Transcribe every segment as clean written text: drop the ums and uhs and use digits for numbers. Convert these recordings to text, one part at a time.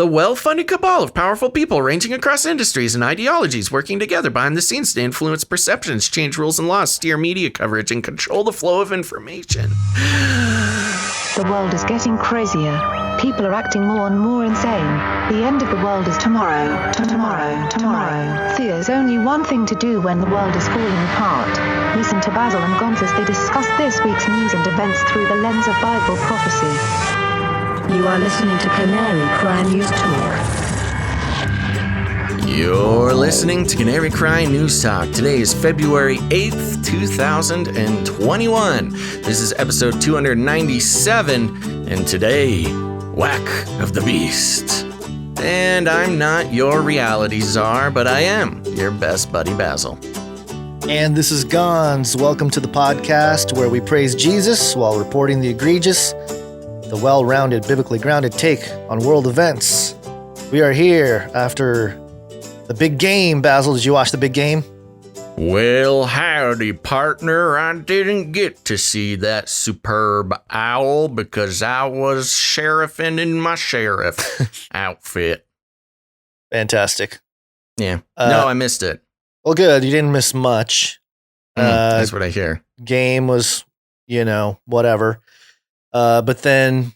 The well-funded cabal of powerful people ranging across industries and ideologies working together behind the scenes to influence perceptions, change rules and laws, steer media coverage, and control the flow of information. The world is getting crazier. People are acting more and more insane. The end of the world is tomorrow. Tomorrow. There's only one thing to do when the world is falling apart. Listen to Basil and Gonz as they discuss this week's news and events through the lens of Bible prophecy. You are listening to Canary Cry News Talk. You're listening to Canary Cry News Talk. Today is February 8th, 2021. This is episode 297, and today, Whack of the Beast. And I'm not your reality czar, but I am your best buddy Basil. And this is Gonz. Welcome to the podcast where we praise Jesus while reporting the egregious, the well-rounded, biblically grounded take on world events. We are here after the big game. Basil, did you watch the big game? Well, howdy, partner. I didn't get to see that superb owl because I was sheriffing in my sheriff outfit. Fantastic. Yeah. No, I missed it. Well, good. You didn't miss much. That's what I hear. Game was, whatever. But then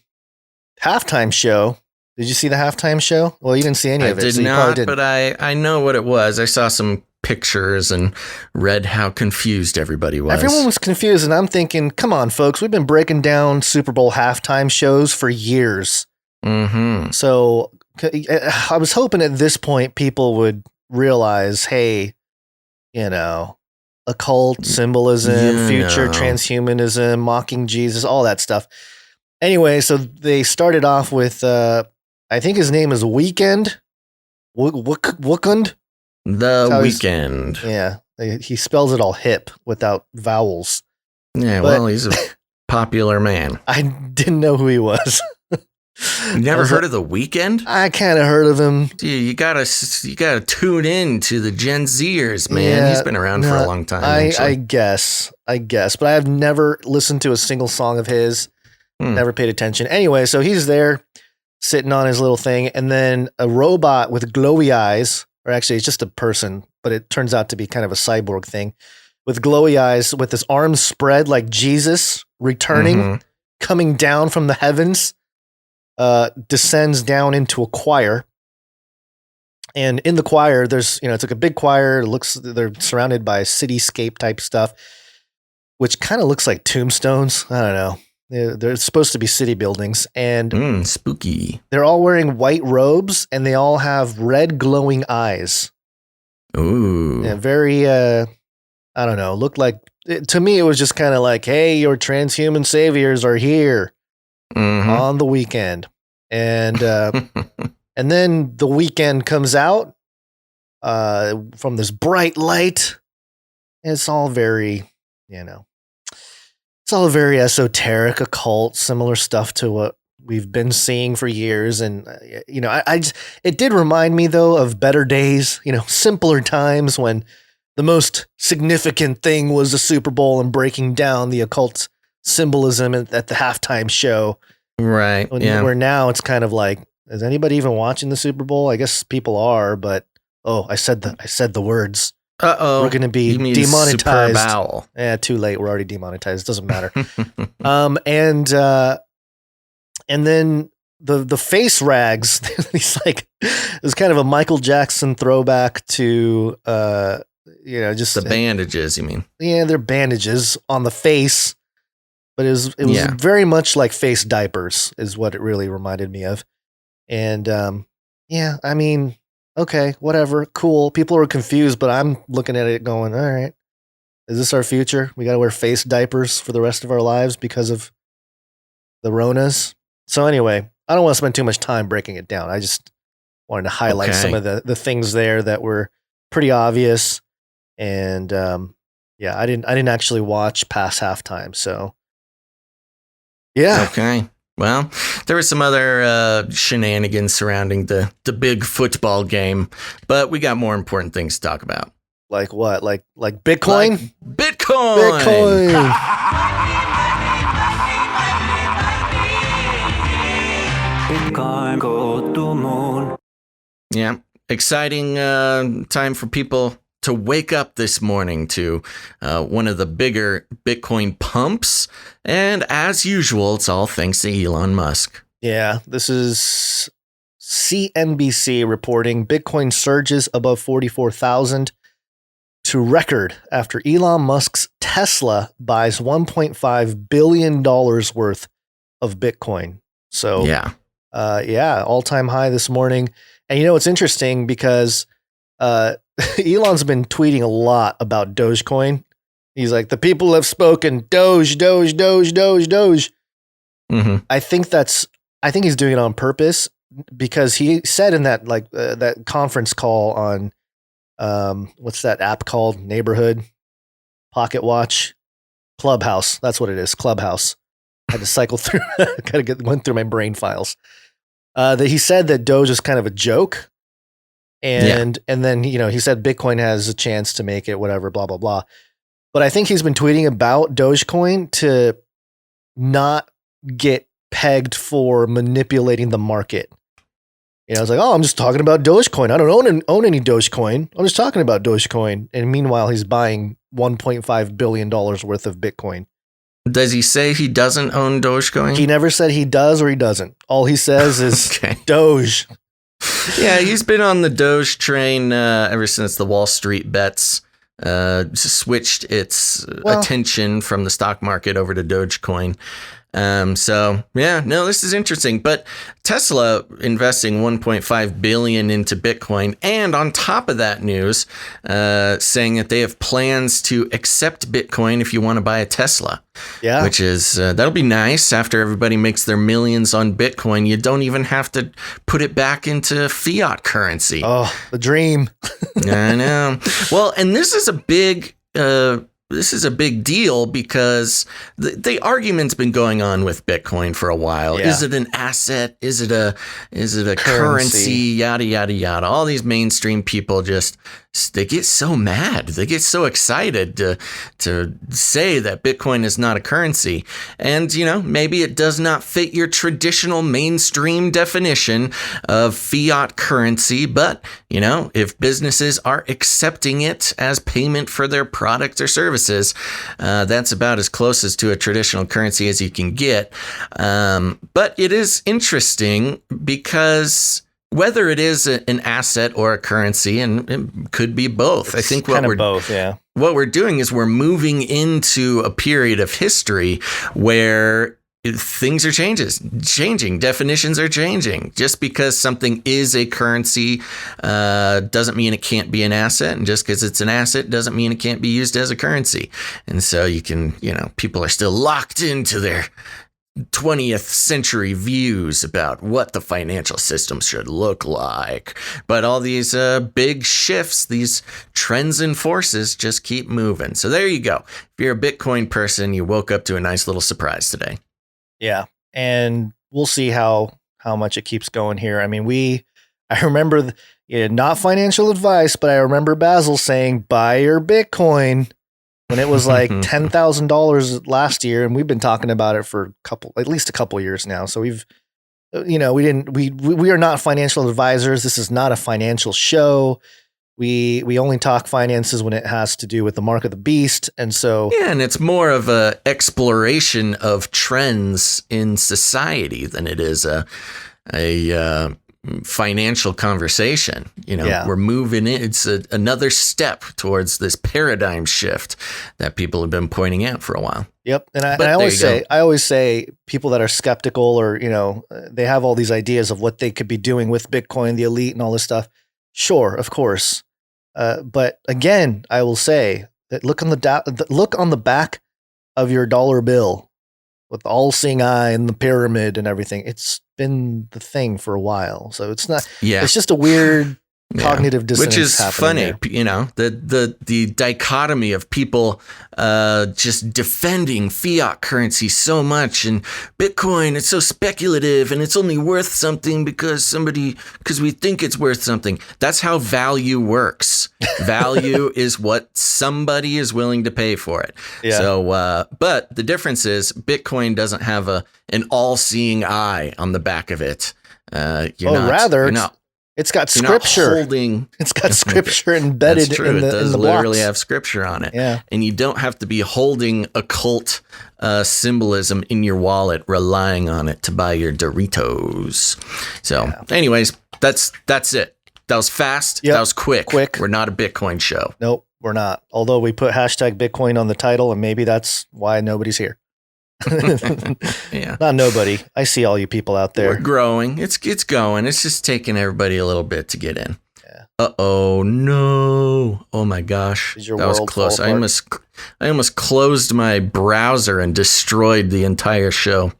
halftime show. Did you see the halftime show? Well, you didn't see any of it. I did not, but I know what it was. I saw some pictures and read how confused everybody was. Everyone was confused, and I'm thinking, come on, folks. We've been breaking down Super Bowl halftime shows for years. Mm-hmm. So I was hoping at this point people would realize, hey, occult symbolism, future transhumanism, mocking Jesus, all that stuff. Anyway, so they started off with, I think his name is Weekend. Wookund? The Weekend. Yeah. He spells it all hip without vowels. Yeah, well, he's a popular man. I didn't know who he was. You never heard of The Weekend? I kind of heard of him. Dude, you gotta tune in to the Gen Zers, man. Yeah, he's been around for a long time. I guess, but I have never listened to a single song of his. Never paid attention. Anyway, so he's there sitting on his little thing, and then a robot with glowy eyes, or actually it's just a person, but it turns out to be kind of a cyborg thing, with glowy eyes, with his arms spread like Jesus returning, coming down from the heavens, descends down into a choir. And in the choir, there's, it's like a big choir. They're surrounded by cityscape type stuff, which kind of looks like tombstones. I don't know. They're supposed to be city buildings, and spooky. They're all wearing white robes, and they all have red glowing eyes. Ooh, yeah, very. I don't know. Looked like to me, it was just kind of like, "Hey, your transhuman saviors are here on the weekend," and and then the weekend comes out from this bright light. And it's all very, It's all very esoteric, occult, similar stuff to what we've been seeing for years. And, it did remind me, though, of better days, simpler times when the most significant thing was the Super Bowl and breaking down the occult symbolism at the halftime show. Right. Where now it's kind of like, is anybody even watching the Super Bowl? I guess people are, but, I said the words. Uh-oh. We're going to be demonetized. Superb owl. Yeah, too late. We're already demonetized. It doesn't matter. And then the face rags, he's like, it was kind of a Michael Jackson throwback to, just the bandages, you mean? Yeah, they're bandages on the face, but it was very much like face diapers is what it really reminded me of. And, okay, whatever, cool. People are confused, but I'm looking at it going, all right, is this our future? We got to wear face diapers for the rest of our lives because of the Ronas. So anyway, I don't want to spend too much time breaking it down. I just wanted to highlight some of the things there that were pretty obvious. And I didn't actually watch past halftime. So yeah. Okay. Well, there was some other shenanigans surrounding the big football game, but we got more important things to talk about. Like what? Like Bitcoin? Bitcoin! Bitcoin. time go to moon. Yeah, exciting time for people to wake up this morning to one of the bigger Bitcoin pumps. And as usual, it's all thanks to Elon Musk. Yeah, this is CNBC reporting Bitcoin surges above 44,000 to record after Elon Musk's Tesla buys $1.5 billion worth of Bitcoin. So, yeah, all-time high this morning. And you know, it's interesting because Elon's been tweeting a lot about Dogecoin. He's like, the people have spoken, Doge, Doge, Doge, Doge, Doge. Mm-hmm. I think he's doing it on purpose because he said in that that conference call on what's that app called? Neighborhood, Pocket Watch, Clubhouse. That's what it is. Clubhouse. I had to cycle through. Went through my brain files. That he said that Doge is kind of a joke, and then he said Bitcoin has a chance to make it, whatever, blah blah blah. But I think he's been tweeting about Dogecoin to not get pegged for manipulating the market. It's like, oh, I'm just talking about Dogecoin. I don't own any Dogecoin. I'm just talking about Dogecoin. And meanwhile, he's buying $1.5 billion worth of Bitcoin. Does he say he doesn't own Dogecoin? He never said he does or he doesn't. All he says is Doge. Yeah, he's been on the Doge train ever since the Wall Street bets switched its attention from the stock market over to Dogecoin. This is interesting. But Tesla investing $1.5 billion into Bitcoin, and on top of that news, saying that they have plans to accept Bitcoin if you want to buy a Tesla. Yeah, which is that'll be nice. After everybody makes their millions on Bitcoin, you don't even have to put it back into fiat currency. Oh, the dream! I know. Well, and this is a big deal because the argument's been going on with Bitcoin for a while. Yeah. Is it an asset? Is it a currency? Yada, yada, yada. All these mainstream people they get so mad. They get so excited to say that Bitcoin is not a currency. And, maybe it does not fit your traditional mainstream definition of fiat currency. But, if businesses are accepting it as payment for their product or services, that's about as close as to a traditional currency as you can get. But it is interesting because whether it is an asset or a currency, and it could be both. I think what we're doing is we're moving into a period of history where things are changing. Definitions are changing. Just because something is a currency doesn't mean it can't be an asset. And just because it's an asset doesn't mean it can't be used as a currency. And so you can, people are still locked into their 20th century views about what the financial system should look like. But all these big shifts, these trends and forces just keep moving. So there you go. If you're a Bitcoin person, you woke up to a nice little surprise today. Yeah. And we'll see how much it keeps going here. I mean, I remember not financial advice, but I remember Basil saying, buy your Bitcoin when it was like $10,000 last year. And we've been talking about it for at least a couple years now. So we are not financial advisors. This is not a financial show. We only talk finances when it has to do with the mark of the beast. And so, and it's more of a exploration of trends in society than it is a financial conversation. We're moving in. It's another step towards this paradigm shift that people have been pointing out for a while. Yep. And I always say people that are skeptical or, they have all these ideas of what they could be doing with Bitcoin, the elite and all this stuff. Sure, of course. But again, I will say that look on the back of your dollar bill with the all-seeing eye and the pyramid and everything. It's been the thing for a while. So it's not, it's just a weird cognitive dissonance, which is funny. There. The dichotomy of people just defending fiat currency so much, and Bitcoin, it's so speculative and it's only worth something because we think it's worth something. That's how value works. Value is what somebody is willing to pay for it. Yeah. So, but the difference is Bitcoin doesn't have an all-seeing eye on the back of it. It's got scripture. It's got scripture embedded in the blocks. Literally have scripture on it. Yeah. And you don't have to be holding occult symbolism in your wallet, relying on it to buy your Doritos. So anyways, that's it. That was fast. Yep. That was quick. We're not a Bitcoin show. Nope, we're not. Although we put hashtag Bitcoin on the title, and maybe that's why nobody's here. Yeah, not nobody. I see all you people out there. We're growing. It's going. It's just taking everybody a little bit to get in. Yeah. Oh no! Oh my gosh, that was close. I almost closed my browser and destroyed the entire show.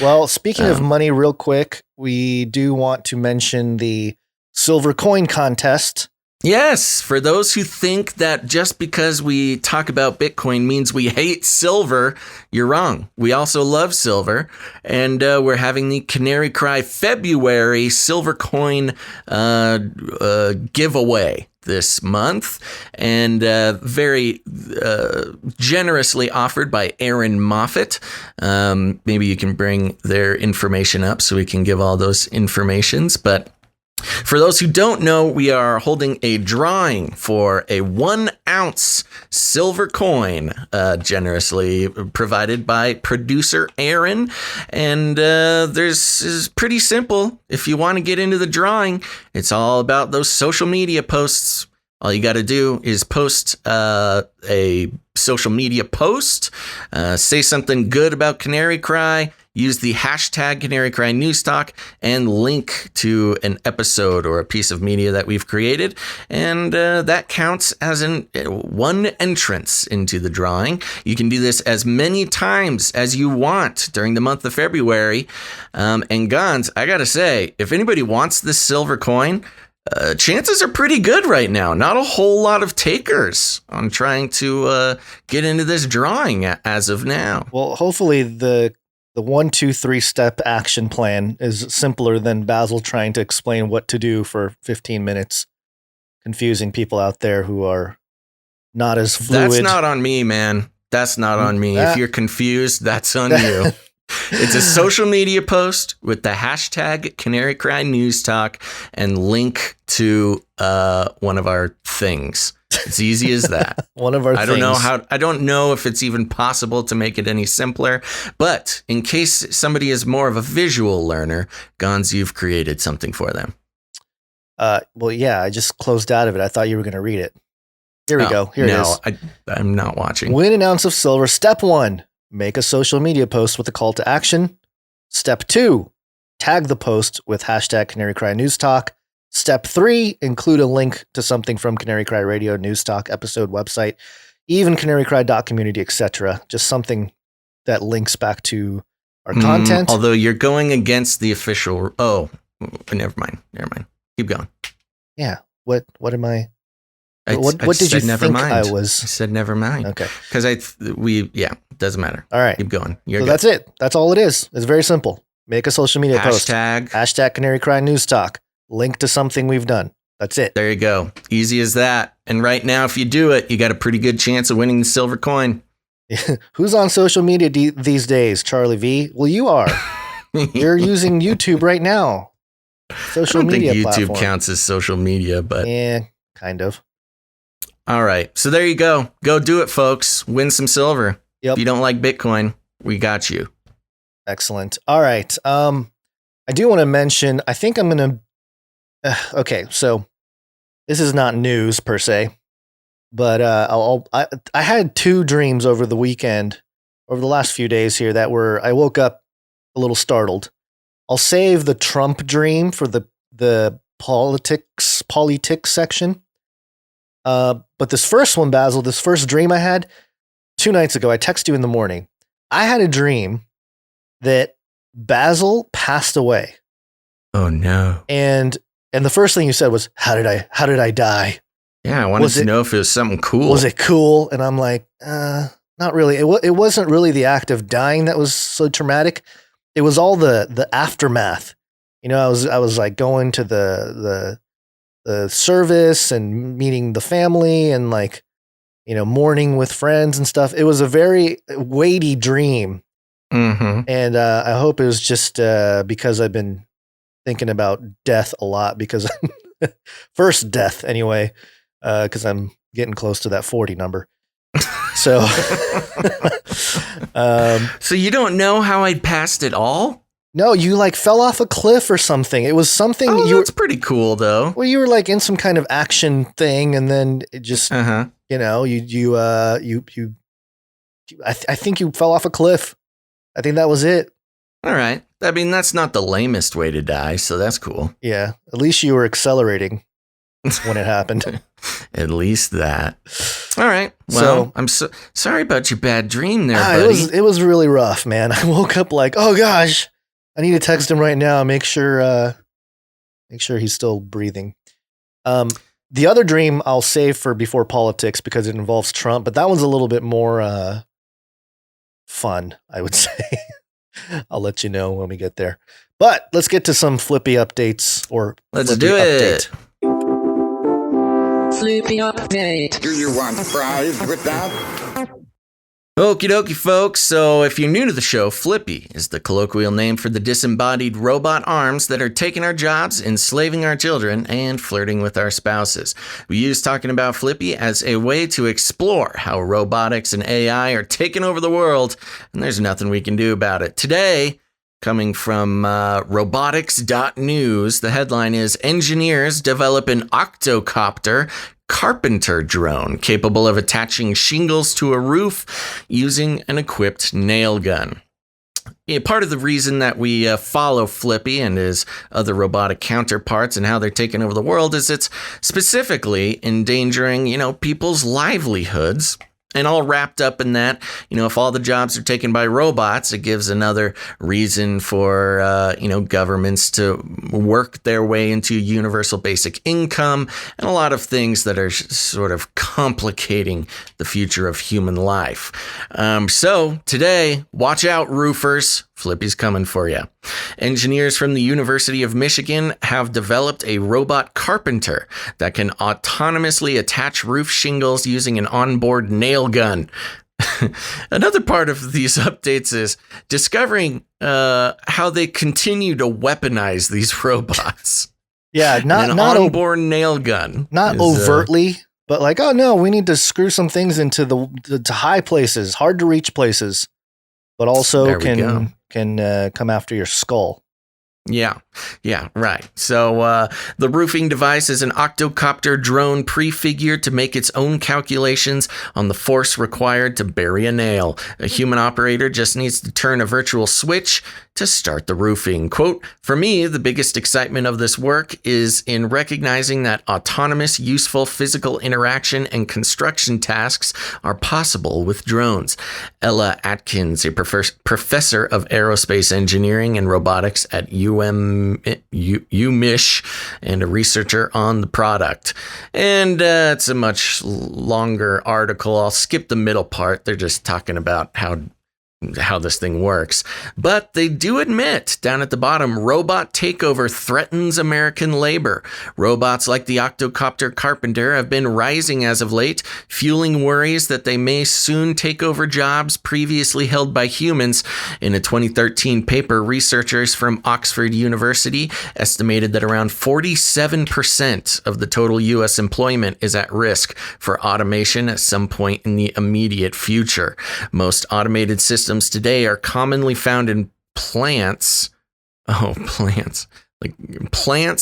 Well, speaking of money, real quick, we do want to mention the silver coin contest. Yes, for those who think that just because we talk about Bitcoin means we hate silver, you're wrong. We also love silver, and we're having the Canary Cry February silver coin giveaway this month, and very generously offered by Aaron Moffat. Maybe you can bring their information up so we can give all those informations, but for those who don't know, we are holding a drawing for a 1 ounce silver coin, generously provided by producer Aaron. And this is pretty simple. If you want to get into the drawing, it's all about those social media posts. All you got to do is post a social media post, say something good about Canary Cry, use the hashtag Canary Cry News Talk, and link to an episode or a piece of media that we've created. And that counts as one entrance into the drawing. You can do this as many times as you want during the month of February. And Gons, I got to say, if anybody wants this silver coin, chances are pretty good right now. Not a whole lot of takers on trying to get into this drawing as of now. Well, hopefully the 1, 2, 3 step action plan is simpler than Basil trying to explain what to do for 15 minutes, confusing people out there who are not as fluid. That's not on me, man. That's not on me. If you're confused, that's on you. It's a social media post with the hashtag Canary Cry News Talk and link to one of our things. It's easy as that. One of our things. I don't know if it's even possible to make it any simpler, but in case somebody is more of a visual learner, Gons, you've created something for them. Well, yeah, I just closed out of it. I thought you were going to read it. Here we go. Here it is. I'm not watching. Win an ounce of silver. Step 1, make a social media post with a call to action. Step 2, tag the post with hashtag Canary Cry News Talk. Step 3, include a link to something from Canary Cry Radio, News Talk, episode, website, even canarycry.community, etc. Just something that links back to our content. Although you're going against the official. Oh, never mind. Keep going. Yeah. What am I? What did you think I was? I said never mind. Okay. Because it doesn't matter. All right. Keep going. So that's it. That's all it is. It's very simple. Make a social media post. Hashtag Canary Cry News Talk. Link to something we've done. That's it. There you go. Easy as that. And right now, if you do it, you got a pretty good chance of winning the silver coin. Who's on social media these days, Charlie V? Well, you are. You're using YouTube right now. Social media think YouTube platform. Counts as social media, but yeah, kind of. All right. So there you go. Go do it, folks. Win some silver. Yep. If you don't like Bitcoin, we got you. Excellent. All right. I do want to mention, I think I'm going to, okay, so this is not news per se, but I had 2 dreams over the weekend, over the last few days here I woke up a little startled. I'll save the Trump dream for the POLYTICK section. But this first one, Basil, this first dream I had 2 nights ago, I texted you in the morning. I had a dream that Basil passed away. Oh no. And the first thing you said was, how did I die? Yeah, I wanted to know if it was something cool. Was it cool? And I'm like, not really. It wasn't really the act of dying that was so traumatic. It was all the aftermath. You know, I was like going to the service and meeting the family and like, you know, mourning with friends and stuff. It was a very weighty dream. Mm-hmm. And I hope it was just because I've been thinking about death a lot because first death anyway, because I'm getting close to that 40 number. So, so you don't know how I'd passed it all? No, you like fell off a cliff or something. It was something. Oh, that's pretty cool, though. Well, you were like in some kind of action thing, and then it just, I think you fell off a cliff. I think that was it. All right. I mean, that's not the lamest way to die, so that's cool. Yeah. At least you were accelerating when it happened. At least that. All right. Well, so, I'm sorry about your bad dream there, buddy. It was really rough, man. I woke up like, oh gosh, I need to text him right now. Make sure he's still breathing. The other dream I'll save for before politics because it involves Trump, but that one's a little bit more fun, I would say. I'll let you know when we get there. But let's get to some Flippy updates let's do it. Flippy update. Do you want fries with that? Okie dokie, folks. So if you're new to the show, Flippy is the colloquial name for the disembodied robot arms that are taking our jobs, enslaving our children, and flirting with our spouses. We use talking about Flippy as a way to explore how robotics and AI are taking over the world, and there's nothing we can do about it. Today, coming from robotics.news, the headline is Engineers Develop an Octocopter Carpenter Drone Capable of Attaching Shingles to a Roof Using an Equipped Nail Gun. Part of the reason that we follow Flippy and his other robotic counterparts and how they're taking over the world is it's specifically endangering, people's livelihoods. And all wrapped up in that, if all the jobs are taken by robots, it gives another reason for, governments to work their way into universal basic income and a lot of things that are sort of complicating the future of human life. So today, watch out, roofers. Flippy's coming for you. Engineers from the University of Michigan have developed a robot carpenter that can autonomously attach roof shingles using an onboard nail gun. Another part of these updates is discovering how they continue to weaponize these robots. Yeah, not onboard nail gun. Not overtly, but like, oh no, we need to screw some things into the high places, hard to reach places, but also can come after your skull. Yeah, right. So the roofing device is an octocopter drone prefigured to make its own calculations on the force required to bury a nail. A human operator just needs to turn a virtual switch to start the roofing. Quote, "For me, the biggest excitement of this work is in recognizing that autonomous, useful physical interaction and construction tasks are possible with drones." Ella Atkins, a professor of aerospace engineering and robotics at UMich and a researcher on the product. And it's a much longer article. I'll skip the middle part. They're just talking about how this thing works. But they do admit down at the bottom, robot takeover threatens American labor. Robots like the octocopter carpenter have been rising as of late, fueling worries that they may soon take over jobs previously held by humans. In a 2013 paper, researchers from Oxford University estimated that around 47% of the total U.S. employment is at risk for automation at some point in the immediate future. Most automated systems today are commonly found in plants,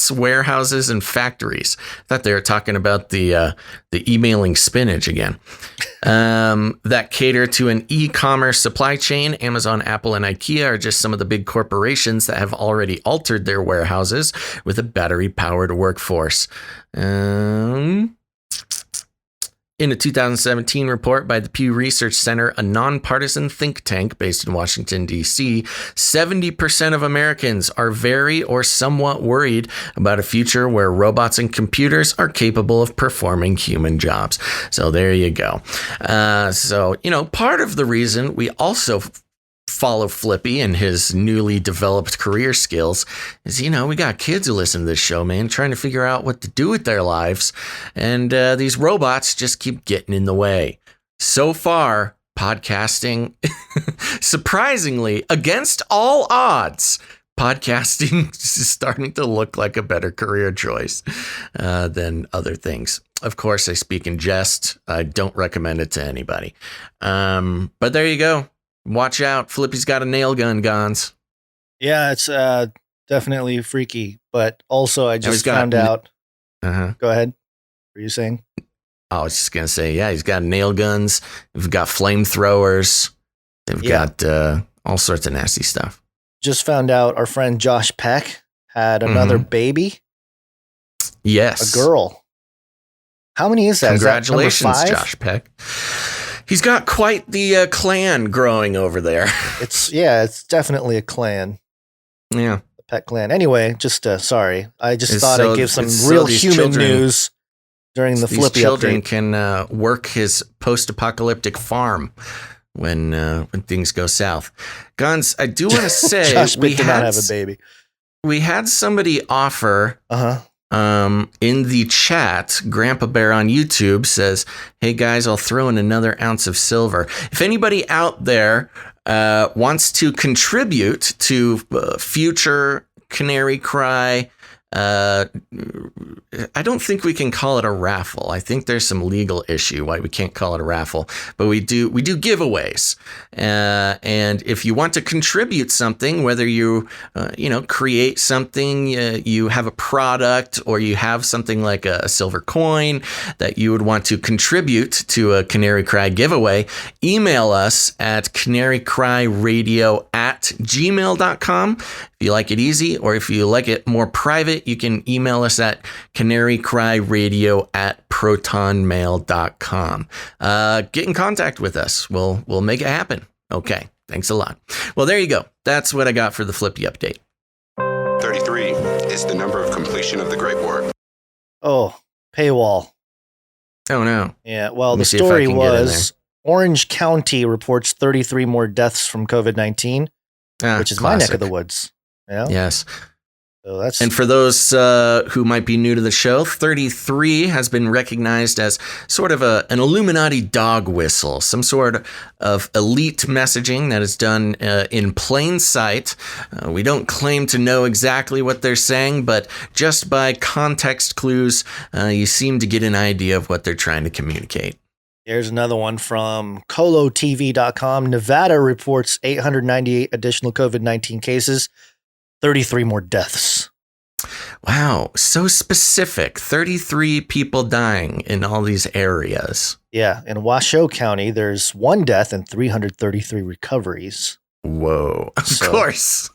warehouses, and factories. I thought they were talking about the emailing spinach again. That cater to an e-commerce supply chain. Amazon, Apple, and IKEA are just some of the big corporations that have already altered their warehouses with a battery-powered workforce. In a 2017 report by the Pew Research Center, a nonpartisan think tank based in Washington, D.C., 70% of Americans are very or somewhat worried about a future where robots and computers are capable of performing human jobs. So there you go. Part of the reason we also follow Flippy and his newly developed career skills is, we got kids who listen to this show, man, trying to figure out what to do with their lives. And these robots just keep getting in the way. So far, podcasting, surprisingly, against all odds, podcasting is starting to look like a better career choice than other things. Of course, I speak in jest. I don't recommend it to anybody. But there you go. Watch out. Flippy's got a nail gun, Gons. Yeah, it's definitely freaky. But also, I just found out. Go ahead. What were you saying? I was just going to say, yeah, he's got nail guns. We've got flamethrowers. They've got all sorts of nasty stuff. Just found out our friend Josh Peck had another baby. Yes. A girl. How many is that? Congratulations, is that Josh Peck. He's got quite the clan growing over there. It's definitely a clan. Yeah. The Peck clan. Anyway, just sorry. I just thought so, I'd give some real human news during the Flippy children update. Can work his post-apocalyptic farm when things go south. Guns, I do want to say Josh did not have a baby. We had somebody offer in the chat. Grandpa Bear on YouTube says, "Hey guys, I'll throw in another ounce of silver. If anybody out there wants to contribute to future Canary Cry." I don't think we can call it a raffle. I think there's some legal issue why we can't call it a raffle, but we do giveaways. And if you want to contribute something, whether you create something, you have a product, or you have something like a silver coin that you would want to contribute to a Canary Cry giveaway, email us at canarycryradio@gmail.com. If you like it easy, or if you like it more private, you can email us at canarycryradio@protonmail.com. Get in contact with us. We'll make it happen. Okay. Thanks a lot. Well, there you go. That's what I got for the Flippy update. 33 is the number of completion of the Great War. Oh, paywall. Oh, no. Yeah, well, the story was Orange County reports 33 more deaths from COVID-19, which is my neck of the woods. Yeah. Yes. So that's... And for those who might be new to the show, 33 has been recognized as sort of an Illuminati dog whistle, some sort of elite messaging that is done in plain sight. We don't claim to know exactly what they're saying, but just by context clues, you seem to get an idea of what they're trying to communicate. Here's another one from colotv.com. Nevada reports 898 additional COVID-19 cases. 33 more deaths. Wow, so specific. 33 people dying in all these areas. Yeah, in Washoe County, there's 1 death and 333 recoveries. Whoa, of course.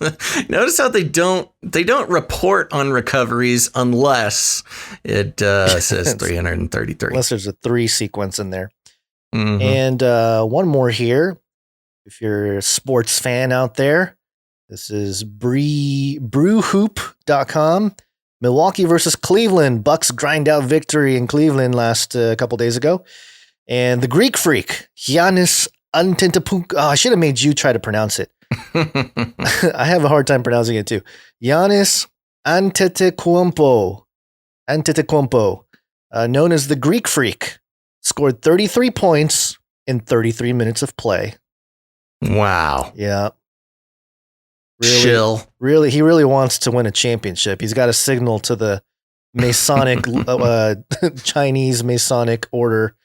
Notice how they don't report on recoveries unless it says 333. Unless there's a 3 sequence in there. Mm-hmm. And one more here. If you're a sports fan out there, this is brewhoop.com. Milwaukee versus Cleveland. Bucks grind out victory in Cleveland last couple days ago. And the Greek freak, Giannis Antetokounmpo. Oh, I should have made you try to pronounce it. I have a hard time pronouncing it too. Giannis Antetokounmpo, known as the Greek freak, scored 33 points in 33 minutes of play. Wow. Yeah. Really, he really wants to win a championship. He's got to signal to the Masonic, Chinese Masonic order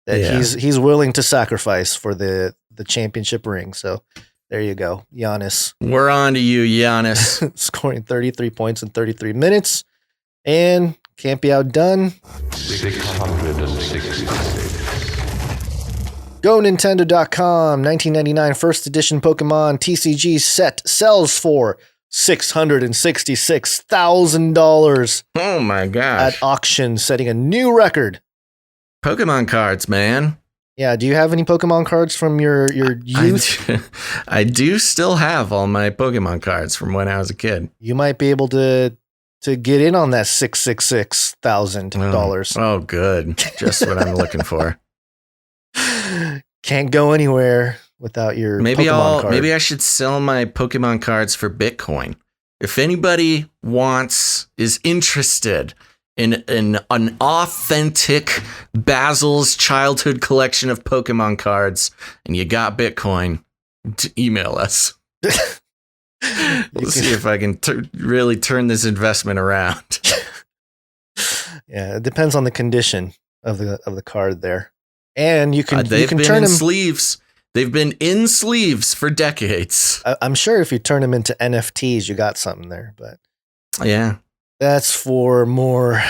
that he's willing to sacrifice for the championship ring. So there you go, Giannis. We're on to you, Giannis. Scoring 33 points in 33 minutes, and can't be outdone. 666. GoNintendo.com, 1999 first edition Pokemon TCG set sells for $666,000 Oh my gosh. at auction, setting a new record. Pokemon cards, man. Yeah, do you have any Pokemon cards from your youth? I do still have all my Pokemon cards from when I was a kid. You might be able to get in on that $666,000. Oh, good. Just what I'm looking for. Can't go anywhere without your Pokemon card. Maybe I should sell my Pokemon cards for Bitcoin. If anybody is interested in an authentic Basil's childhood collection of Pokemon cards, and you got Bitcoin, email us. We'll see if I can really turn this investment around. Yeah, it depends on the condition of the card there, and you can They've you can been turn in them. sleeves. They've been in sleeves for decades. I'm sure if you turn them into NFTs, you got something there. But Yeah, that's for more.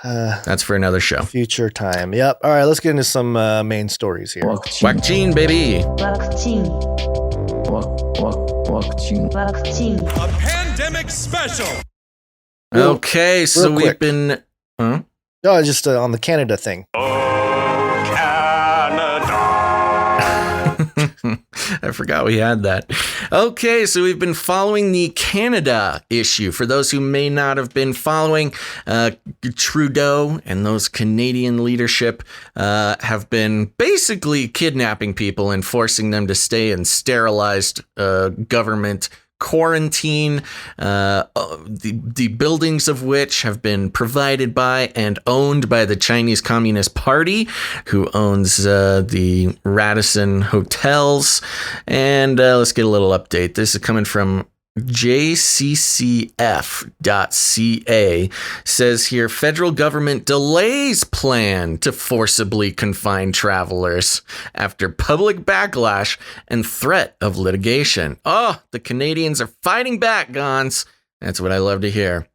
that's for another show. Future time. Yep. All right, let's get into some main stories here. WACCINE, baby. WACCINE. WACCINE. A pandemic special. Okay, so real we've quick. been. Huh? No, just on the Canada thing. I forgot we had that. Okay, so we've been following the Canada issue. For those who may not have been following, Trudeau and those Canadian leadership have been basically kidnapping people and forcing them to stay in sterilized government quarantine, the buildings of which have been provided by and owned by the Chinese Communist Party, who owns the Radisson hotels. And let's get a little update. This is coming from jccf.ca. Says here, federal government delays plan to forcibly confine travelers after public backlash and threat of litigation. Oh, the Canadians are fighting back, Gons. That's what I love to hear.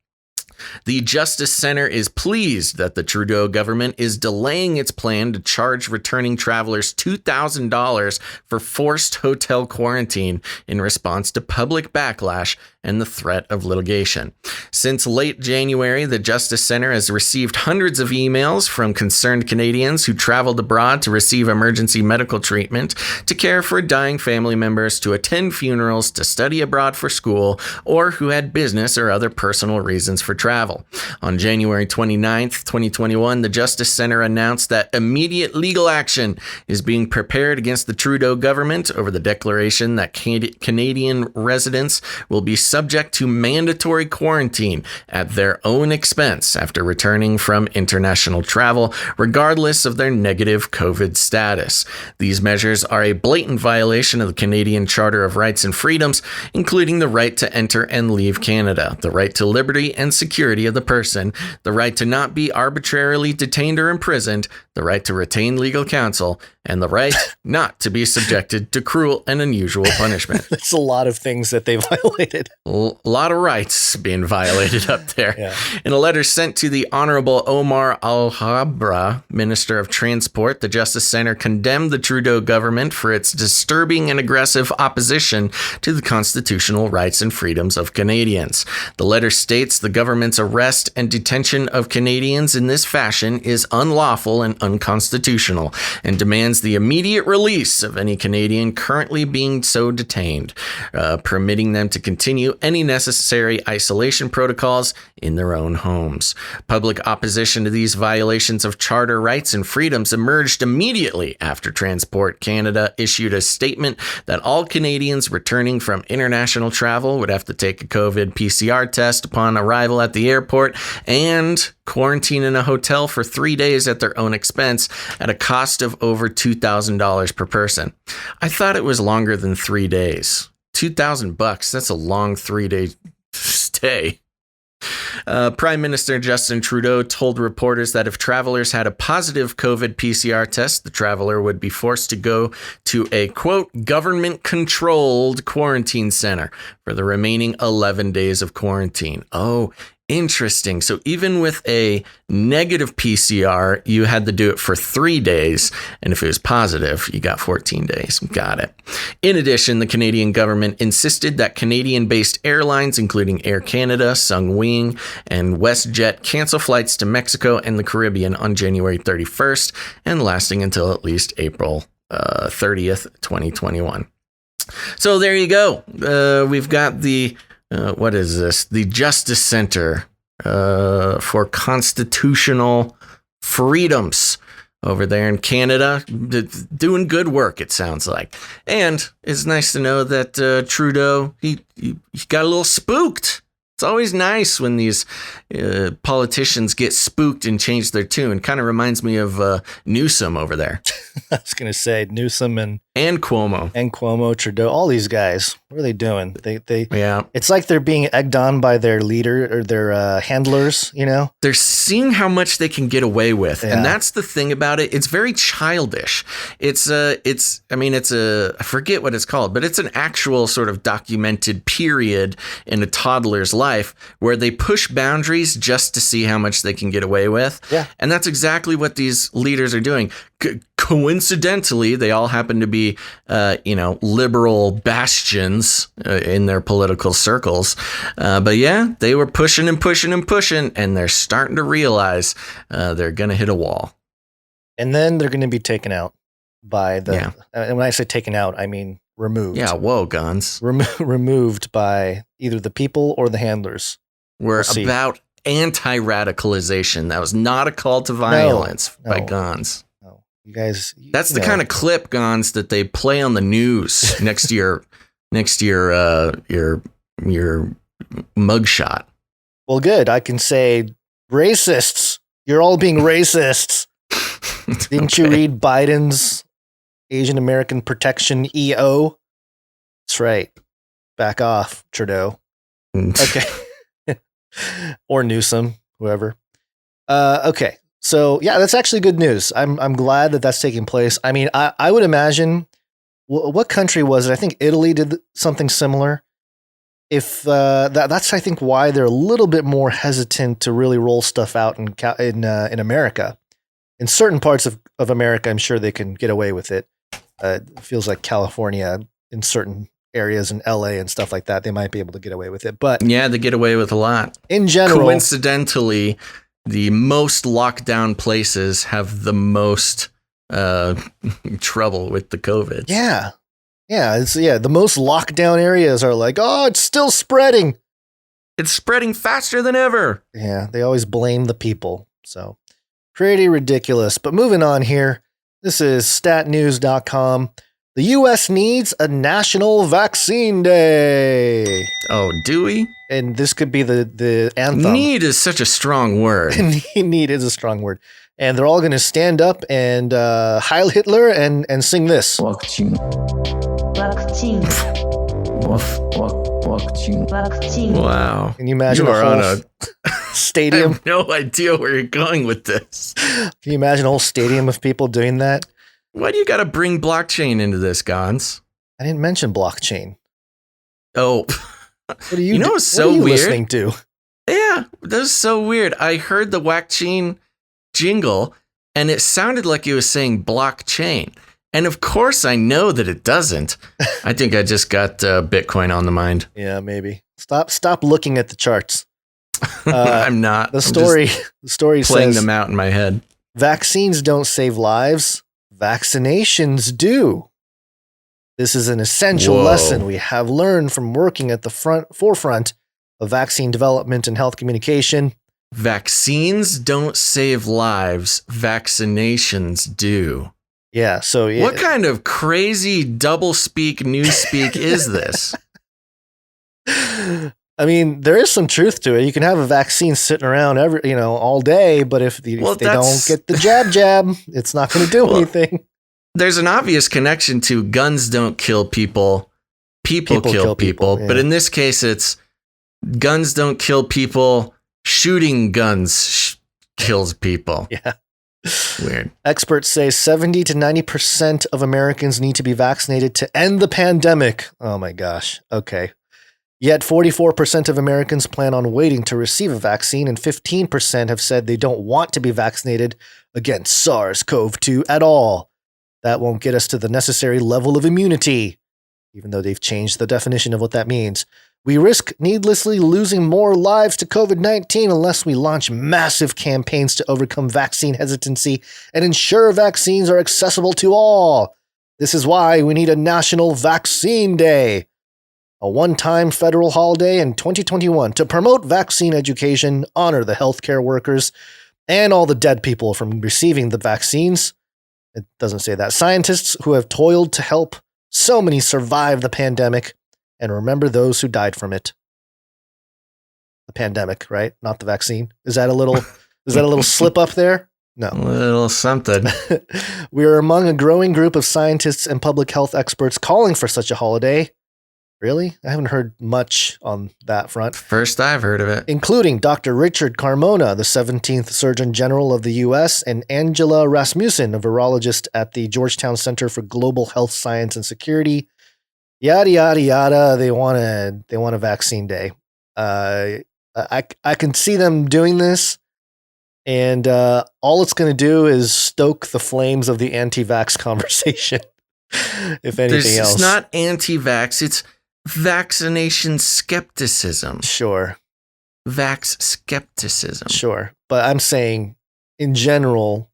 The Justice Center is pleased that the Trudeau government is delaying its plan to charge returning travelers $2,000 for forced hotel quarantine in response to public backlash and the threat of litigation. Since late January, the Justice Center has received hundreds of emails from concerned Canadians who traveled abroad to receive emergency medical treatment, to care for dying family members, to attend funerals, to study abroad for school, or who had business or other personal reasons for travel. On January 29th, 2021, the Justice Center announced that immediate legal action is being prepared against the Trudeau government over the declaration that Canadian residents will be subject to mandatory quarantine at their own expense after returning from international travel, regardless of their negative COVID status. These measures are a blatant violation of the Canadian Charter of Rights and Freedoms, including the right to enter and leave Canada, the right to liberty and security of the person, the right to not be arbitrarily detained or imprisoned, the right to retain legal counsel, and the right not to be subjected to cruel and unusual punishment. That's a lot of things that they violated. A lot of rights being violated up there. Yeah. In a letter sent to the Honorable Omar Al-Habra, Minister of Transport, the Justice Center condemned the Trudeau government for its disturbing and aggressive opposition to the constitutional rights and freedoms of Canadians. The letter states the government's arrest and detention of Canadians in this fashion is unlawful and unconstitutional, and demands the immediate release of any Canadian currently being so detained, permitting them to continue any necessary isolation protocols in their own homes. Public opposition to these violations of charter rights and freedoms emerged immediately after Transport Canada issued a statement that all Canadians returning from international travel would have to take a COVID PCR test upon arrival at the airport and quarantine in a hotel for 3 days at their own expense at a cost of over $2,000 per person. I thought it was longer than 3 days. $2,000, that's a long 3-day stay. Prime Minister Justin Trudeau told reporters that if travelers had a positive COVID PCR test, the traveler would be forced to go to a, quote, government-controlled quarantine center for the remaining 11 days of quarantine. Oh, interesting. So even with a negative PCR, you had to do it for 3 days. And if it was positive, you got 14 days. Got it. In addition, the Canadian government insisted that Canadian-based airlines, including Air Canada, Sunwing, and WestJet, cancel flights to Mexico and the Caribbean on January 31st and lasting until at least April 30th, 2021. So there you go. We've got the what is this? The Justice Center for Constitutional Freedoms over there in Canada, doing good work, it sounds like. And it's nice to know that Trudeau, he got a little spooked It's always nice when these politicians get spooked and change their tune. Kind of reminds me of Newsom over there. I was going to say Newsom and Cuomo, Trudeau, all these guys. What are they doing? Yeah. It's like they're being egged on by their leader or their handlers, you know? They're seeing how much they can get away with. Yeah. And that's the thing about it. It's very childish. I forget what it's called, but it's an actual sort of documented period in a toddler's life where they push boundaries just to see how much they can get away with. Yeah. And that's exactly what these leaders are doing. Coincidentally, they all happen to be, liberal bastions in their political circles. But yeah, they were pushing and pushing and pushing, and they're starting to realize they're going to hit a wall. And then they're going to be taken out by the, and when I say taken out, I mean removed. Yeah, whoa, guns. Removed by either the people or the handlers. We're about anti-radicalization. That was not a call to violence by guns. No, you guys. That's the kind of clip, guns, that they play on the news next to your mugshot. Well, good. I can say racists. You're all being racists. Didn't you read Biden's Asian American Protection EO? That's right. Back off, Trudeau. Okay. Or Newsom, whoever. Okay. So yeah, that's actually good news. I'm glad that that's taking place. I mean, I would imagine, what country was it? I think Italy did something similar. If that's, I think, why they're a little bit more hesitant to really roll stuff out in America. In certain parts of America, I'm sure they can get away with it. It feels like California in certain areas in LA and stuff like that, they might be able to get away with it. But yeah, they get away with a lot. In general, coincidentally, the most lockdown places have the most trouble with the COVID. Yeah. The most lockdown areas are like, oh, it's still spreading. It's spreading faster than ever. Yeah, they always blame the people. So pretty ridiculous. But moving on here, this is statnews.com. The U.S. needs a national vaccine day. Oh, do we? And this could be the anthem. Need is such a strong word. Need is a strong word. And they're all going to stand up and Heil Hitler and sing this. WACCINE. Wow. Can you imagine you are on a stadium? I have no idea where you're going with this. Can you imagine a whole stadium of people doing that? Why do you got to bring blockchain into this, Gons? I didn't mention blockchain. Oh. What are you, it's so what are you weird. listening to? Yeah, that's so weird. I heard the WACCINE jingle, and it sounded like it was saying blockchain. And of course, I know that it doesn't. I think I just got Bitcoin on the mind. Yeah, maybe. Stop looking at the charts. I'm not. The story playing says them out in my head. Vaccines don't save lives. Vaccinations do. This is an essential lesson we have learned from working at the forefront of vaccine development and health communication. Vaccines don't save lives. Vaccinations do. Yeah. So what kind of crazy doublespeak newspeak is this? I mean, there is some truth to it. You can have a vaccine sitting around all day, but if they don't get the jab, it's not going to do anything. There's an obvious connection to guns don't kill people, people kill people. Yeah. But in this case, it's guns don't kill people, shooting guns kills people. Yeah. Weird. Experts say 70 to 90% of Americans need to be vaccinated to end the pandemic. Oh my gosh. Okay. Yet 44% of Americans plan on waiting to receive a vaccine, and 15% have said they don't want to be vaccinated against SARS-CoV-2 at all. That won't get us to the necessary level of immunity, even though they've changed the definition of what that means. We risk needlessly losing more lives to COVID-19 unless we launch massive campaigns to overcome vaccine hesitancy and ensure vaccines are accessible to all. This is why we need a National Vaccine Day, a one-time federal holiday in 2021 to promote vaccine education, honor the healthcare workers, and all the dead people from receiving the vaccines. It doesn't say that. Scientists who have toiled to help so many survive the pandemic, and remember those who died from it. the pandemic, right? Not the vaccine. Is that a little slip up there? No. A little something. We are among a growing group of scientists and public health experts calling for such a holiday. Really? I haven't heard much on that front. First I've heard of it. Including Dr. Richard Carmona, the 17th Surgeon General of the U.S., and Angela Rasmussen, a virologist at the Georgetown Center for Global Health Science and Security. Yada, yada, yada. They want a vaccine day. I can see them doing this, and all it's going to do is stoke the flames of the anti-vax conversation, if anything else. It's not anti-vax, it's vaccination skepticism. Sure. Vax skepticism. Sure. But I'm saying, in general,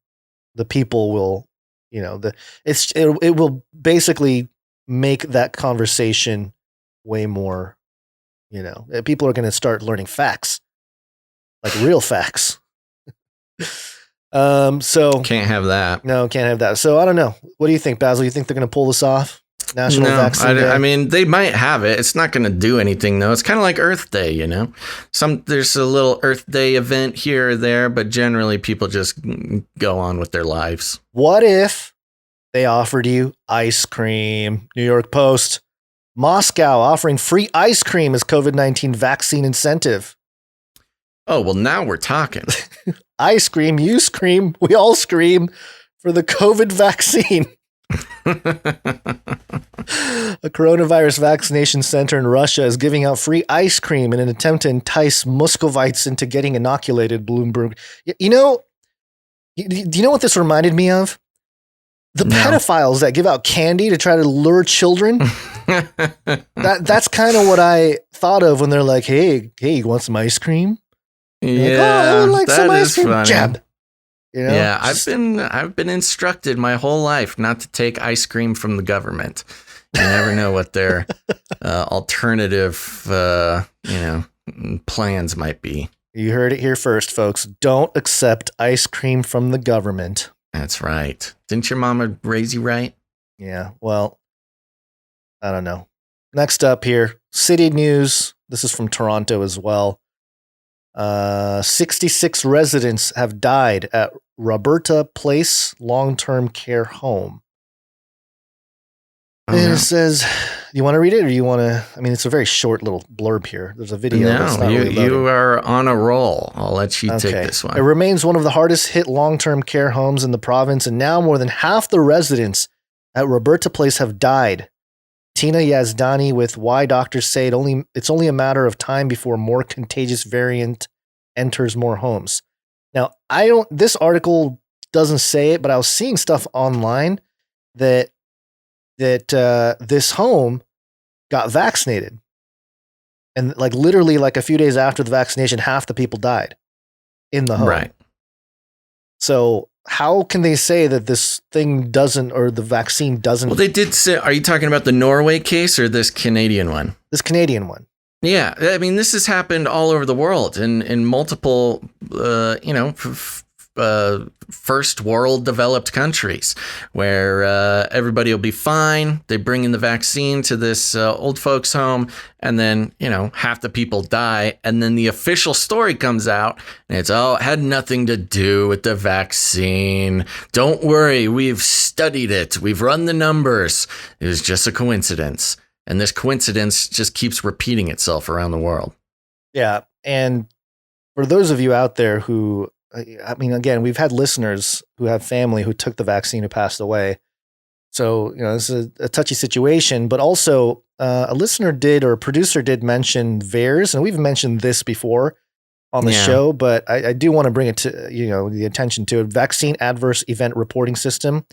the people will, it will basically make that conversation way more, people are going to start learning facts, like real facts. So can't have that. No, can't have that. So I don't know. What do you think, Basil? You think they're going to pull this off? National Vaccine Day? I mean, they might have it. It's not going to do anything, though. It's kind of like Earth Day, There's a little Earth Day event here or there, but generally people just go on with their lives. What if they offered you ice cream? New York Post. Moscow offering free ice cream as COVID-19 vaccine incentive. Oh, well, now we're talking. Ice cream, you scream, we all scream for the COVID vaccine. A coronavirus vaccination center in Russia is giving out free ice cream in an attempt to entice Muscovites into getting inoculated, Bloomberg. Do you know what this reminded me of? The pedophiles that give out candy to try to lure children. That's kind of what I thought of when they're like, hey, you want some ice cream? Yeah, like, I would like some ice cream. Funny. Jab. Yeah, I've been instructed my whole life not to take ice cream from the government. You never know what their alternative, plans might be. You heard it here first, folks. Don't accept ice cream from the government. That's right. Didn't your mama raise you right? Yeah. Well, I don't know. Next up here, City News. This is from Toronto as well. 66 residents have died at Roberta Place long-term care home. Oh, and it says, you want to read it or you want to? I mean, it's a very short little blurb here. There's a video. No, you are on a roll. I'll let you take this one. It remains one of the hardest hit long-term care homes in the province, and now more than half the residents at Roberta Place have died. Tina Yazdani with why doctors say it's only a matter of time before more contagious variant enters more homes. Now, this article doesn't say it, but I was seeing stuff online that this home got vaccinated. And literally a few days after the vaccination, half the people died in the home. Right. So how can they say that this thing doesn't, or the vaccine doesn't? Well, they did say, are you talking about the Norway case or this Canadian one? This Canadian one. Yeah. I mean, this has happened all over the world in multiple, first world developed countries where everybody will be fine. They bring in the vaccine to this old folks home, and then, half the people die. And then the official story comes out and it had nothing to do with the vaccine. Don't worry. We've studied it. We've run the numbers. It was just a coincidence. And this coincidence just keeps repeating itself around the world. Yeah. And for those of you out there who, I mean, again, we've had listeners who have family who took the vaccine who passed away. So, this is a touchy situation, but also a listener did, or a producer did mention VAERS, and we've mentioned this before on the show, but I do want to bring it to, the attention to it. Vaccine Adverse Event Reporting System.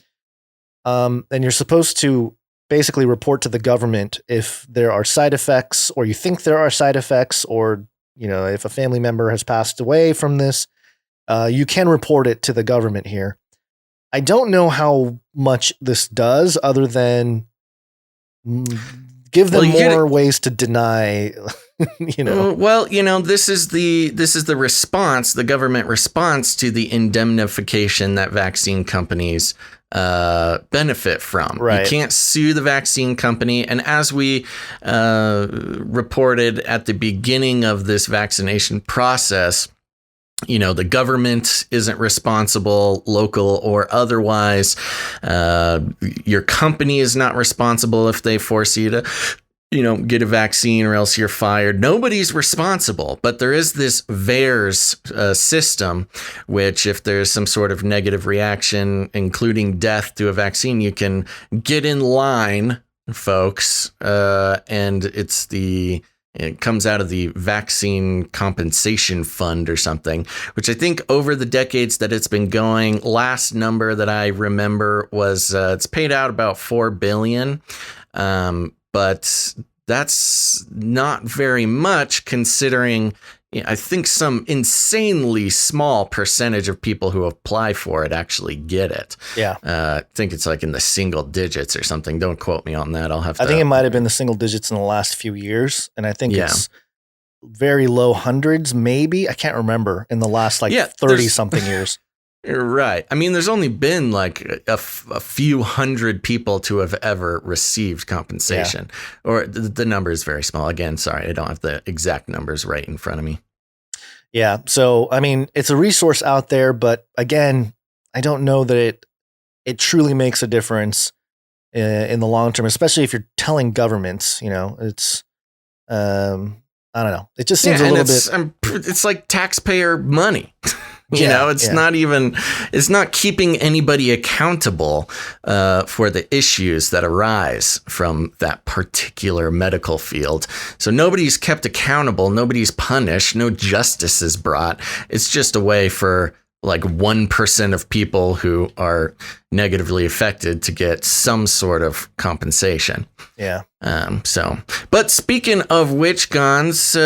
And you're supposed to basically report to the government if there are side effects, or you think there are side effects, or, if a family member has passed away from this. You can report it to the government here. I don't know how much this does, other than give them more ways to deny. Well, this is the response, the government response to the indemnification that vaccine companies benefit from. Right. You can't sue the vaccine company. And as we reported at the beginning of this vaccination process, the government isn't responsible, local or otherwise. Your company is not responsible if they force you to, get a vaccine or else you're fired. Nobody's responsible. But there is this VAERS system, which if there's some sort of negative reaction, including death to a vaccine, you can get in line, folks. And it comes out of the Vaccine Compensation Fund or something, which I think over the decades that it's been going, last number that I remember was it's paid out about $4 billion. But that's not very much considering, I think some insanely small percentage of people who apply for it actually get it. Yeah. I think it's like in the single digits or something. Don't quote me on that. I think it might have been the single digits in the last few years. And I think it's very low hundreds, maybe. I can't remember in the last 30 something years. Right. I mean, there's only been like a few hundred people to have ever received compensation, or the number is very small. Again, sorry, I don't have the exact numbers right in front of me. Yeah. So, I mean, it's a resource out there, but again, I don't know that it truly makes a difference in the long term, especially if you're telling governments, it's, I don't know. It just seems a little bit. It's like taxpayer money. It's not keeping anybody accountable for the issues that arise from that particular medical field. So nobody's kept accountable. Nobody's punished. No justice is brought. It's just a way for like 1% of people who are negatively affected to get some sort of compensation. Yeah. But speaking of witch guns,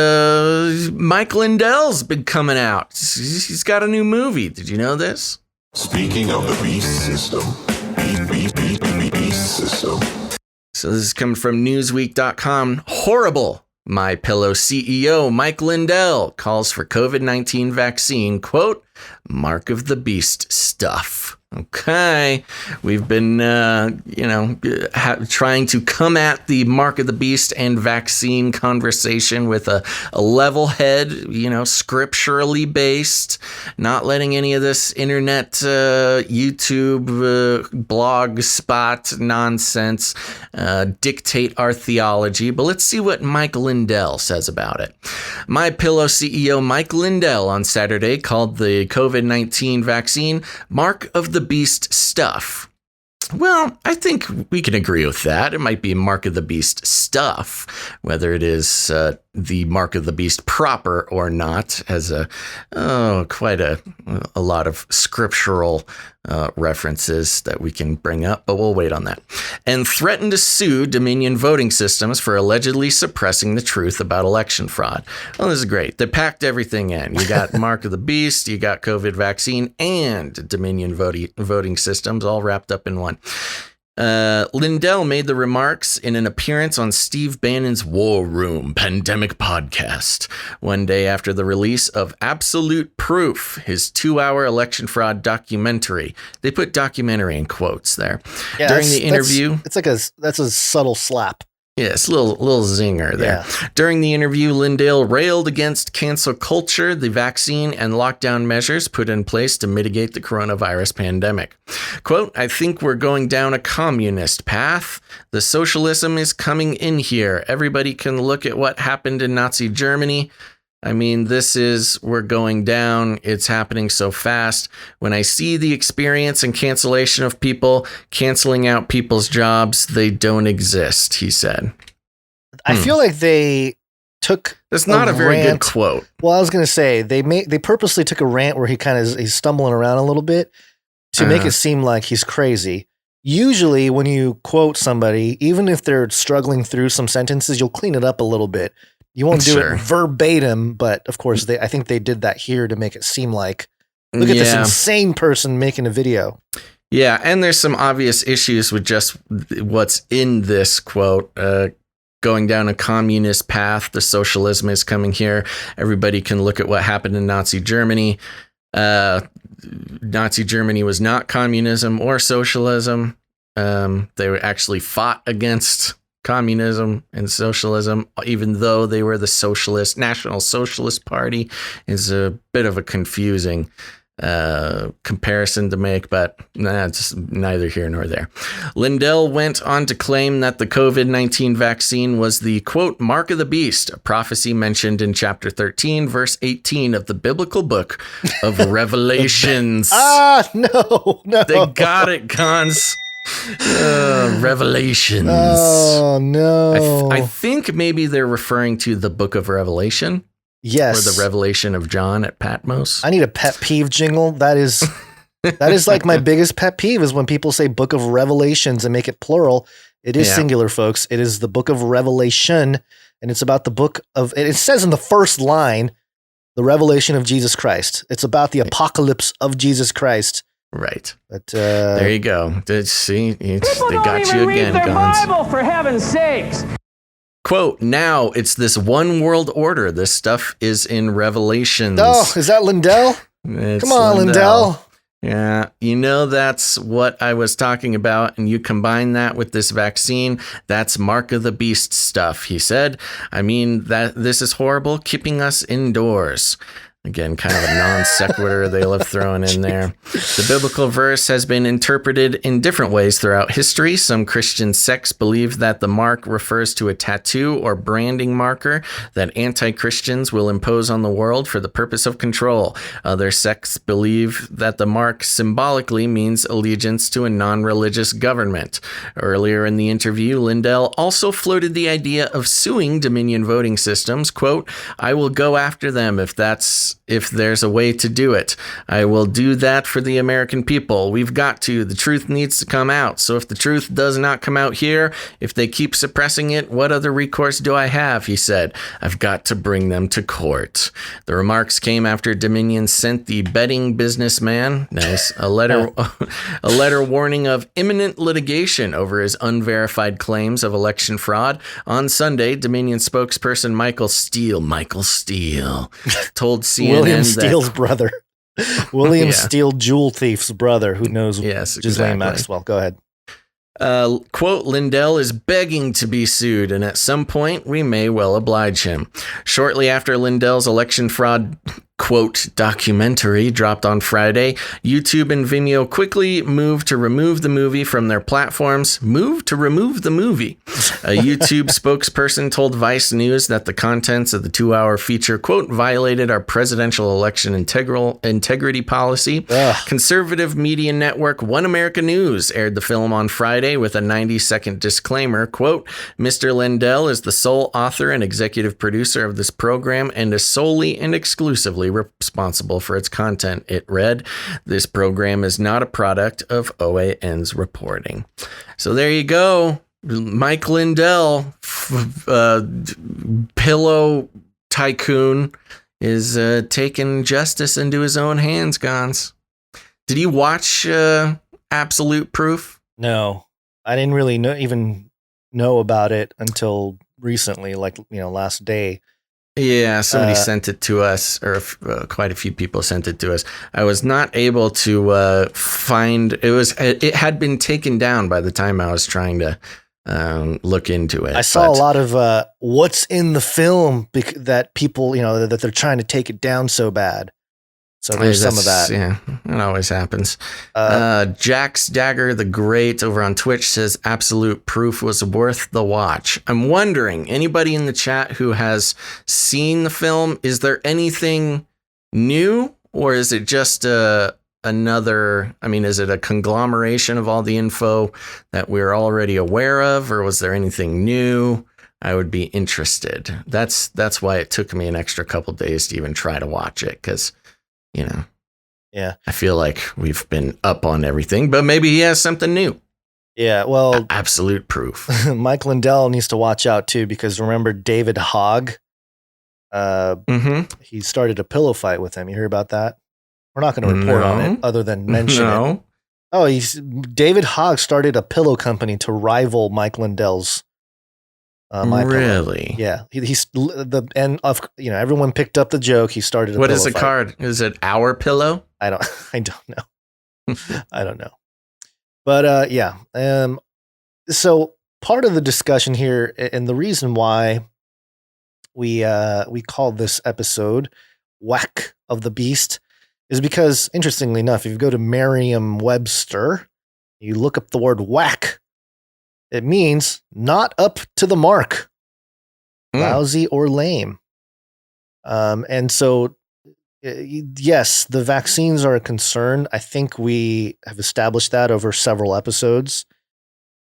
Mike Lindell's been coming out. He's got a new movie. Did you know this? Speaking of the beast system, beast system. So this is coming from Newsweek.com. Horrible. My Pillow CEO Mike Lindell calls for COVID-19 vaccine, quote, mark of the beast stuff. Okay, we've been, trying to come at the mark of the beast and vaccine conversation with a level head, scripturally based, not letting any of this internet, YouTube, blog spot nonsense dictate our theology. But let's see what Mike Lindell says about it. My Pillow CEO Mike Lindell on Saturday called the COVID-19 vaccine mark of the beast stuff. Well, I think we can agree with that. It might be mark of the beast stuff, whether it is the mark of the beast proper or not, has quite a lot of scriptural references that we can bring up, but we'll wait on that. And threatened to sue Dominion Voting Systems for allegedly suppressing the truth about election fraud. Well, this is great. They packed everything in. You got mark of the beast, you got COVID vaccine, and Dominion Voting Systems all wrapped up in one. Lindell made the remarks in an appearance on Steve Bannon's War Room Pandemic podcast one day after the release of Absolute Proof, his 2-hour election fraud documentary. They put documentary in quotes there. Yeah, during the interview. That's a subtle slap. Yes, little zinger there. Yeah. During the interview, Lindell railed against cancel culture, the vaccine and lockdown measures put in place to mitigate the coronavirus pandemic. Quote, I think we're going down a communist path. The socialism is coming in here. Everybody can look at what happened in Nazi Germany. I mean, we're going down. It's happening so fast. When I see the experience and cancellation of people, canceling out people's jobs, they don't exist, he said. I feel like they took That's not a very good quote. Well, I was going to say, they purposely took a rant where he's stumbling around a little bit to make it seem like he's crazy. Usually when you quote somebody, even if they're struggling through some sentences, you'll clean it up a little bit. You won't do it verbatim, but of course, I think they did that here to make it seem like, look at this insane person making a video. Yeah, and there's some obvious issues with just what's in this quote. Going down a communist path, the socialism is coming here. Everybody can look at what happened in Nazi Germany. Nazi Germany was not communism or socialism. They were actually fought against communism and socialism, even though they were the National Socialist Party. Is a bit of a confusing comparison to make, but it's neither here nor there. Lindell went on to claim that the COVID-19 vaccine was the, quote, mark of the beast, a prophecy mentioned in chapter 13, verse 18 of the biblical book of Revelations. No. They got it, Cons. Revelations. Oh, no. I think maybe they're referring to the book of Revelation. Yes. Or the revelation of John at Patmos. I need a pet peeve jingle. That is like my biggest pet peeve is when people say book of Revelations and make it plural. It is singular, folks. It is the book of Revelation, and it's about the book of, it says in the first line, the revelation of Jesus Christ. It's about the apocalypse of Jesus Christ. Right. But there you go. See, they got you again, their Guns. Bible, for heaven's sakes. Quote, now it's this one world order. This stuff is in Revelations. Oh, is that Lindell? Come on, Lindell. Yeah, that's what I was talking about. And you combine that with this vaccine, that's mark of the beast stuff, he said. I mean, that this is horrible, keeping us indoors. Again, kind of a non sequitur they love throwing in there. The biblical verse has been interpreted in different ways throughout history. Some Christian sects believe that the mark refers to a tattoo or branding marker that anti-Christians will impose on the world for the purpose of control. Other sects believe that the mark symbolically means allegiance to a non-religious government. Earlier in the interview, Lindell also floated the idea of suing Dominion voting systems. Quote, I will go after them if there's a way to do it. I will do that for the American people. We've got to. The truth needs to come out. So if the truth does not come out here, if they keep suppressing it, what other recourse do I have? He said, I've got to bring them to court. The remarks came after Dominion sent the betting businessman, a letter warning of imminent litigation over his unverified claims of election fraud. On Sunday, Dominion spokesperson Michael Steele told CNN William Steele's brother. William Steele, jewel thief's brother, who knows Ghislaine Maxwell. Go ahead. Quote, Lindell is begging to be sued, and at some point we may well oblige him. Shortly after Lindell's election fraud, quote, documentary dropped on Friday, YouTube and Vimeo quickly moved to remove the movie from their platforms. A YouTube spokesperson told Vice News that the contents of the 2-hour feature, quote, violated our presidential election integrity policy. Ugh. Conservative media network One America News aired the film on Friday with a 90-second disclaimer, quote, Mr. Lindell is the sole author and executive producer of this program and is solely and exclusively responsible for its content. It read, this program is not a product of OAN's reporting. So there you go. Mike Lindell, pillow tycoon, is taking justice into his own hands, Gons. Did you watch Absolute Proof? No, I didn't really even know about it until recently, last day. Yeah, somebody sent it to us, or quite a few people sent it to us. I was not able to find it had been taken down by the time I was trying to look into it. I saw a lot of what's in the film that people, that they're trying to take it down so bad. So there's some of that. Yeah, it always happens. Jax Dagger the Great over on Twitch says Absolute Proof was worth the watch. I'm wondering, anybody in the chat who has seen the film, is there anything new, or is it just is it a conglomeration of all the info that we're already aware of, or was there anything new? I would be interested. That's why it took me an extra couple days to even try to watch it, because yeah, I feel like we've been up on everything, but maybe he has something new. Yeah, well, Absolute Proof. Mike Lindell needs to watch out too, because remember David Hogg? He started a pillow fight with him. You hear about that? We're not going to report on it other than mention it. Oh, David Hogg started a pillow company to rival Mike Lindell's My Pillow. Really? Yeah. He's the and of everyone picked up the joke. He started. What is the card? Is it Our Pillow? I don't know. I don't know. But yeah. So part of the discussion here, and the reason why we call this episode "Whack of the Beast," is because, interestingly enough, if you go to Merriam-Webster, you look up the word "whack," it means not up to the mark, lousy or lame. And so, yes, the vaccines are a concern. I think we have established that over several episodes.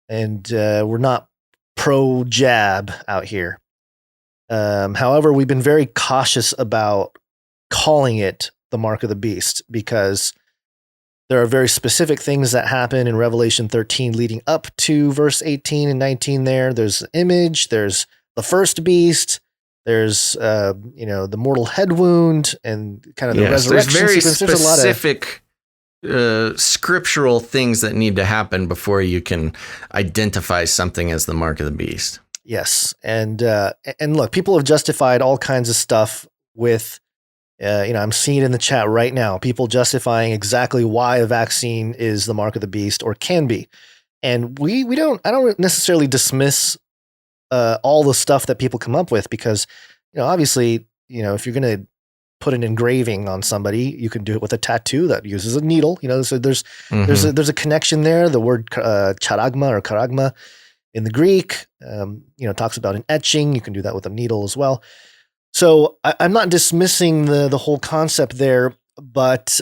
And we're not pro-jab out here. However, we've been very cautious about calling it the mark of the beast because there are very specific things that happen in Revelation 13 leading up to verse 18 and 19 there. There's an image, there's the first beast, there's the mortal head wound and kind of the resurrection there's very sequence. Specific scriptural things that need to happen before you can identify something as the mark of the beast. Yes. And look, people have justified all kinds of stuff with I'm seeing it in the chat right now, people justifying exactly why a vaccine is the mark of the beast or can be. And I don't necessarily dismiss all the stuff that people come up with because, obviously, if you're going to put an engraving on somebody, you can do it with a tattoo that uses a needle, so there's a connection there. The word charagma or karagma in the Greek, talks about an etching. You can do that with a needle as well. So I'm not dismissing the whole concept there, but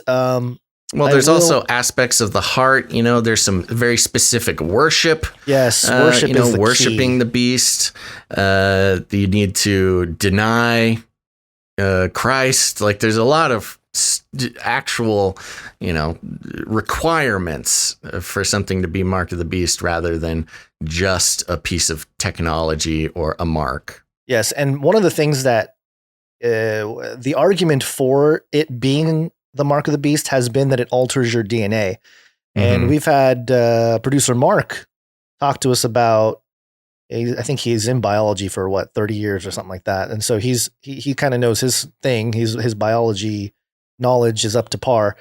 there's also aspects of the heart. There's some very specific worship. Yes, worship is the worshiping key. the beast. You need to deny Christ. Like there's a lot of actual, requirements for something to be mark of the beast rather than just a piece of technology or a mark. Yes, and one of the things that the argument for it being the mark of the beast has been that it alters your DNA. And we've had producer Mark talk to us about, I think he's in biology for 30 years or something like that. And so he kind of knows his thing. His biology knowledge is up to par.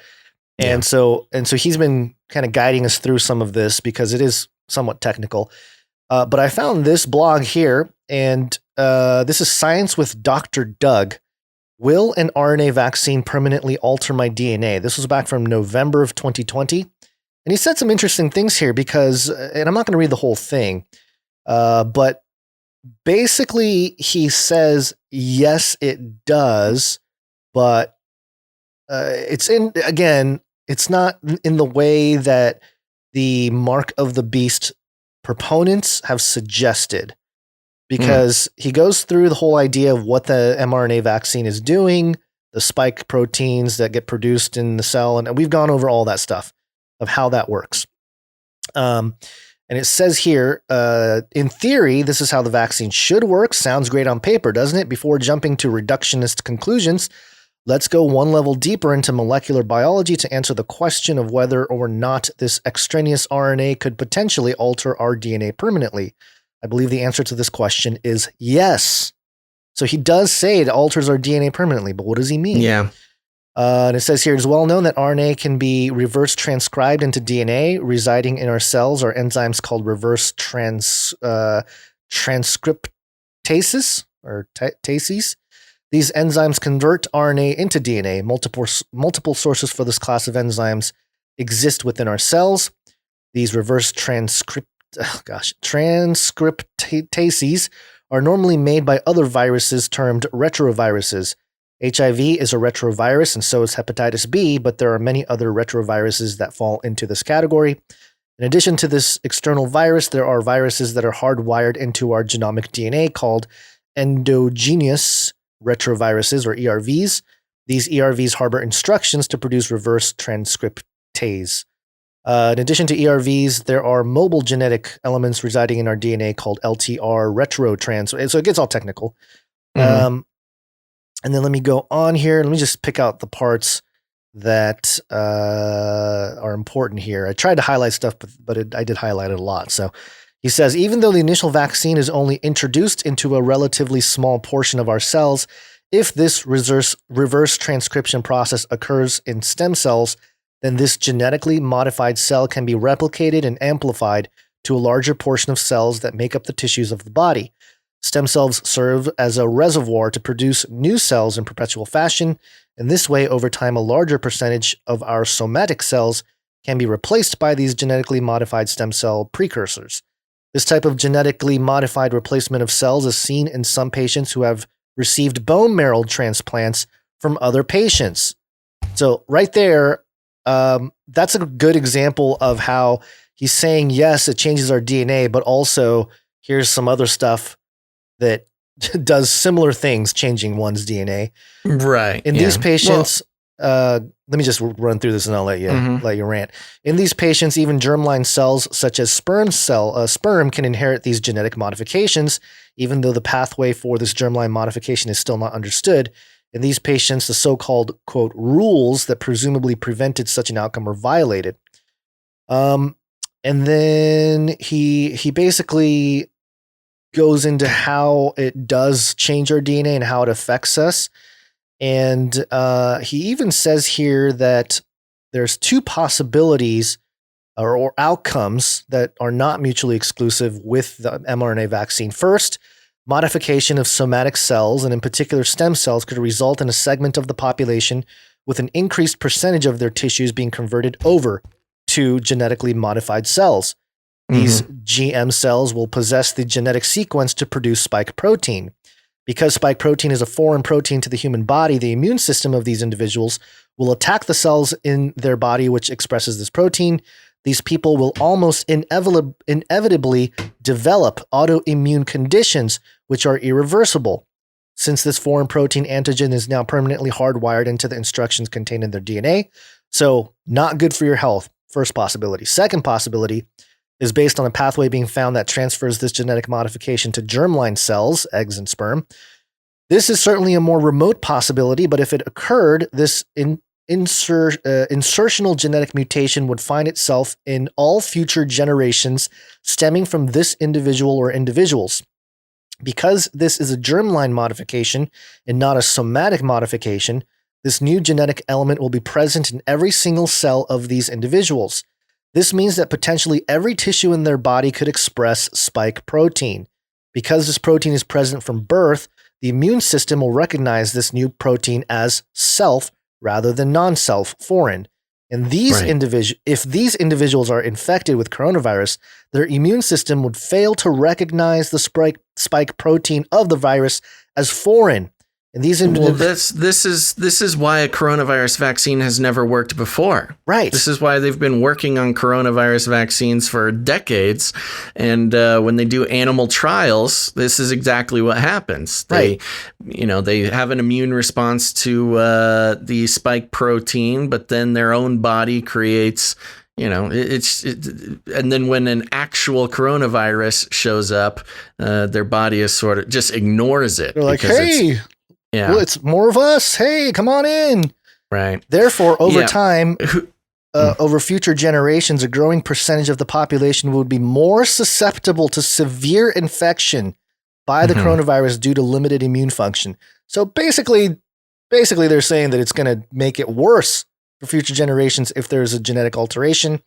And so he's been kind of guiding us through some of this because it is somewhat technical. But I found this blog here, and this is Science with Dr. Doug. Will an RNA vaccine permanently alter my DNA? This was back from November of 2020. And he said some interesting things here because, and I'm not going to read the whole thing, but basically he says, yes, it does, but it's not in the way that the mark of the beast proponents have suggested, because he goes through the whole idea of what the mRNA vaccine is doing, the spike proteins that get produced in the cell, and we've gone over all that stuff of how that works. And it says here, in theory, this is how the vaccine should work. Sounds great on paper, doesn't it? Before jumping to reductionist conclusions, let's go one level deeper into molecular biology to answer the question of whether or not this extraneous RNA could potentially alter our DNA permanently. I believe the answer to this question is yes. So he does say it alters our DNA permanently, but what does he mean? Yeah. And it says here, it is well known that RNA can be reverse transcribed into DNA. Residing in our cells are enzymes called reverse transcriptases or tases. These enzymes convert RNA into DNA. Multiple sources for this class of enzymes exist within our cells. These reverse transcriptases are normally made by other viruses termed retroviruses. HIV is a retrovirus, and so is hepatitis B, but there are many other retroviruses that fall into this category. In addition to this external virus, there are viruses that are hardwired into our genomic DNA called endogenous retroviruses, or ERVs. These ERVs harbor instructions to produce reverse transcriptase. In addition to ERVs, there are mobile genetic elements residing in our DNA called LTR retrotrans. So it gets all technical. And then let me go on here. Let me just pick out the parts that are important here. I tried to highlight stuff, but I did highlight it a lot. So He says, even though the initial vaccine is only introduced into a relatively small portion of our cells, if this reverse transcription process occurs in stem cells, then this genetically modified cell can be replicated and amplified to a larger portion of cells that make up the tissues of the body. Stem cells serve as a reservoir to produce new cells in perpetual fashion. In this way, over time, a larger percentage of our somatic cells can be replaced by these genetically modified stem cell precursors. This type of genetically modified replacement of cells is seen in some patients who have received bone marrow transplants from other patients. So right there, that's a good example of how he's saying, yes, it changes our DNA, but also here's some other stuff that does similar things, changing one's DNA. Right. In these patients, let me just run through this and I'll let you rant. In these patients, even germline cells such as sperm can inherit these genetic modifications, even though the pathway for this germline modification is still not understood. In these patients, the so-called, quote, rules that presumably prevented such an outcome are violated. And then he basically goes into how it does change our DNA and how it affects us. And he even says here that there's two possibilities or outcomes that are not mutually exclusive with the mRNA vaccine. First, modification of somatic cells, and in particular stem cells, could result in a segment of the population with an increased percentage of their tissues being converted over to genetically modified cells. These GM cells will possess the genetic sequence to produce spike protein. Because spike protein is a foreign protein to the human body, the immune system of these individuals will attack the cells in their body which expresses this protein. These people will almost inevitably develop autoimmune conditions which are irreversible, since this foreign protein antigen is now permanently hardwired into the instructions contained in their DNA. So not good for your health, first possibility. Second possibility is based on a pathway being found that transfers this genetic modification to germline cells, eggs and sperm. This is certainly a more remote possibility, but if it occurred, this insertional genetic mutation would find itself in all future generations stemming from this individual or individuals. Because this is a germline modification and not a somatic modification, this new genetic element will be present in every single cell of these individuals. This means that potentially every tissue in their body could express spike protein. Because this protein is present from birth, the immune system will recognize this new protein as self rather than non-self, foreign. And if these individuals are infected with coronavirus, their immune system would fail to recognize the spike protein of the virus as foreign. And these this is why a coronavirus vaccine has never worked before. Right. This is why they've been working on coronavirus vaccines for decades. And when they do animal trials, this is exactly what happens. They have an immune response to the spike protein, but then their own body creates, and then when an actual coronavirus shows up, their body is sort of just ignores it. They're like, hey. Yeah. Well, it's more of us. Hey, come on in. Right. Therefore, over time, over future generations, a growing percentage of the population would be more susceptible to severe infection by the coronavirus due to limited immune function. So basically they're saying that it's going to make it worse for future generations if there's a genetic alteration.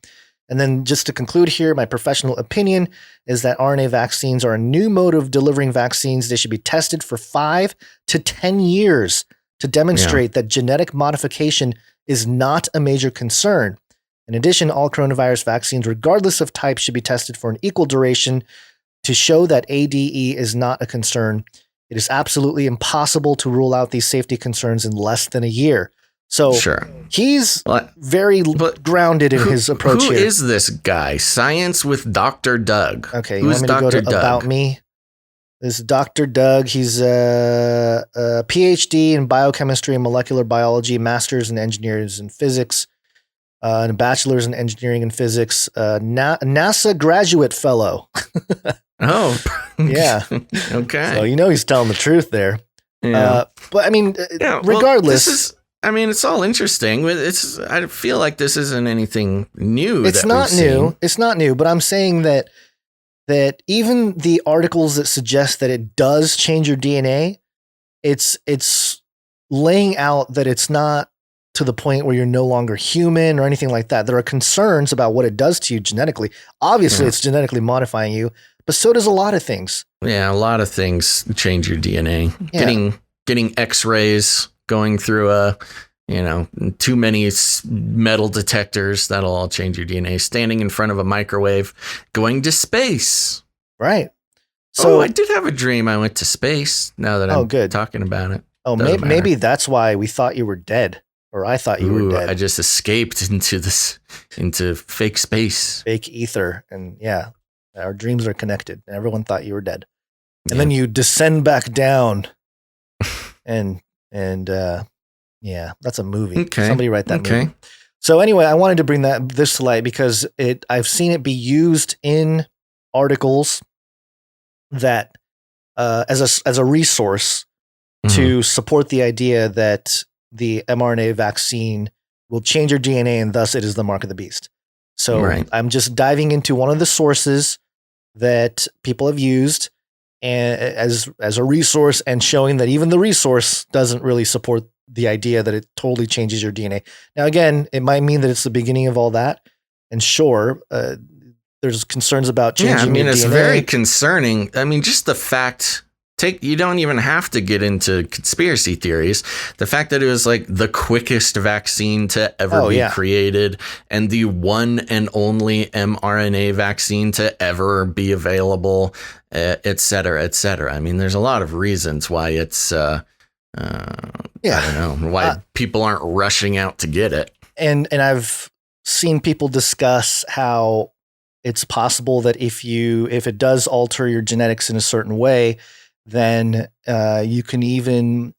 And then just to conclude here, my professional opinion is that RNA vaccines are a new mode of delivering vaccines. They should be tested for 5 to 10 years to demonstrate that genetic modification is not a major concern. In addition, all coronavirus vaccines, regardless of type, should be tested for an equal duration to show that ADE is not a concern. It is absolutely impossible to rule out these safety concerns in less than a year. So he's very grounded in his approach here. Who is this guy? Science with Dr. Doug. Okay, you want me to go to About Me? This is Dr. Doug. He's a PhD in biochemistry and molecular biology, master's in engineers and physics, and a bachelor's in engineering and physics, NASA graduate fellow. Oh. Yeah. Okay. So he's telling the truth there. Yeah. But I mean, regardless... it's all interesting. I feel like this isn't anything new. It's not new. It's not new, but I'm saying that that even the articles that suggest that it does change your DNA, it's laying out that it's not to the point where you're no longer human or anything like that. There are concerns about what it does to you genetically. Obviously, it's genetically modifying you, but so does a lot of things. Yeah, a lot of things change your DNA. Yeah. Getting X-rays, going through too many metal detectors, that'll all change your DNA. Standing in front of a microwave, going to space. Right. So I did have a dream I went to space, now that I'm talking about it. Oh, maybe that's why we thought you were dead, or I thought you were dead. I just escaped into fake space. Fake ether. And yeah, our dreams are connected. Everyone thought you were dead. And then you descend back down and yeah, that's a movie. Okay. Somebody write that movie. So anyway, I wanted to bring this to light because I've seen it be used in articles that as a resource to support the idea that the mRNA vaccine will change your DNA and thus it is the mark of the beast. So I'm just diving into one of the sources that people have used and as a resource, and showing that even the resource doesn't really support the idea that it totally changes your DNA. Now, again, it might mean that it's the beginning of all that. And sure, there's concerns about changing your DNA. It's very concerning. I mean, just the fact, you don't even have to get into conspiracy theories. The fact that it was like the quickest vaccine to ever be created and the one and only mRNA vaccine to ever be available, et cetera, et cetera. I mean, there's a lot of reasons why it's, I don't know, why people aren't rushing out to get it. And I've seen people discuss how it's possible that if it does alter your genetics in a certain way, then you can even,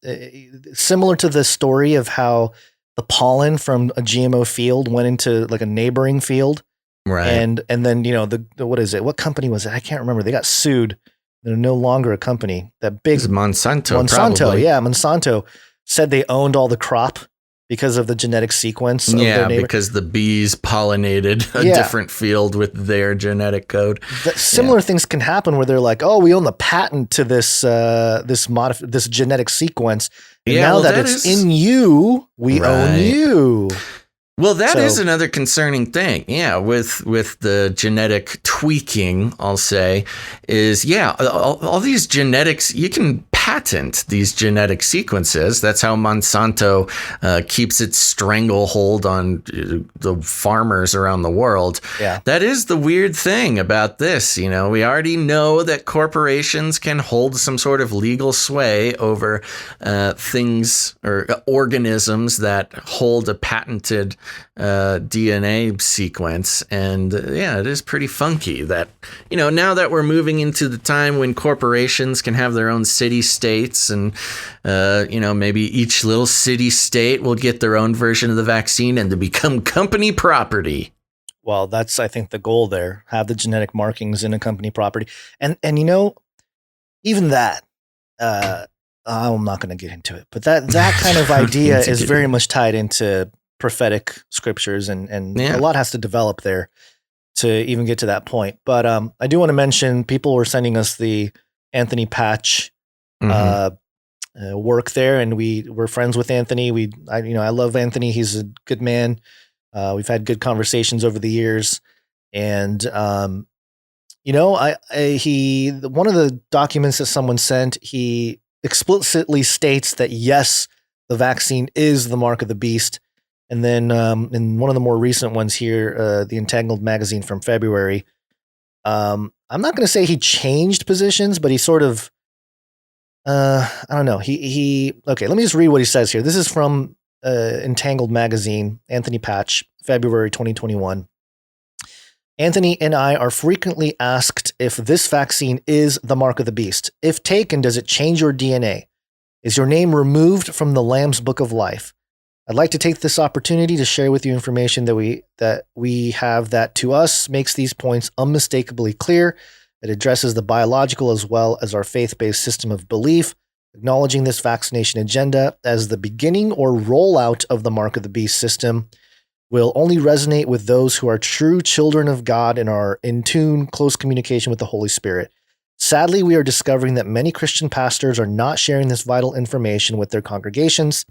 similar to the story of how the pollen from a GMO field went into like a neighboring field. Right. And then, what is it? What company was it? I can't remember. They got sued. They're no longer a company. That big Monsanto. Probably. Yeah. Monsanto said they owned all the crop because of the genetic sequence. Of their neighbor. Because the bees pollinated a different field with their genetic code. Similar things can happen where they're like, "Oh, we own the patent to this this genetic sequence. And now that it's in you, we own you." Well, that is another concerning thing. Yeah, with the genetic tweaking, I'll say, is all these genetics, you can patent these genetic sequences. That's how Monsanto keeps its stranglehold on the farmers around the world. Yeah. That is the weird thing about this. We already know that corporations can hold some sort of legal sway over things or organisms that hold a patented DNA sequence. And it is pretty funky that, now that we're moving into the time when corporations can have their own city states and, maybe each little city state will get their own version of the vaccine and to become company property. Well, that's, I think, the goal there. Have the genetic markings in a company property. And even that, I'm not going to get into it, but that kind of idea is very much tied into prophetic scriptures and a lot has to develop there to even get to that point. But I do want to mention people were sending us the Anthony Patch work there, and we're friends with Anthony. I love Anthony. He's a good man. We've had good conversations over the years, and one of the documents that someone sent, he explicitly states that yes, the vaccine is the mark of the beast. And then in one of the more recent ones here, the Entangled magazine from February, I'm not going to say he changed positions, but he sort of, I don't know. Okay, let me just read what he says here. This is from Entangled magazine, Anthony Patch, February 2021. Anthony and I are frequently asked if this vaccine is the mark of the beast. If taken, does it change your DNA? Is your name removed from the Lamb's Book of Life? I'd like to take this opportunity to share with you information that we have that to us makes these points unmistakably clear. It addresses the biological as well as our faith-based system of belief, acknowledging this vaccination agenda as the beginning or rollout of the mark of the beast system. will only resonate with those who are true children of God and are in tune, close communication with the Holy Spirit. Sadly, we are discovering that many Christian pastors are not sharing this vital information with their congregations.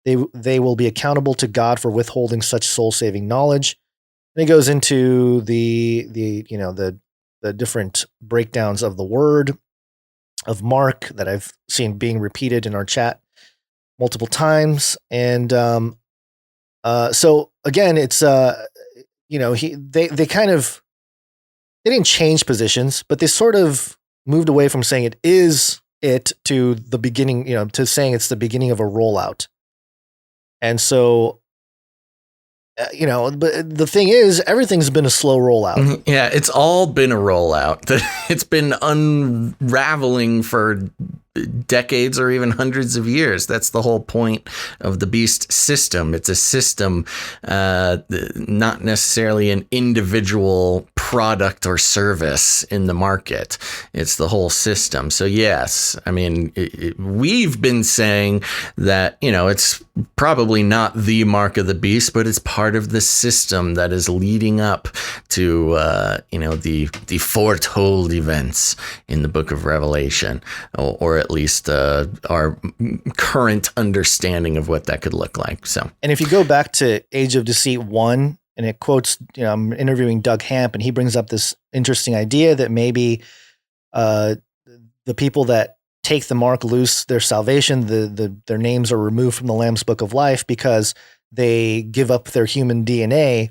They will be accountable to God for withholding such soul-saving knowledge. And it goes into the different breakdowns of the word of Mark that I've seen being repeated in our chat multiple times. And so again, it's they didn't change positions, but they sort of moved away from saying it to the beginning, to saying it's the beginning of a rollout. And so, but the thing is, everything's been a slow rollout. Yeah, it's all been a rollout. It's been unraveling for decades or even hundreds of years. That's the whole point of the beast system. It's a system, not necessarily an individual product or service in the market. It's the whole system. So yes, I mean, we've been saying that, it's probably not the mark of the beast, but it's part of the system that is leading up to, the foretold events in the book of Revelation, or at least our current understanding of what that could look like. So, and if you go back to Age of Deceit 1, and it quotes, I'm interviewing Doug Hamp, and he brings up this interesting idea that maybe the people that take the mark lose their salvation, their names are removed from the Lamb's Book of Life because they give up their human DNA,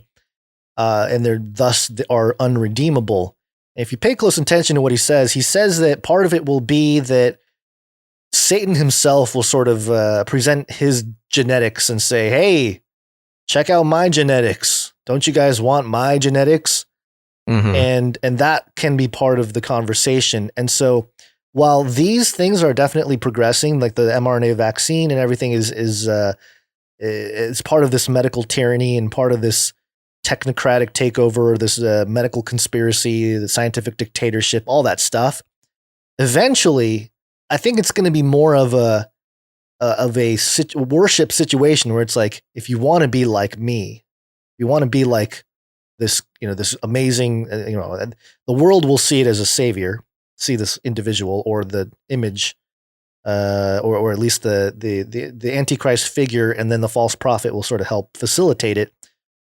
and they're thus are unredeemable. If you pay close attention to what he says that part of it will be that Satan himself will sort of present his genetics and say, hey, check out my genetics. Don't you guys want my genetics? Mm-hmm. And that can be part of the conversation. And so while these things are definitely progressing, like the mRNA vaccine and everything is part of this medical tyranny and part of this technocratic takeover, this medical conspiracy, the scientific dictatorship, all that stuff. Eventually, I think it's going to be more of a worship situation where it's like, if you want to be like me, you want to be like this, this amazing, the world will see it as a savior, see this individual or the image, or at least the Antichrist figure, and then the false prophet will sort of help facilitate it.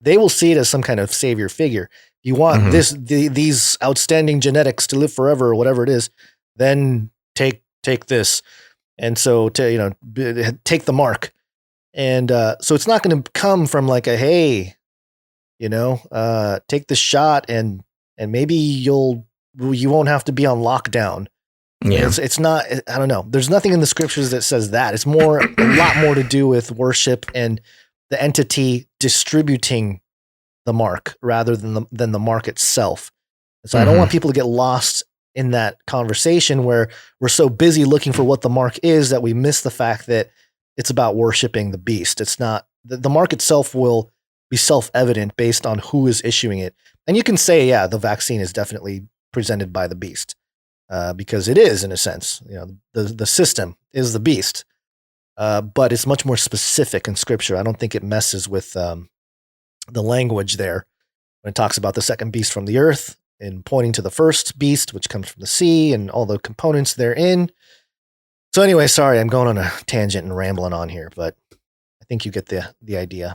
They will see it as some kind of savior figure. You want these outstanding genetics to live forever, or whatever it is, then take this. And so take the mark. And so it's not going to come from like a, hey, take the shot and maybe you won't have to be on lockdown. Yeah. It's not, I don't know. There's nothing in the scriptures that says that. It's a lot more to do with worship and the entity distributing the mark rather than the mark itself. So I don't want people to get lost in that conversation where we're so busy looking for what the mark is that we miss the fact that it's about worshiping the beast. It's not, the mark itself will be self-evident based on who is issuing it. And you can say, yeah, the vaccine is definitely presented by the beast, because it is, in a sense. The system is the beast, but it's much more specific in scripture. I don't think it messes with the language there when it talks about the second beast from the earth and pointing to the first beast, which comes from the sea, and all the components therein. So anyway, sorry, I'm going on a tangent and rambling on here, but I think you get the idea.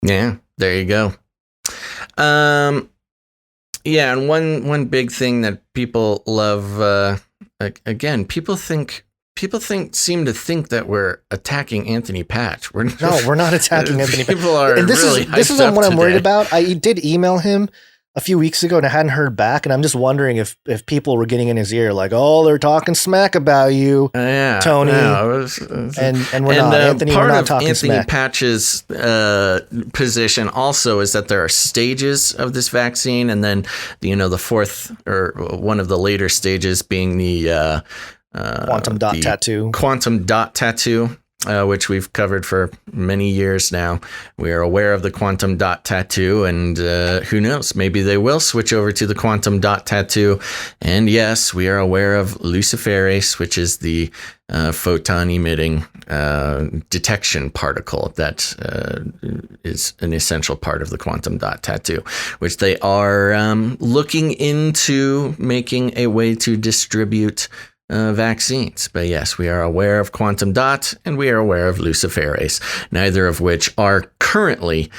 Yeah, there you go. Yeah, and one big thing that people love, again, people seem to think that we're attacking Anthony Patch. We're not attacking Anthony Patch. People are really this is what I'm worried about. I did email him a few weeks ago and I hadn't heard back, and I'm just wondering if people were getting in his ear like, oh, they're talking smack about you, Tony. No, and we're not. Anthony, we're not talking Anthony smack. Patch's position also is that there are stages of this vaccine, and then the fourth or one of the later stages being the quantum dot tattoo. Quantum dot tattoo. which we've covered for many years now. We are aware of the quantum dot tattoo, and who knows, maybe they will switch over to the quantum dot tattoo. And yes, we are aware of luciferase, which is the photon emitting detection particle that is an essential part of the quantum dot tattoo, which they are looking into making a way to distribute vaccines. But yes, we are aware of quantum dot and we are aware of luciferase, neither of which are currently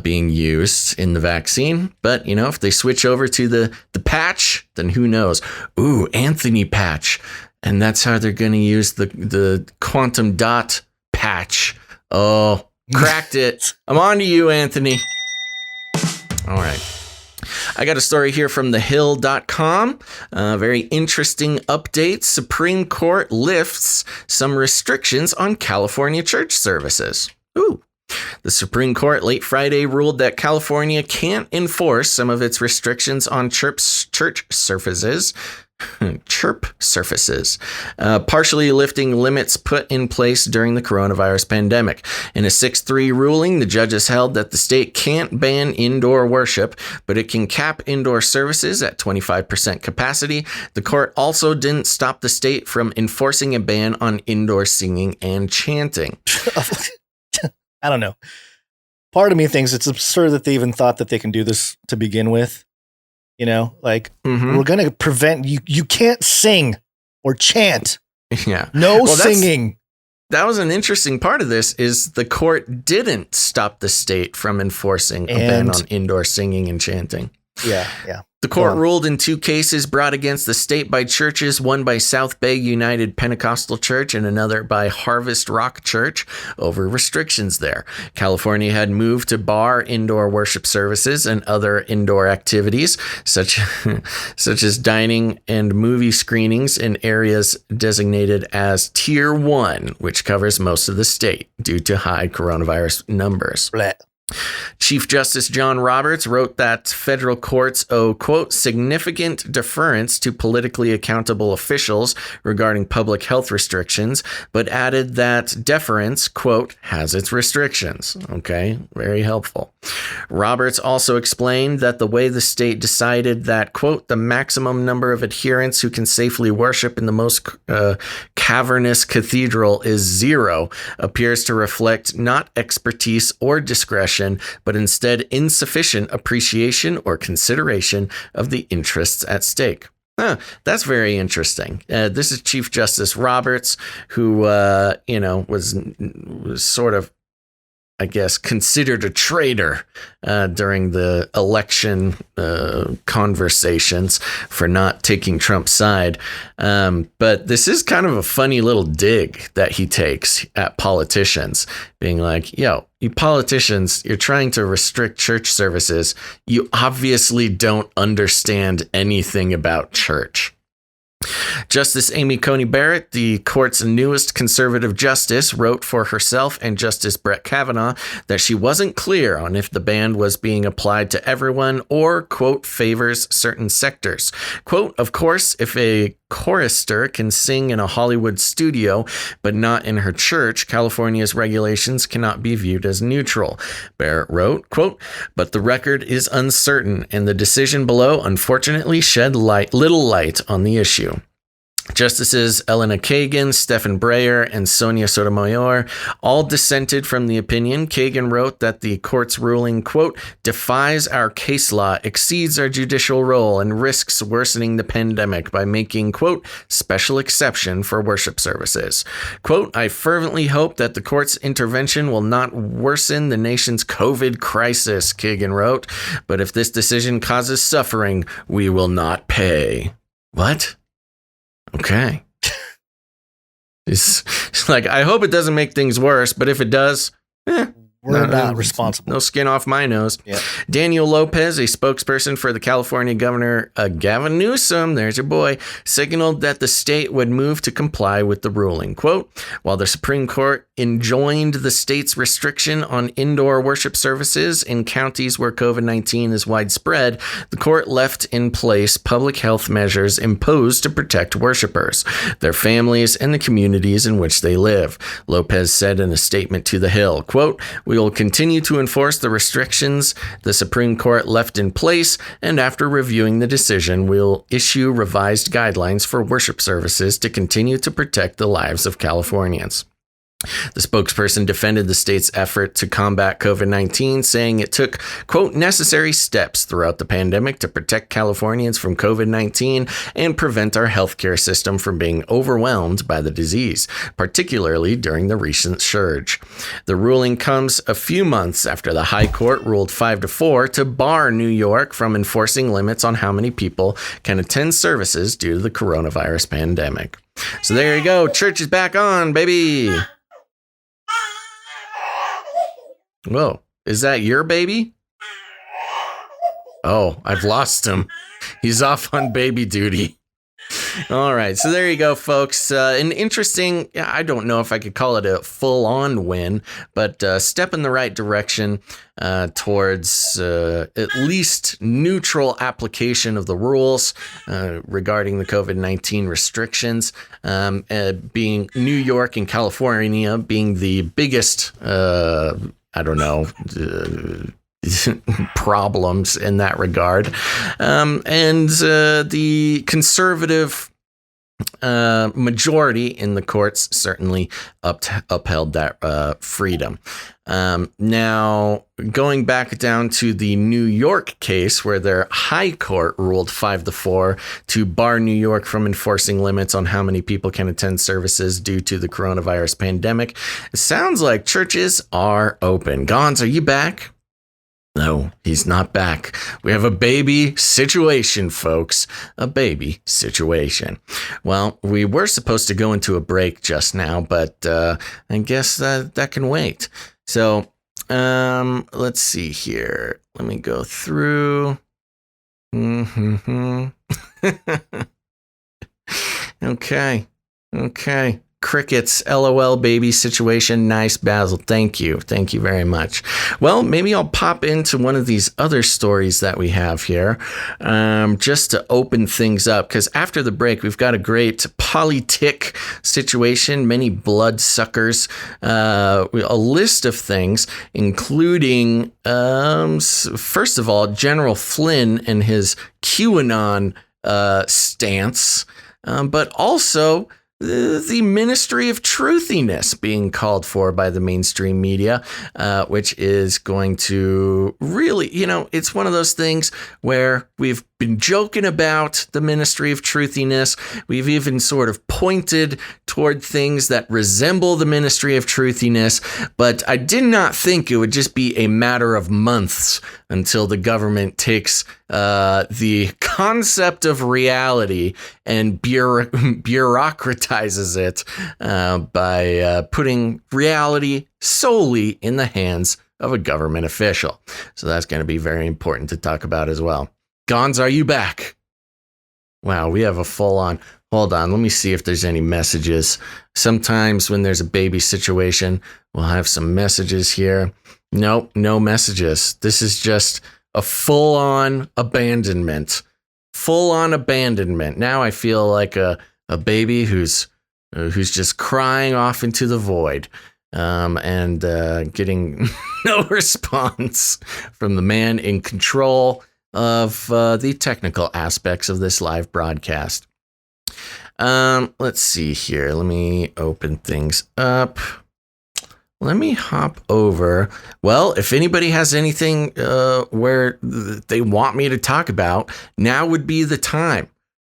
being used in the vaccine. But, you know, if they switch over to the patch, then who knows? Ooh, Anthony patch. And that's how they're going to use the quantum dot patch. Oh, cracked it. I'm on to you, Anthony. All right. I got a story here from thehill.com. Very interesting update. Supreme Court lifts some restrictions on California church services. Ooh. The Supreme Court late Friday ruled that California can't enforce some of its restrictions on church surfaces. Partially lifting limits put in place during the coronavirus pandemic. In a 6-3 ruling, the judges held that the state can't ban indoor worship, but it can cap indoor services at 25% capacity. The court also didn't stop the state from enforcing a ban on indoor singing and chanting. I don't know. Part of me thinks it's absurd that they even thought that they can do this to begin with. You know, like, we're going to prevent you. You can't sing or chant. Yeah. No singing. That was an interesting part of this is the court didn't stop the state from enforcing a ban on indoor singing and chanting. Yeah. The court ruled in 2 cases brought against the state by churches, one by South Bay United Pentecostal Church and another by Harvest Rock Church, over restrictions there. California had moved to bar indoor worship services and other indoor activities, such as dining and movie screenings in areas designated as Tier 1, which covers most of the state due to high coronavirus numbers. Bleh. Chief Justice John Roberts wrote that federal courts owe, quote, significant deference to politically accountable officials regarding public health restrictions, but added that deference, quote, has its restrictions. Okay, very helpful. Roberts also explained that the way the state decided that, quote, the maximum number of adherents who can safely worship in the most cavernous cathedral is 0 appears to reflect not expertise or discretion, but instead insufficient appreciation or consideration of the interests at stake. That's very interesting. This is Chief Justice Roberts, who, was sort of, I guess, considered a traitor during the election conversations for not taking Trump's side. But this is kind of a funny little dig that he takes at politicians, being like, yo, you politicians, you're trying to restrict church services. You obviously don't understand anything about church. Justice Amy Coney Barrett, the court's newest conservative justice, wrote for herself and Justice Brett Kavanaugh that she wasn't clear on if the ban was being applied to everyone or, quote, favors certain sectors. Quote, of course, if a chorister can sing in a Hollywood studio, but not in her church, California's regulations cannot be viewed as neutral. Barrett wrote, quote, but the record is uncertain, and the decision below unfortunately shed little light on the issue. Justices Elena Kagan, Stephen Breyer, and Sonia Sotomayor all dissented from the opinion. Kagan wrote that the court's ruling, quote, defies our case law, exceeds our judicial role, and risks worsening the pandemic by making, quote, special exception for worship services. Quote, I fervently hope that the court's intervention will not worsen the nation's COVID crisis, Kagan wrote. But if this decision causes suffering, we will not pay. What? Okay. It's like, I hope it doesn't make things worse, but if it does, we're not responsible. No skin off my nose. Yep. Daniel Lopez, a spokesperson for the California governor, Gavin Newsom, there's your boy, signaled that the state would move to comply with the ruling. Quote, while the Supreme Court enjoined the state's restriction on indoor worship services in counties where COVID-19 is widespread, the court left in place public health measures imposed to protect worshipers, their families, and the communities in which they live. Lopez said in a statement to The Hill, quote, we will continue to enforce the restrictions the Supreme Court left in place, and after reviewing the decision, we'll issue revised guidelines for worship services to continue to protect the lives of Californians. The spokesperson defended the state's effort to combat COVID-19, saying it took, quote, necessary steps throughout the pandemic to protect Californians from COVID-19 and prevent our healthcare system from being overwhelmed by the disease, particularly during the recent surge. The ruling comes a few months after the High Court ruled 5-4 to bar New York from enforcing limits on how many people can attend services due to the coronavirus pandemic. So there you go. Church is back on, baby. Whoa, is that your baby? Oh, I've lost him. He's off on baby duty. All right, so there you go, folks. An interesting, I don't know if I could call it a full-on win, but step in the right direction towards at least neutral application of the rules regarding the COVID-19 restrictions, being New York and California being the biggest problems in that regard. And the conservative majority in the courts certainly upheld that freedom. Now, going back down to the New York case where their high court ruled 5-4 to bar New York from enforcing limits on how many people can attend services due to the coronavirus pandemic, it sounds like churches are open. Gons, are you back? No, he's not back. We have a baby situation, folks. A baby situation. Well, we were supposed to go into a break just now, but I guess that can wait. So let's see here. Let me go through. Okay. Crickets, LOL, baby situation. Nice, Basil. Thank you. Thank you very much. Well, maybe I'll pop into one of these other stories that we have here just to open things up. Because after the break, we've got a great POLYTICK situation, many bloodsuckers, a list of things, including, first of all, General Flynn and his QAnon stance, but also the Ministry of Truthiness being called for by the mainstream media, which is going to really, it's one of those things where we've been joking about the Ministry of Truthiness. We've even sort of pointed toward things that resemble the Ministry of Truthiness, but I did not think it would just be a matter of months until the government takes the concept of reality and bureaucratizes it by putting reality solely in the hands of a government official. So that's going to be very important to talk about as well. Gons, are you back? Wow, we have a full-on. Hold on, let me see if there's any messages. Sometimes when there's a baby situation, we'll have some messages here. Nope, no messages. This is just a full-on abandonment. Full-on abandonment. Now I feel like a baby who's just crying off into the void and getting no response from the man in control of the technical aspects of this live broadcast. Let's see here. Let me open things up. Let me hop over. Well, if anybody has anything where they want me to talk about, now would be the time.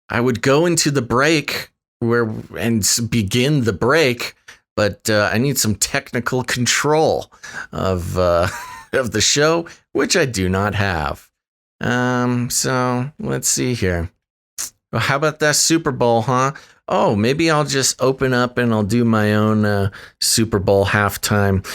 I would go into the break and begin the break, but I need some technical control of the show, which I do not have. So let's see here. Well, how about that Super Bowl, huh? maybe I'll just open up and I'll do my own Super Bowl halftime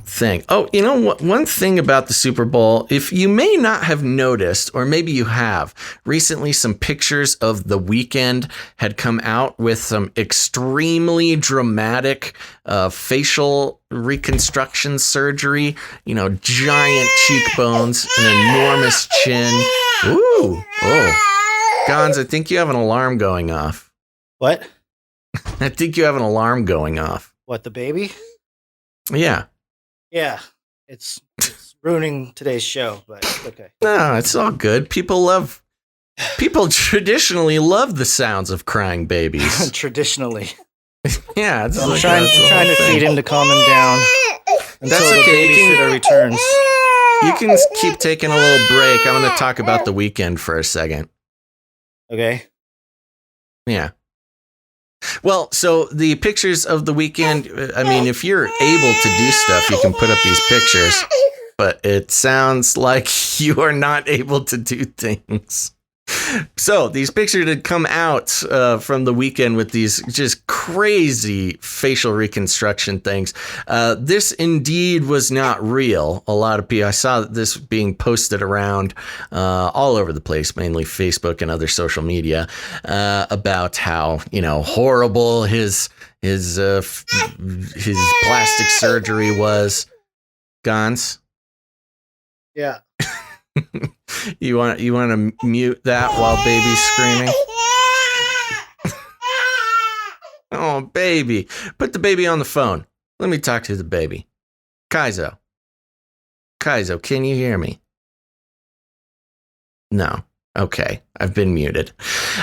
thing. Oh, you know what? One thing about the Super Bowl, if you may not have noticed, or maybe you have, recently some pictures of The Weeknd had come out with some extremely dramatic facial reconstruction surgery. You know, giant cheekbones, an enormous chin. Ooh, oh, Gons, I think you have an alarm going off. What? I think you have an alarm going off. What, the baby? Yeah. Yeah. It's ruining today's show, but it's okay. No, it's all good. People traditionally love the sounds of crying babies. Traditionally. Yeah. I'm trying to feed him to calm him down until That's the okay. babysitter returns. You can keep taking a little break. I'm going to talk about The Weeknd for a second. Okay. Yeah. Well, so the pictures of The Weeknd, I mean, if you're able to do stuff, you can put up these pictures, but it sounds like you are not able to do things. So these pictures had come out from The Weeknd with these just crazy facial reconstruction things. This indeed was not real. A lot of people, I saw this being posted around all over the place, mainly Facebook and other social media, about how, you know, horrible his plastic surgery was. Gons? Yeah. You want to mute that while baby's screaming? Oh, baby. Put the baby on the phone. Let me talk to the baby. Kaizo, can you hear me? No. Okay, I've been muted.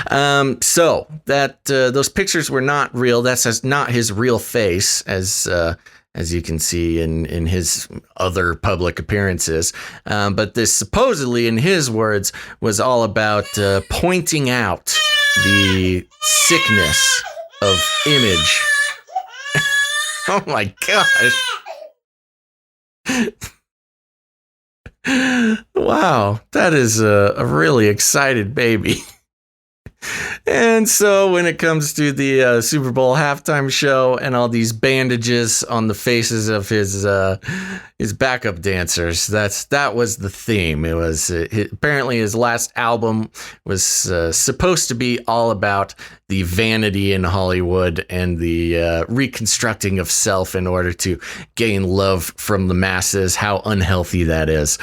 So that those pictures were not real. That's not his real face, as you can see in his other public appearances. But this supposedly, in his words, was all about pointing out the sickness of image. Oh my gosh. Wow, that is a really excited baby. And so when it comes to the Super Bowl halftime show and all these bandages on the faces of his backup dancers, that was the theme. It was apparently his last album was supposed to be all about the vanity in Hollywood and the reconstructing of self in order to gain love from the masses, how unhealthy that is,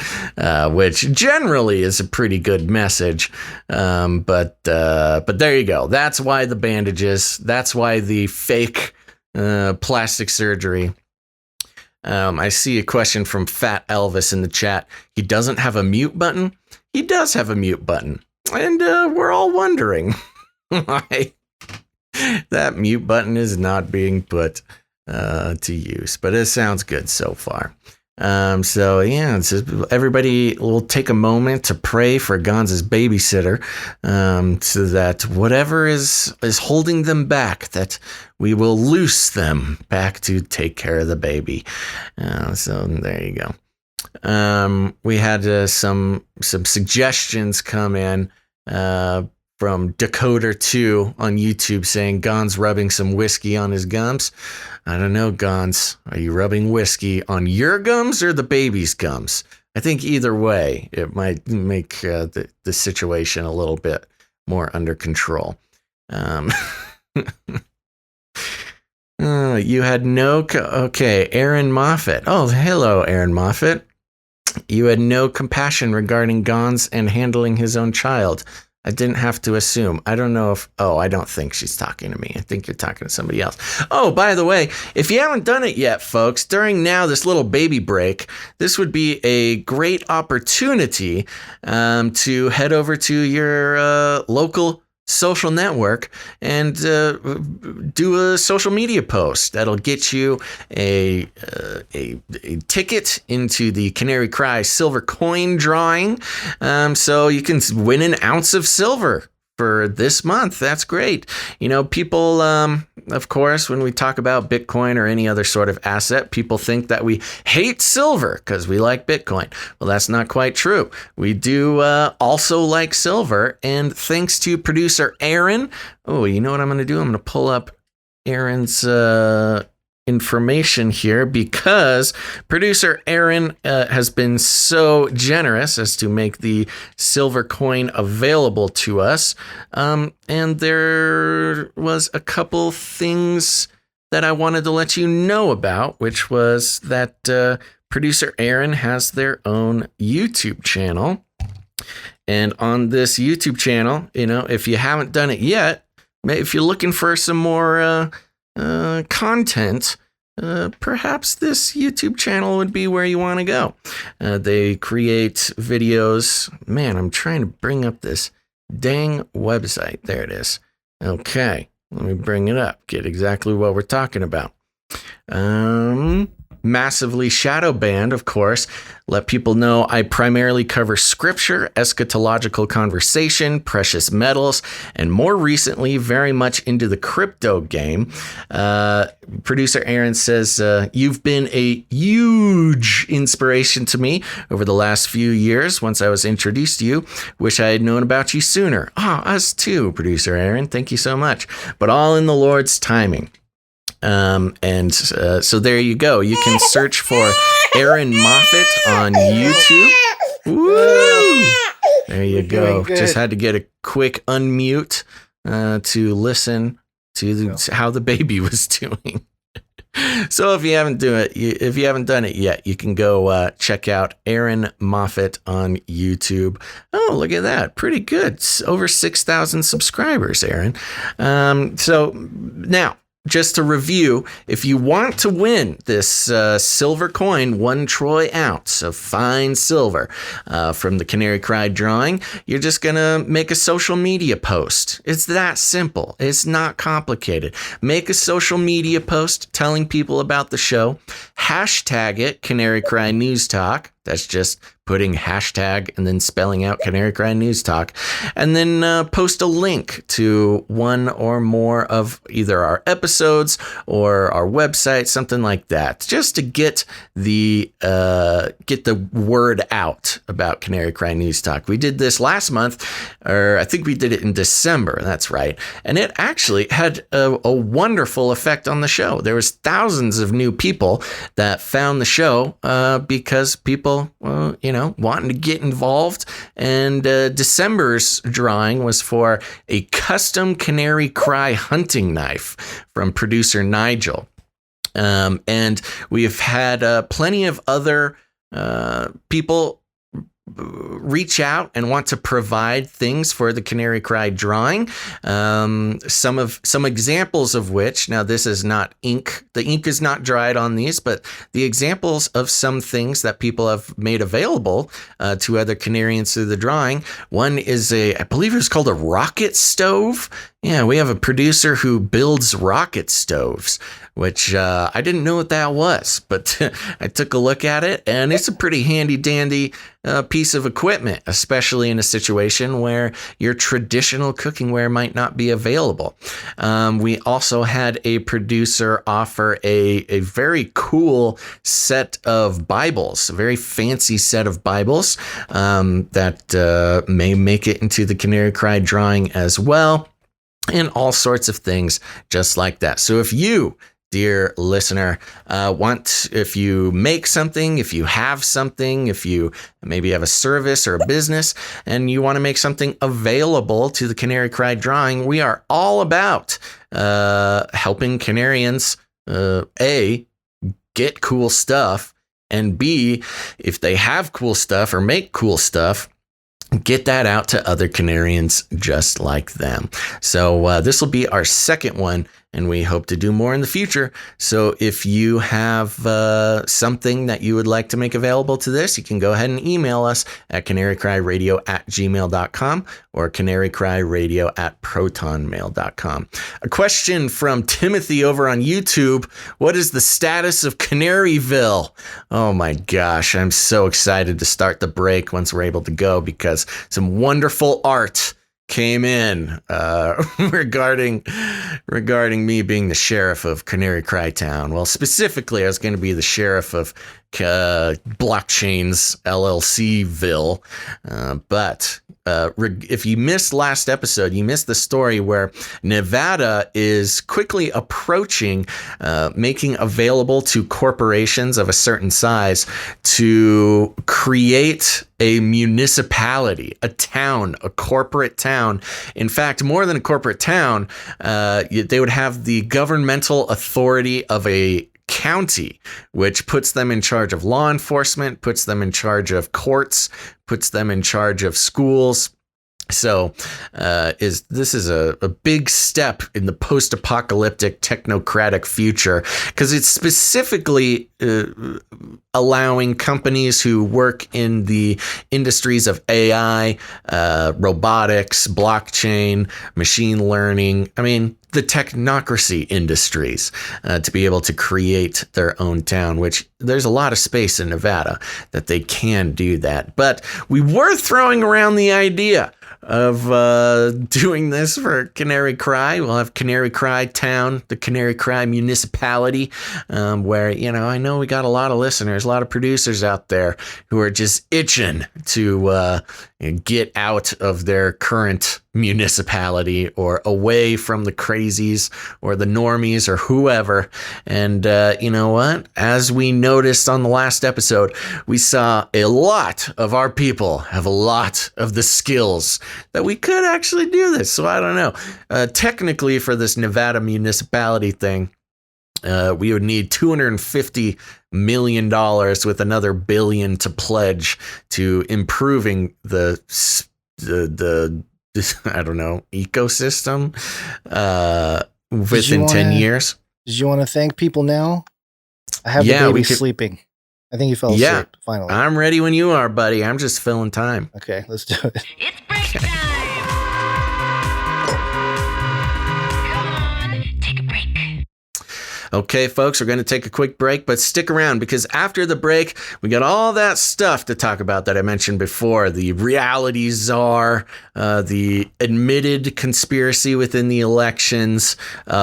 which generally is a pretty good message. But there you go. That's why the bandages. That's why the fake plastic surgery. I see a question from Fat Elvis in the chat. He doesn't have a mute button. He does have a mute button. And we're all wondering why that mute button is not being put to use. But it sounds good so far. So yeah, it's just, everybody will take a moment to pray for Gonz's babysitter, so that whatever is holding them back, that we will loose them back to take care of the baby. So there you go. We had some suggestions come in from Decoder 2 on YouTube saying Gonz rubbing some whiskey on his gums. I don't know, Gonz. Are you rubbing whiskey on your gums or the baby's gums? I think either way, it might make the situation a little bit more under control. You had no... Okay, Aaron Moffat. Oh, hello, Aaron Moffat. You had no compassion regarding Gonz and handling his own child. I didn't have to assume. I don't know if... Oh, I don't think she's talking to me. I think you're talking to somebody else. Oh, by the way, if you haven't done it yet, folks, during now this little baby break, this would be a great opportunity to head over to your local social network and do a social media post that'll get you a ticket into the Canary Cry silver coin drawing, so you can win an ounce of silver for this month. That's great. You know, people, of course, when we talk about Bitcoin or any other sort of asset, people think that we hate silver because we like Bitcoin. Well, that's not quite true. We do also like silver. And thanks to producer Aaron. Oh, you know what I'm going to do? I'm going to pull up Aaron's information here because producer Aaron has been so generous as to make the silver coin available to us. And there was a couple things that I wanted to let you know about, which was that producer Aaron has their own YouTube channel. And on this YouTube channel, you know, if you haven't done it yet, if you're looking for some more content, perhaps this YouTube channel would be where you want to go. They create videos. Man, I'm trying to bring up this dang website. There it is. Okay, let me bring it up. Get exactly what we're talking about. Massively shadow banned, of course. Let people know I primarily cover scripture, eschatological conversation, precious metals, and more recently, very much into the crypto game. Producer Aaron says, you've been a huge inspiration to me over the last few years once I was introduced to you. Wish I had known about you sooner. Us too, Producer Aaron. Thank you so much. But all in the Lord's timing. So there you go. You can search for Aaron Moffat on YouTube. Woo! There you go. Just had to get a quick unmute to listen to how the baby was doing. So if you haven't done it yet, you can go check out Aaron Moffat on YouTube. Oh, look at that. Pretty good. It's over 6,000 subscribers, Aaron. So now, just to review, if you want to win this silver coin, 1 troy ounce of fine silver from the Canary Cry drawing, you're just going to make a social media post. It's that simple. It's not complicated. Make a social media post telling people about the show. Hashtag it, Canary Cry News Talk. That's just putting hashtag and then spelling out Canary Cry News Talk. And then post a link to one or more of either our episodes or our website, something like that, just to get the word out about Canary Cry News Talk. We did this last month, or I think we did it in December. That's right. And it actually had a wonderful effect on the show. There was thousands of new people that found the show because people wanting to get involved. And December's drawing was for a custom Canary Cry hunting knife from producer Nigel. And we've had plenty of other people reach out and want to provide things for the Canary Cry drawing. Some examples of which, now this is not ink. The ink is not dried on these, but the examples of some things that people have made available to other Canarians through the drawing. One is I believe it's called a rocket stove. Yeah, we have a producer who builds rocket stoves, which I didn't know what that was, but I took a look at it, and it's a pretty handy dandy piece of equipment, especially in a situation where your traditional cookingware might not be available. We also had a producer offer a very cool set of Bibles, a very fancy set of Bibles that may make it into the Canary Cry drawing as well. And all sorts of things just like that. So if you, dear listener, if you make something, if you have something, if you maybe have a service or a business and you want to make something available to the Canary Cry drawing, we are all about helping Canarians, A, get cool stuff, and B, if they have cool stuff or make cool stuff, get that out to other Canarians just like them. So this will be our second one, and we hope to do more in the future. So if you have something that you would like to make available to this, you can go ahead and email us at canarycryradio@gmail.com or canarycryradio@protonmail.com. A question from Timothy over on YouTube. What is the status of Canaryville? Oh my gosh, I'm so excited to start the break once we're able to go, because some wonderful art came in regarding me being the sheriff of Canary Cry Town. Well, specifically, I was going to be the sheriff of Blockchain's LLCville. But if you missed last episode, you missed the story where Nevada is quickly approaching making available to corporations of a certain size to create a municipality, a town, a corporate town. In fact, more than a corporate town, they would have the governmental authority of a county, which puts them in charge of law enforcement, puts them in charge of courts, puts them in charge of schools. So this is a big step in the post-apocalyptic technocratic future, because it's specifically allowing companies who work in the industries of AI, robotics, blockchain, machine learning, the technocracy industries, to be able to create their own town, which there's a lot of space in Nevada that they can do that. But we were throwing around the idea of doing this for Canary Cry. We'll have Canary Cry Town, the Canary Cry municipality, where, I know we got a lot of listeners, a lot of producers out there who are just itching to get out of their current municipality or away from the crazies or the normies or whoever. And you know what? As we noticed on the last episode, we saw a lot of our people have a lot of the skills that we could actually do this. So I don't know. Technically, for this Nevada municipality thing, we would need $250 million with another billion to pledge to improving the I don't know, ecosystem within 10 years. Did you want to thank people now? I have the baby sleeping. I think he fell asleep, finally. I'm ready when you are, buddy. I'm just filling time. Okay, let's do it. It's break time! Come on, take a break. Okay, folks, we're going to take a quick break, but stick around, because after the break, we got all that stuff to talk about that I mentioned before. The reality czar, the admitted conspiracy within the elections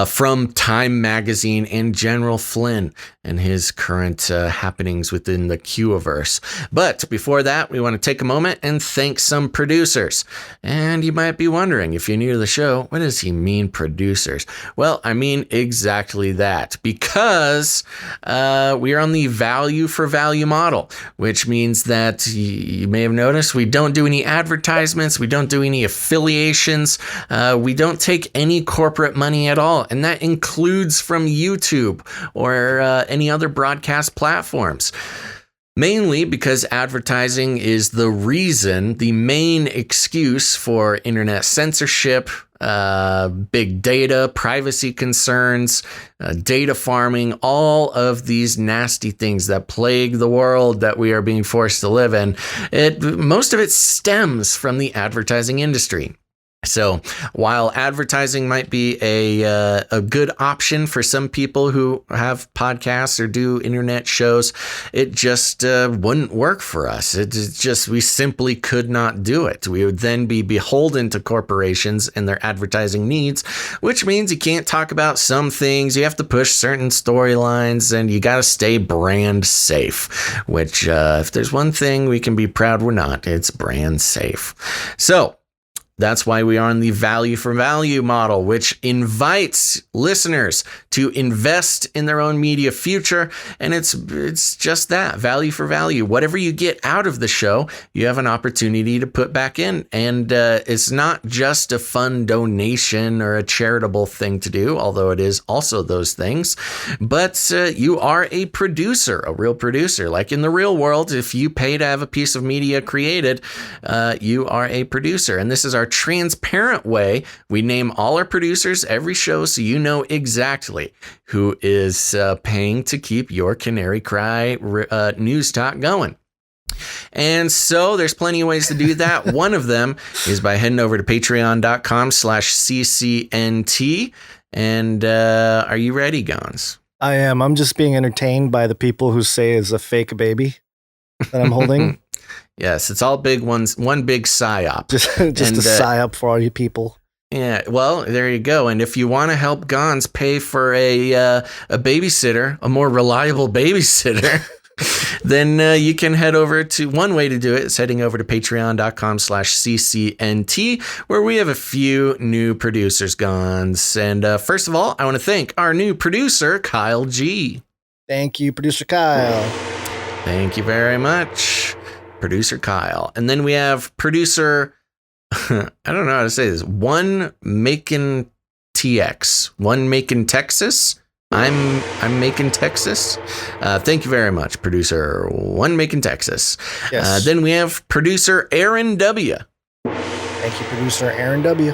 from Time Magazine, and General Flynn and his current happenings within the Q-averse. But before that, we want to take a moment and thank some producers. And you might be wondering, if you're new to the show, what does he mean, producers? Well, I mean exactly that. Because we are on the value for value model, which means that you may have noticed we don't do any advertisements, we don't do any affiliations, we don't take any corporate money at all, and that includes from YouTube or any other broadcast platforms. Mainly because advertising is the reason, the main excuse for internet censorship, big data, privacy concerns, data farming, all of these nasty things that plague the world that we are being forced to live in. Most of it stems from the advertising industry. So while advertising might be a good option for some people who have podcasts or do internet shows, it just wouldn't work for us. We simply could not do it. We would then be beholden to corporations and their advertising needs, which means you can't talk about some things. You have to push certain storylines, and you got to stay brand safe, which if there's one thing we can be proud we're not, it's brand safe. So that's why we are on the value for value model, which invites listeners to invest in their own media future. And it's just that, value for value. Whatever you get out of the show, you have an opportunity to put back in. And it's not just a fun donation or a charitable thing to do, although it is also those things. But you are a producer, a real producer. Like in the real world, if you pay to have a piece of media created, you are a producer. And this is our transparent way. We name all our producers every show, so you know exactly who is paying to keep your Canary Cry news talk going. And so there's plenty of ways to do that. One of them is by heading over to patreon.com/CCNT. And are you ready, Gons? I am. I'm just being entertained by the people who say it's a fake baby that I'm holding. Yes, it's all big ones, one big psyop. Just a psyop for all you people. Yeah, well, there you go. And if you want to help Gons pay for a babysitter, a more reliable babysitter, then you can head over to, one way to do it is heading over to patreon.com/CCNT, where we have a few new producers, Gons. And first of all, I want to thank our new producer, Kyle G. Thank you, Producer Kyle. Thank you very much, Producer Kyle. And then we have producer, I don't know how to say this, One Macon TX, One Macon Texas. I'm making Texas. Thank you very much, producer One Macon Texas. Yes. Then we have producer Aaron W. Thank you, producer Aaron W.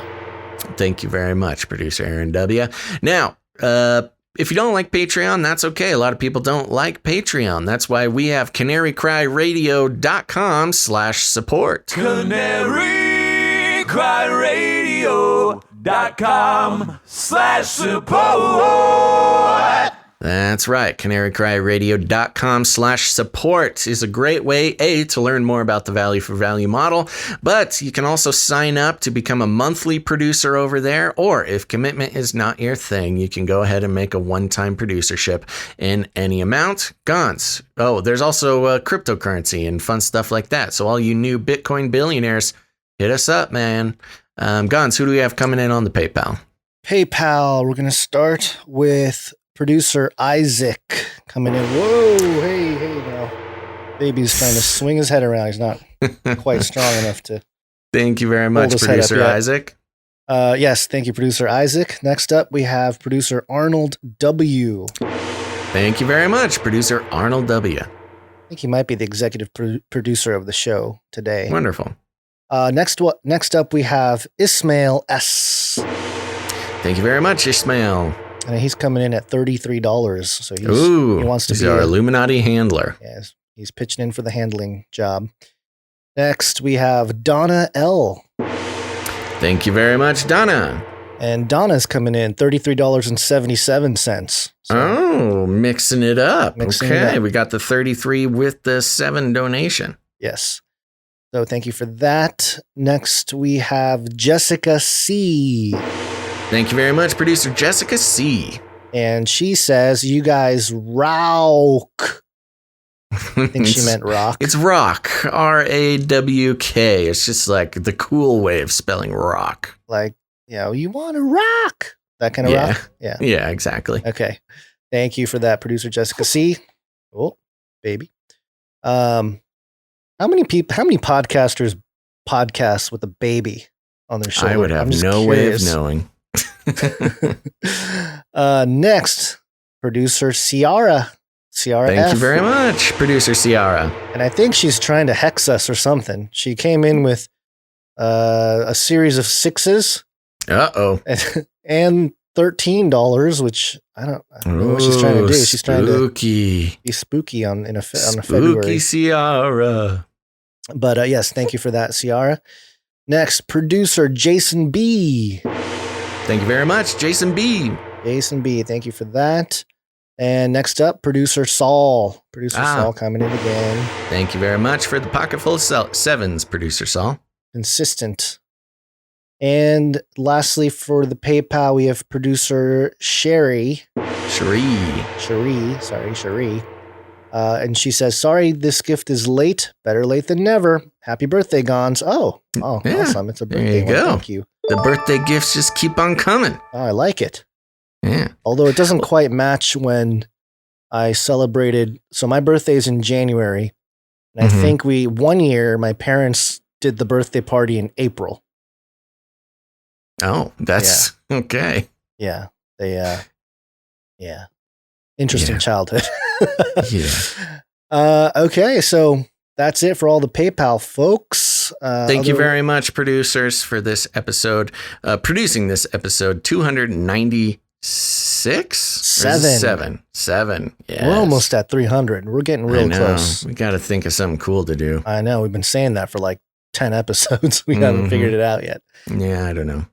Thank you very much, producer Aaron W. Now, if you don't like Patreon, that's okay. A lot of people don't like Patreon. That's why we have canarycryradio.com/support. canarycryradio.com/support. That's right. canarycryradio.com/support is a great way, to learn more about the value for value model, but you can also sign up to become a monthly producer over there, or if commitment is not your thing, you can go ahead and make a one-time producership in any amount. Gons. Oh, there's also cryptocurrency and fun stuff like that. So all you new Bitcoin billionaires, hit us up, man. Gons, who do we have coming in on the PayPal? PayPal, we're going to start with producer Isaac coming in. Whoa, hey now. Baby's trying to swing his head around. He's not quite strong enough to. Thank you very much, producer Isaac. Yes, thank you, producer Isaac. Next up, we have producer Arnold W. Thank you very much, producer Arnold W. I think he might be the executive producer of the show today. Wonderful. Next up, we have Ismail S. Thank you very much, Ismail. And he's coming in at $33. So he wants to be our Illuminati handler. Yes, he's pitching in for the handling job. Next, we have Donna L. Thank you very much, Donna. And Donna's coming in $33.77. So mixing it up. Mixing it up. We got the 33 with the 7 donation. Yes. So thank you for that. Next, we have Jessica C. Thank you very much, producer Jessica C. And she says, you guys rock. I think she meant rock. It's rock. R-A-W-K. It's just like the cool way of spelling rock. Like, you want to rock. That kind of rock? Yeah. Yeah, exactly. Okay. Thank you for that, producer Jessica C. Oh, baby. How many podcasters podcast with a baby on their shoulder? I would have no way of knowing. Next, producer Ciara. Ciara Thank F. you very much, producer Ciara. And I think she's trying to hex us or something. She came in with a series of 6s. Uh-oh. And $13, which I don't know what she's trying to do. She's trying to be spooky on a February. Spooky Ciara. But yes, thank you for that, Ciara. Next, producer Jason B. Thank you very much, Jason B. Jason B, thank you for that. And next up, producer Saul. Producer Saul coming in again. Thank you very much for the pocket full of 7s, producer Saul. Consistent. And lastly, for the PayPal, we have producer Sherry. And she says, sorry, this gift is late. Better late than never. Happy birthday, Gons. Oh, yeah. Awesome. It's a birthday one. Thank you. The birthday gifts just keep on coming. Oh, I like it. Yeah. Although it doesn't quite match when I celebrated. So my birthday is in January. And I think one year, my parents did the birthday party in April. Oh, that's okay. Yeah. Interesting childhood. Okay, so that's it for all the PayPal folks. Thank you very much, producers, for this episode. Producing this episode 296? Seven. Yes. We're almost at 300. We're getting real close. We got to think of something cool to do. I know. We've been saying that for like 10 episodes. We haven't figured it out yet. Yeah, I don't know.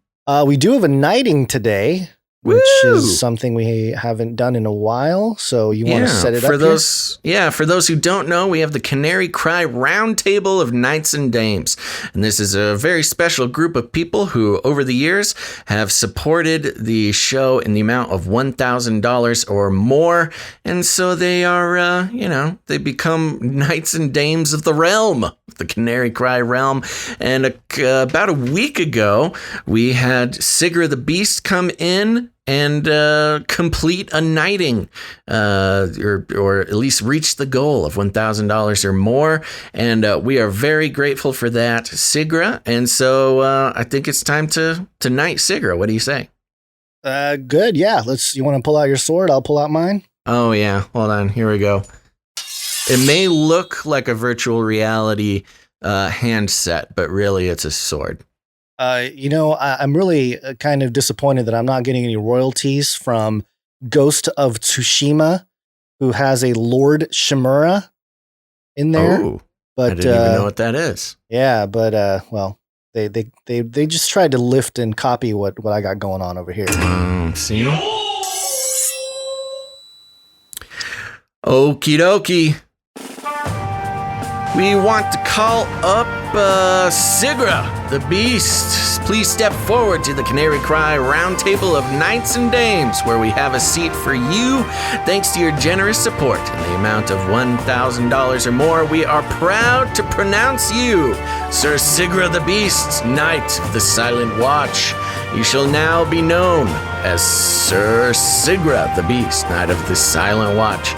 We do have a knighting today. which Woo! is something we haven't done in a while. So you want to set it for up those, Yeah, for those who don't know, we have the Canary Cry Roundtable of Knights and Dames. And this is a very special group of people who, over the years, have supported the show in the amount of $1,000 or more. And so they are, they become Knights and Dames of the realm, the Canary Cry realm. And about a week ago, we had Sigra the Beast come in and complete a knighting, or at least reach the goal of $1,000 or more. And we are very grateful for that, Sigra. And so I think it's time to knight Sigra. What do you say? Good. Yeah. You want to pull out your sword? I'll pull out mine. Oh, yeah. Hold on. Here we go. It may look like a virtual reality handset, but really it's a sword. I'm really kind of disappointed that I'm not getting any royalties from Ghost of Tsushima, who has a Lord Shimura in there. Oh, but I didn't even know what that is. Yeah, but they just tried to lift and copy what I got going on over here. See? Okie dokie. We want to call up Sigra, the Beast. Please step forward to the Canary Cry Roundtable of Knights and Dames, where we have a seat for you. Thanks to your generous support in the amount of $1,000 or more, we are proud to pronounce you Sir Sigra the Beast, Knight of the Silent Watch. You shall now be known as Sir Sigra the Beast, Knight of the Silent Watch.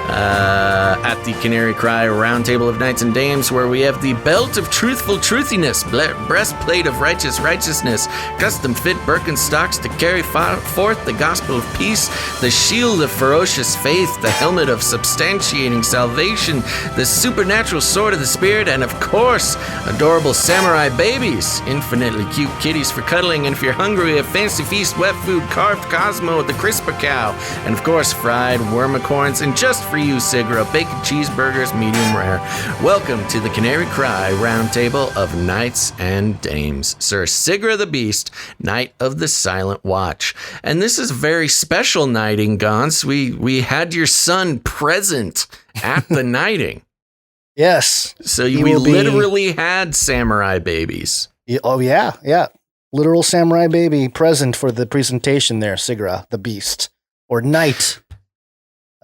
At the Canary Cry Roundtable of Knights and Dames, where we have the Belt of Truthful Truthiness, Breastplate of Righteous Righteousness, custom-fit Birkenstocks to carry forth the Gospel of Peace, the Shield of Ferocious Faith, the Helmet of Substantiating Salvation, the Supernatural Sword of the Spirit, and of course, adorable samurai babies, infinitely cute kitties for cuddling, and if you're hungry, we have Fancy Feast, Wet Food, Carved Cosmo, the Crisper Cow, and of course, fried wormicorns, and just for you, Sigra, bacon cheeseburgers, medium rare. Welcome to the Canary Cry Roundtable of Knights and Dames. Sir Sigra the Beast, Knight of the Silent Watch. And this is a very special knighting, Gons. We had your son present at the knighting. Yes. So we literally had samurai babies. Oh, yeah. Literal samurai baby present for the presentation there, Sigra the Beast. Or Knight.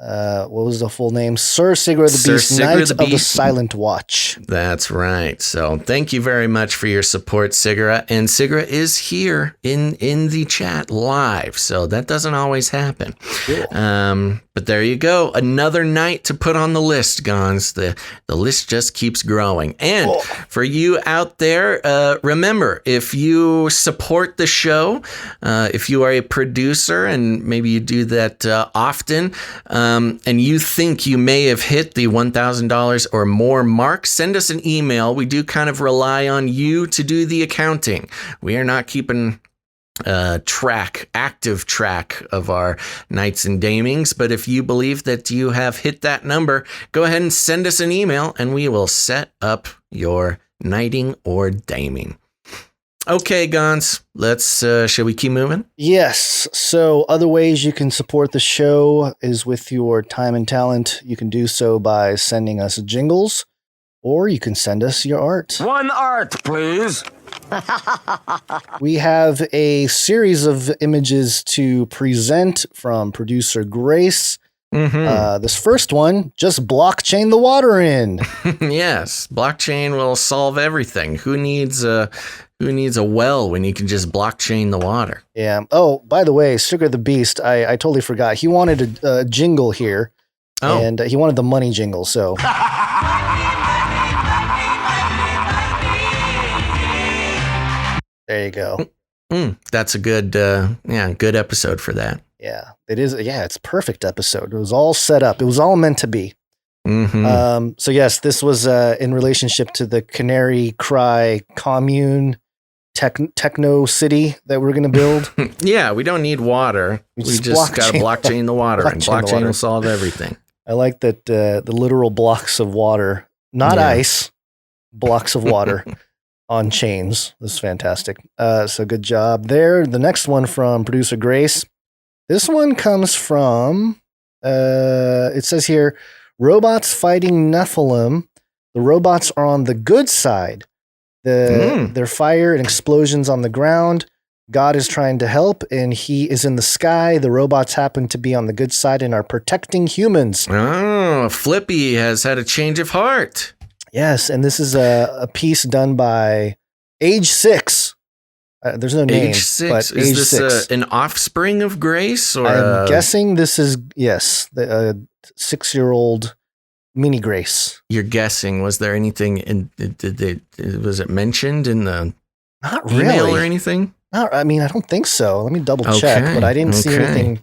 What was the full name? Sir Sigra the Beast, Knight of the Silent Watch. That's right. So thank you very much for your support, Sigra. And Sigra is here in the chat live, so that doesn't always happen. Cool. But there you go. Another night to put on the list, Gons. The list just keeps growing. And for you out there, remember, if you support the show, if you are a producer, and maybe you do that often, and you think you may have hit the $1,000 or more mark, send us an email. We do kind of rely on you to do the accounting. We are not keeping active track of our Knights and Damings, but if you believe that you have hit that number, go ahead and send us an email and we will set up your knighting or daming. Okay, Gons, shall we keep moving? Yes. So other ways you can support the show is with your time and talent. You can do so by sending us jingles, or you can send us your art. One art, please. We have a series of images to present from producer Grace. Mm-hmm. This first one, just blockchain the water in. Yes, blockchain will solve everything. Who needs a well when you can just blockchain the water? Yeah. Oh, by the way, Sugar the Beast, I totally forgot. He wanted a jingle here, and he wanted the money jingle. So. There you go. That's a good episode for that. Yeah, it is. Yeah, it's a perfect episode. It was all set up. It was all meant to be. Mm-hmm. So yes, this was in relationship to the Canary Cry commune techno city that we're going to build. Yeah, we don't need water. We just got to blockchain the water, and blockchain will solve everything. I like that the literal blocks of water, not ice, blocks of water. On chains. This is fantastic. So good job there. The next one from producer Grace. This one comes from, it says here, robots fighting Nephilim. The robots are on the good side. Their fire and explosions on the ground. God is trying to help, and he is in the sky. The robots happen to be on the good side and are protecting humans. Oh, Flippy has had a change of heart. Yes, and this is a piece done by Age 6. There's no name, Age 6. but Is Age this 6. An offspring of Grace? Or I'm guessing this is, yes, the 6-year-old mini Grace. You're guessing. Was there anything was it mentioned in the Not email really. or anything? I mean, I don't think so. Let me double check, but I didn't see anything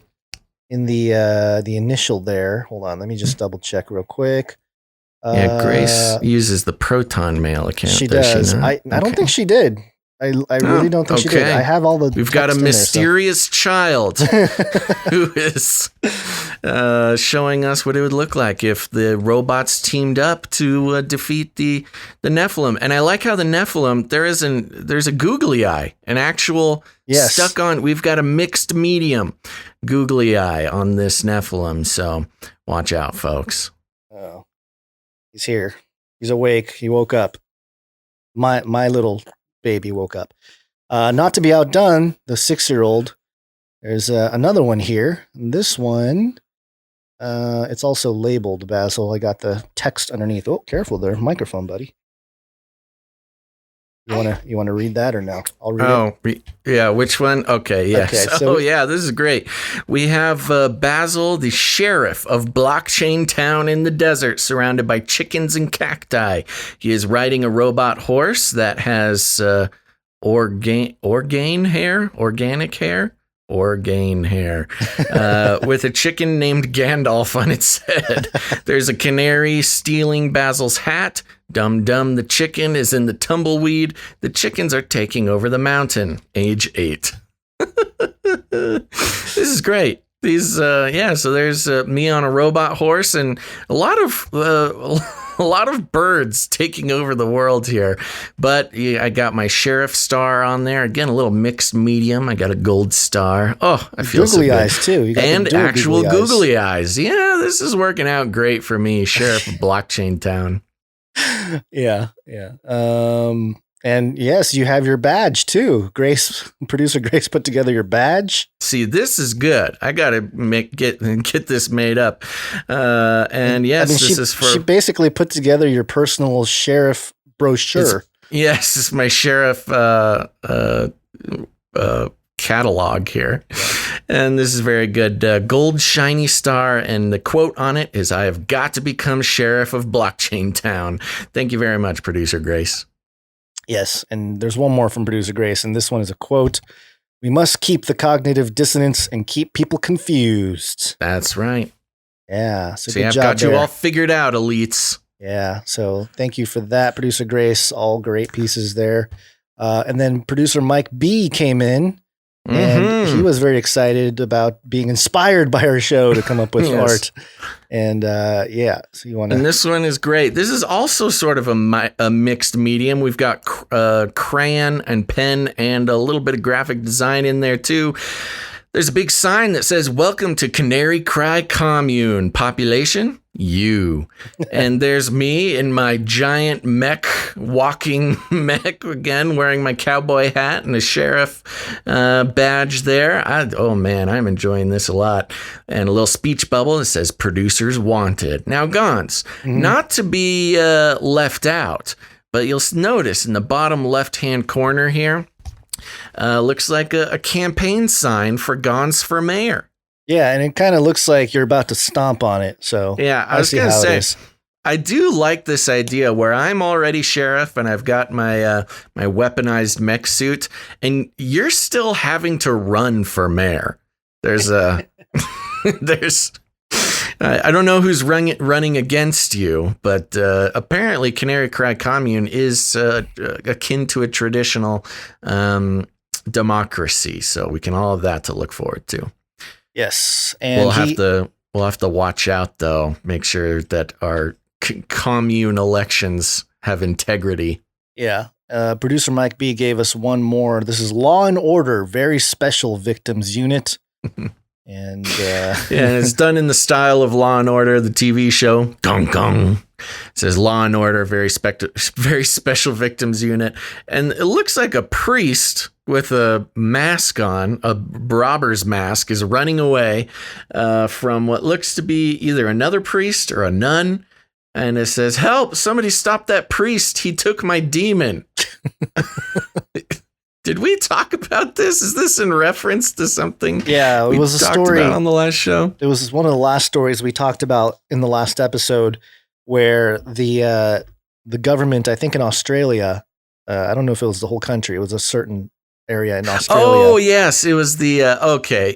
in the initial there. Hold on, let me just double check real quick. Yeah, Grace uses the Proton Mail account. She does. I don't think she did. I really don't think she did. I have all the. We've got a mysterious child who is showing us what it would look like if the robots teamed up to defeat the Nephilim. And I like how the Nephilim, there's a googly eye, an actual stuck on. We've got a mixed medium googly eye on this Nephilim. So watch out, folks. Oh, he's here. He's awake. He woke up. My little baby woke up. Not to be outdone, the 6-year-old. There's another one here. This one, it's also labeled, Basil. I got the text underneath. Oh, careful there, microphone, buddy. You want to read that or no? I'll read it. Yeah. Which one? Okay. Yes. Okay, so this is great. We have Basil, the sheriff of blockchain town in the desert, surrounded by chickens and cacti. He is riding a robot horse that has organic hair, with a chicken named Gandalf on its head. There's a canary stealing Basil's hat. Dum Dum the chicken is in the tumbleweed. The chickens are taking over the mountain. Age 8. This is great. These, so there's me on a robot horse and a lot of birds taking over the world here. But I got my sheriff star on there. Again, a little mixed medium. I got a gold star. Oh, I feel googly so good. eyes too. You got and actual googly eyes. Yeah, this is working out great for me, sheriff of blockchain town. Yeah. And yes, you have your badge too. Producer Grace put together your badge. See, this is good. I got to get this made up. And yes, this is for. She basically put together your personal sheriff brochure. It's my sheriff catalog here. And this is very good. Gold shiny star, and the quote on it is, "I have got to become sheriff of blockchain town." Thank you very much, Producer Grace. Yes, and there's one more from Producer Grace, and this one is a quote. "We must keep the cognitive dissonance and keep people confused." That's right. Yeah. So See, I've got you all figured out, elites. Yeah. So thank you for that, Producer Grace. All great pieces there. And then Producer Mike B came in, and he was very excited about being inspired by our show to come up with art. And so you want to. And this one is great. This is also sort of a mixed medium. We've got crayon and pen and a little bit of graphic design in there too. There's a big sign that says, "Welcome to Canary Cry Commune. Population, you." And there's me in my giant walking mech again, wearing my cowboy hat and a sheriff badge there. I'm enjoying this a lot. And a little speech bubble that says, "Producers wanted." Now, Gons, not to be left out, but you'll notice in the bottom left-hand corner here, looks like a campaign sign for Gons for Mayor. Yeah, and it kind of looks like you're about to stomp on it. So yeah, I was going to say, I do like this idea where I'm already sheriff and I've got my my weaponized mech suit, and you're still having to run for mayor. There's I don't know who's running against you, but apparently Canary Cry Commune is akin to a traditional democracy, so we can all have that to look forward to. Yes, and we'll have to watch out though. Make sure that our commune elections have integrity. Yeah. Producer Mike B gave us one more. This is Law and Order, Very Special Victims Unit. And yeah, it's done in the style of Law and Order, the TV show. Gong gong. It says Law and Order, very special victims unit, and it looks like a priest with a mask on, a robber's mask, is running away from what looks to be either another priest or a nun. And it says, "Help! Somebody stop that priest! He took my demon." Did we talk about this? Is this in reference to something? Yeah, it was a story about on the last show. It was one of the last stories we talked about in the last episode, where the government, I think in Australia, I don't know if it was the whole country, it was a certain area in Australia. Oh yes, it was the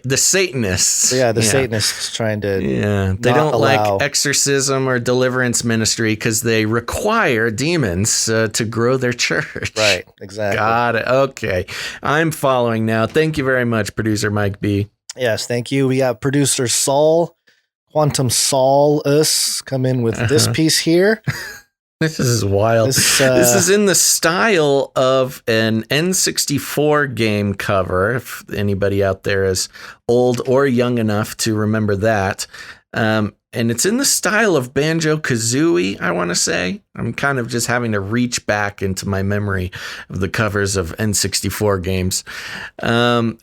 the Satanists. Yeah, the Satanists trying to. Yeah, they don't like exorcism or deliverance ministry because they require demons to grow their church. Right, exactly. Got it. Okay, I'm following now. Thank you very much, producer Mike B. Yes, thank you. We got producer Saul, Quantum Saul-us, come in with this piece here. This is wild. This is in the style of an N64 game cover, if anybody out there is old or young enough to remember that. And it's in the style of Banjo-Kazooie, I want to say. I'm kind of just having to reach back into my memory of the covers of N64 games. And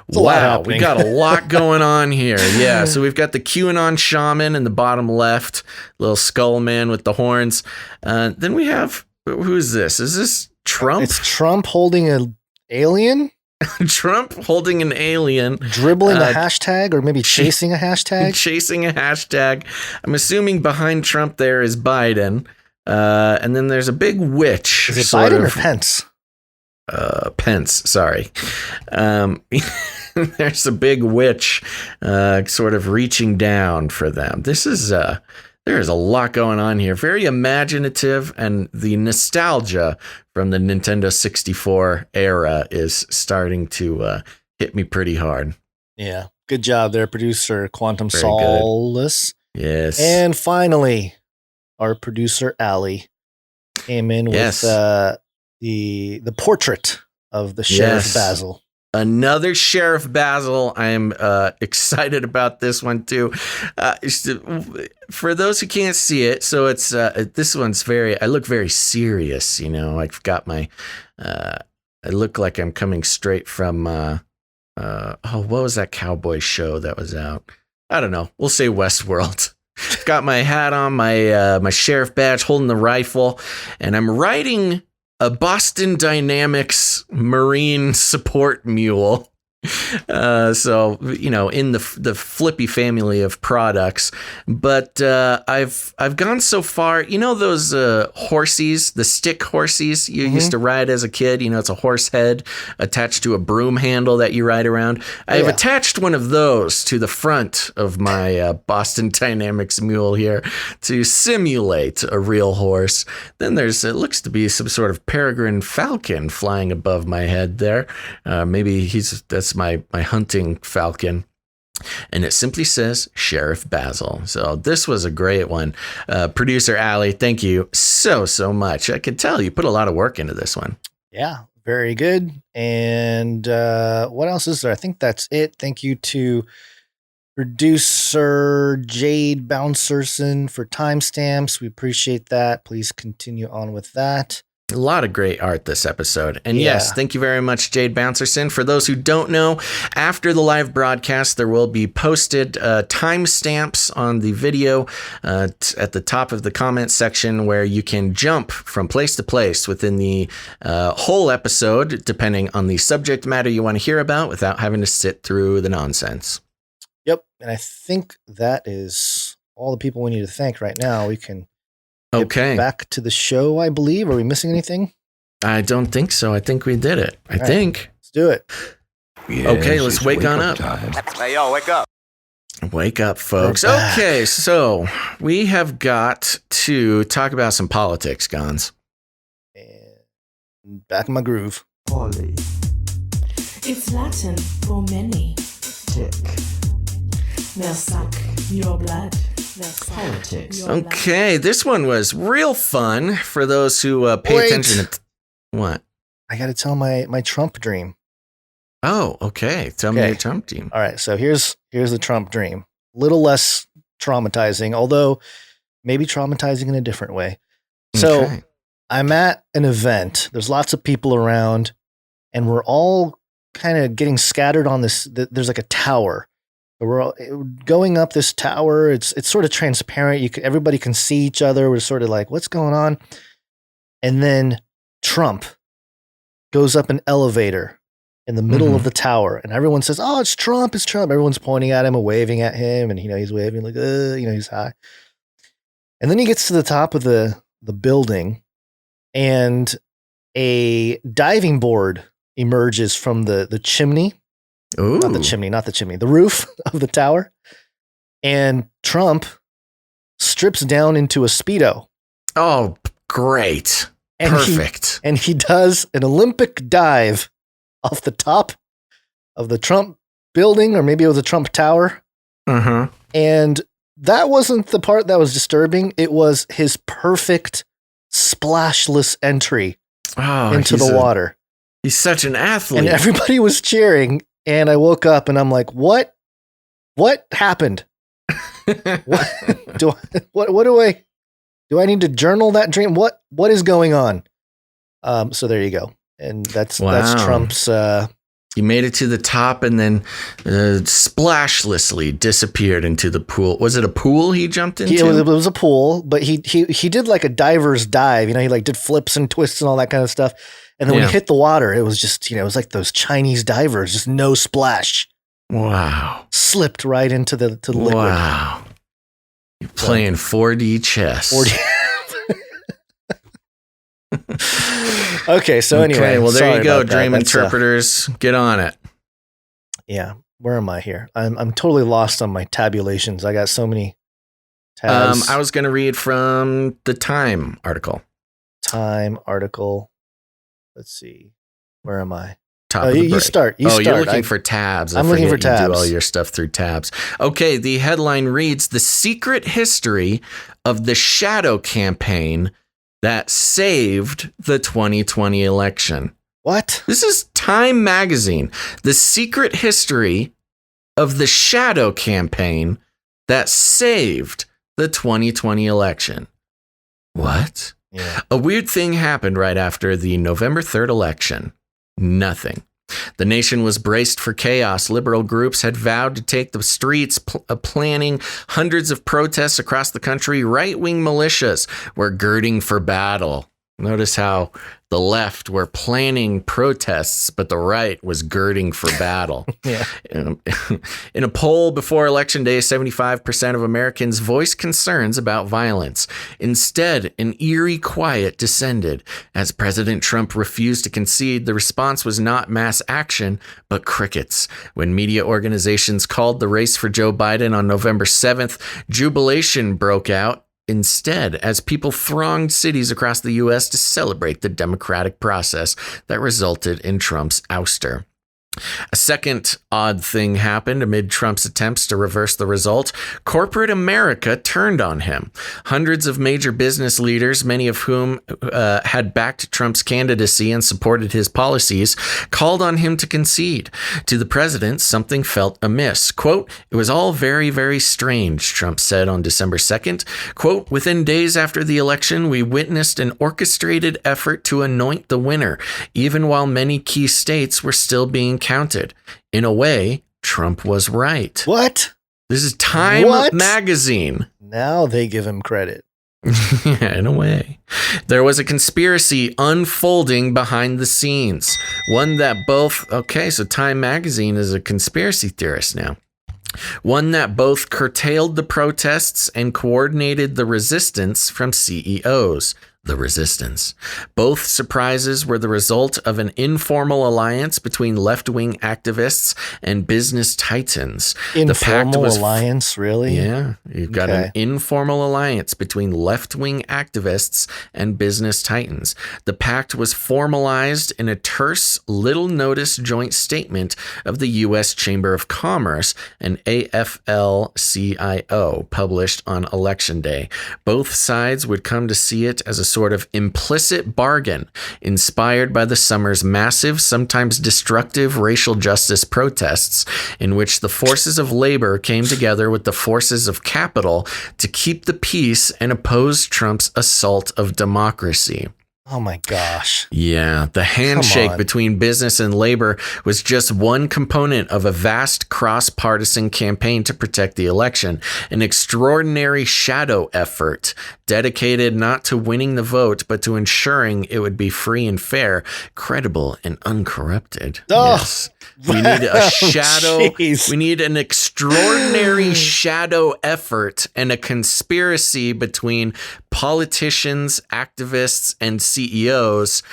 wow, we got a lot going on here. Yeah, so we've got the QAnon shaman in the bottom left, little skull man with the horns. Then we have, who is this? Is this Trump? It's Trump holding an alien? Trump holding an alien. Dribbling a hashtag, or maybe chasing a hashtag? Chasing a hashtag. I'm assuming behind Trump there is Biden. And then there's a big witch. Is it Biden or Pence? Pence, sorry. There's a big witch sort of reaching down for them. This is... There's a lot going on here. Very imaginative, and the nostalgia from the Nintendo 64 era is starting to hit me pretty hard. Yeah. Good job there, producer Quantum Solace. Yes. And finally, our producer Allie came in with the portrait of the Sheriff Basil. Another Sheriff Basil. I am excited about this one too. For those who can't see it, so it's this one's I look very serious. You know, I've got my. I look like I'm coming straight from. What was that cowboy show that was out? I don't know. We'll say Westworld. Got my hat on, my sheriff badge, holding the rifle, and I'm riding a Boston Dynamics Marine support mule. So, you know, in the Flippy family of products, but I've gone so far. You know those horsies, the stick horsies you used to ride as a kid. You know, it's a horse head attached to a broom handle that you ride around. I've attached one of those to the front of my Boston Dynamics mule here to simulate a real horse. Then it looks to be some sort of peregrine falcon flying above my head there. Maybe that's my hunting falcon, and it simply says Sheriff Basil. So this was a great one. Producer Allie, thank you so much. I could tell you put a lot of work into this one. Yeah, very good. And what else is there? I think that's it. Thank you to producer Jade Bouncerson for timestamps. We appreciate that. Please continue on with that. A lot of great art this episode. And yes, thank you very much, Jade Bouncerson. For those who don't know, after the live broadcast, there will be posted timestamps on the video at the top of the comment section where you can jump from place to place within the whole episode, depending on the subject matter you want to hear about without having to sit through the nonsense. Yep. And I think that is all the people we need to thank right now. We can... Okay. Back to the show, I believe. Are we missing anything? I don't think so. I think we did it. I think. Let's do it. Yes, okay, let's wake on up. Hey, yo, wake up. Wake up, folks. Okay, so we have got to talk about some politics, Gons. And back in my groove. Poly. It's Latin for many. Tick. They'll suck your blood. Politics. Okay, this one was real fun for those who pay attention to... What? I got to tell my Trump dream. Oh, okay. Tell me your Trump dream. All right. So here's the Trump dream. Little less traumatizing, although maybe traumatizing in a different way. So I'm at an event. There's lots of people around, and we're all kind of getting scattered on this. There's like a tower. We're all going up this tower. It's sort of transparent. Everybody can see each other. We're sort of like, what's going on? And then Trump goes up an elevator in the middle of the tower, and everyone says, "Oh, it's Trump! It's Trump!" Everyone's pointing at him and waving at him, and he's waving like, he's high. And then he gets to the top of the building, and a diving board emerges from the chimney. Ooh. Not the chimney, the roof of the tower. And Trump strips down into a Speedo. Oh, great. And Perfect. He does an Olympic dive off the top of the Trump building, or maybe it was a Trump tower. And that wasn't the part that was disturbing. It was his perfect splashless entry into the water. He's such an athlete. And everybody was cheering. And I woke up and I'm like, what happened? Do I need to journal that dream? What is going on? So there you go. And that's Trump's, he made it to the top and then splashlessly disappeared into the pool. Was it a pool he jumped into? It was a pool, but he did like a diver's dive. He like did flips and twists and all that kind of stuff. And then when he hit the water, it was just, it was like those Chinese divers, just no splash. Wow. Slipped right into the liquid. Wow. You're playing 4D chess. 4D. Okay, so anyway. Well, there you go, dream interpreters. Get on it. Yeah. Where am I here? I'm totally lost on my tabulations. I got so many tabs. I was going to read from the Time article. Let's see. Where am I? Top of the break. You start. You're looking for tabs. I'm looking for tabs. You do all your stuff through tabs. Okay, the headline reads, "The Secret History of the Shadow Campaign That Saved the 2020 Election." What? This is Time Magazine. The Secret History of the Shadow Campaign That Saved the 2020 Election. What? Yeah. A weird thing happened right after the November 3rd election. Nothing. The nation was braced for chaos. Liberal groups had vowed to take the streets, planning hundreds of protests across the country. Right-wing militias were girding for battle. Notice how the left were planning protests, but the right was girding for battle. Yeah. In a poll before Election Day, 75% of Americans voiced concerns about violence. Instead, an eerie quiet descended. As President Trump refused to concede, the response was not mass action, but crickets. When media organizations called the race for Joe Biden on November 7th, jubilation broke out. Instead, as people thronged cities across the U.S. to celebrate the democratic process that resulted in Trump's ouster. A second odd thing happened amid Trump's attempts to reverse the result. Corporate America turned on him. Hundreds of major business leaders, many of whom had backed Trump's candidacy and supported his policies, called on him to concede. To the president, something felt amiss. Quote, "It was all very, very strange," Trump said on December 2nd. Quote, "Within days after the election, we witnessed an orchestrated effort to anoint the winner, even while many key states were still being counted. In a way, Trump was right." What? This is Time Magazine. Now they give him credit. Yeah, in a way. There was a conspiracy unfolding behind the scenes. One that so Time Magazine is a conspiracy theorist now. One that both curtailed the protests and coordinated the resistance from CEOs. The resistance. Both surprises were the result of an informal alliance between left-wing activists and business titans. Informal alliance, really? Yeah, you've got an informal alliance between left-wing activists and business titans. The pact was formalized in a terse, little-notice joint statement of the U.S. Chamber of Commerce and AFL-CIO, published on Election Day. Both sides would come to see it as a sort of implicit bargain inspired by the summer's massive, sometimes destructive racial justice protests, in which the forces of labor came together with the forces of capital to keep the peace and oppose Trump's assault of democracy. Oh my gosh. Yeah, the handshake between business and labor was just one component of a vast cross-partisan campaign to protect the election, an extraordinary shadow effort dedicated not to winning the vote, but to ensuring it would be free and fair, credible and uncorrupted. Oh. Yes. We need a shadow. We need an extraordinary shadow effort and a conspiracy between politicians, activists, and CEOs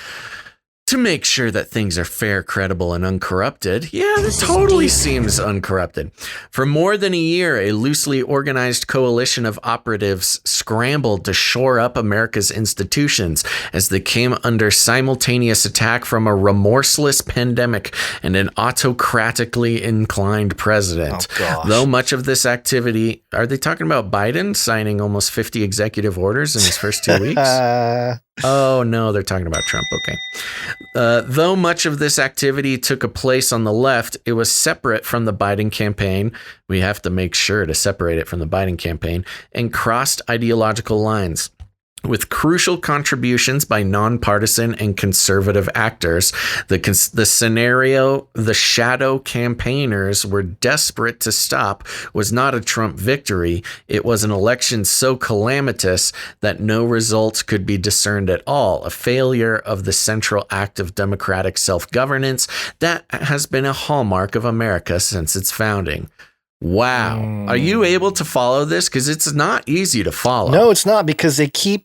to make sure that things are fair, credible, and uncorrupted. Yeah, that totally seems uncorrupted. For more than a year, a loosely organized coalition of operatives scrambled to shore up America's institutions as they came under simultaneous attack from a remorseless pandemic and an autocratically inclined president. Though much of this activity, are they talking about Biden signing almost 50 executive orders in his first 2 weeks? Oh, no, they're talking about Trump. Okay. Though much of this activity took a place on the left, it was separate from the Biden campaign. We have to make sure to separate it from the Biden campaign and crossed ideological lines. With crucial contributions by nonpartisan and conservative actors, the scenario the shadow campaigners were desperate to stop was not a Trump victory. It was an election so calamitous that no results could be discerned at all, a failure of the central act of democratic self-governance that has been a hallmark of America since its founding. Wow. Are you able to follow this? Because it's not easy to follow. No, it's not, because they keep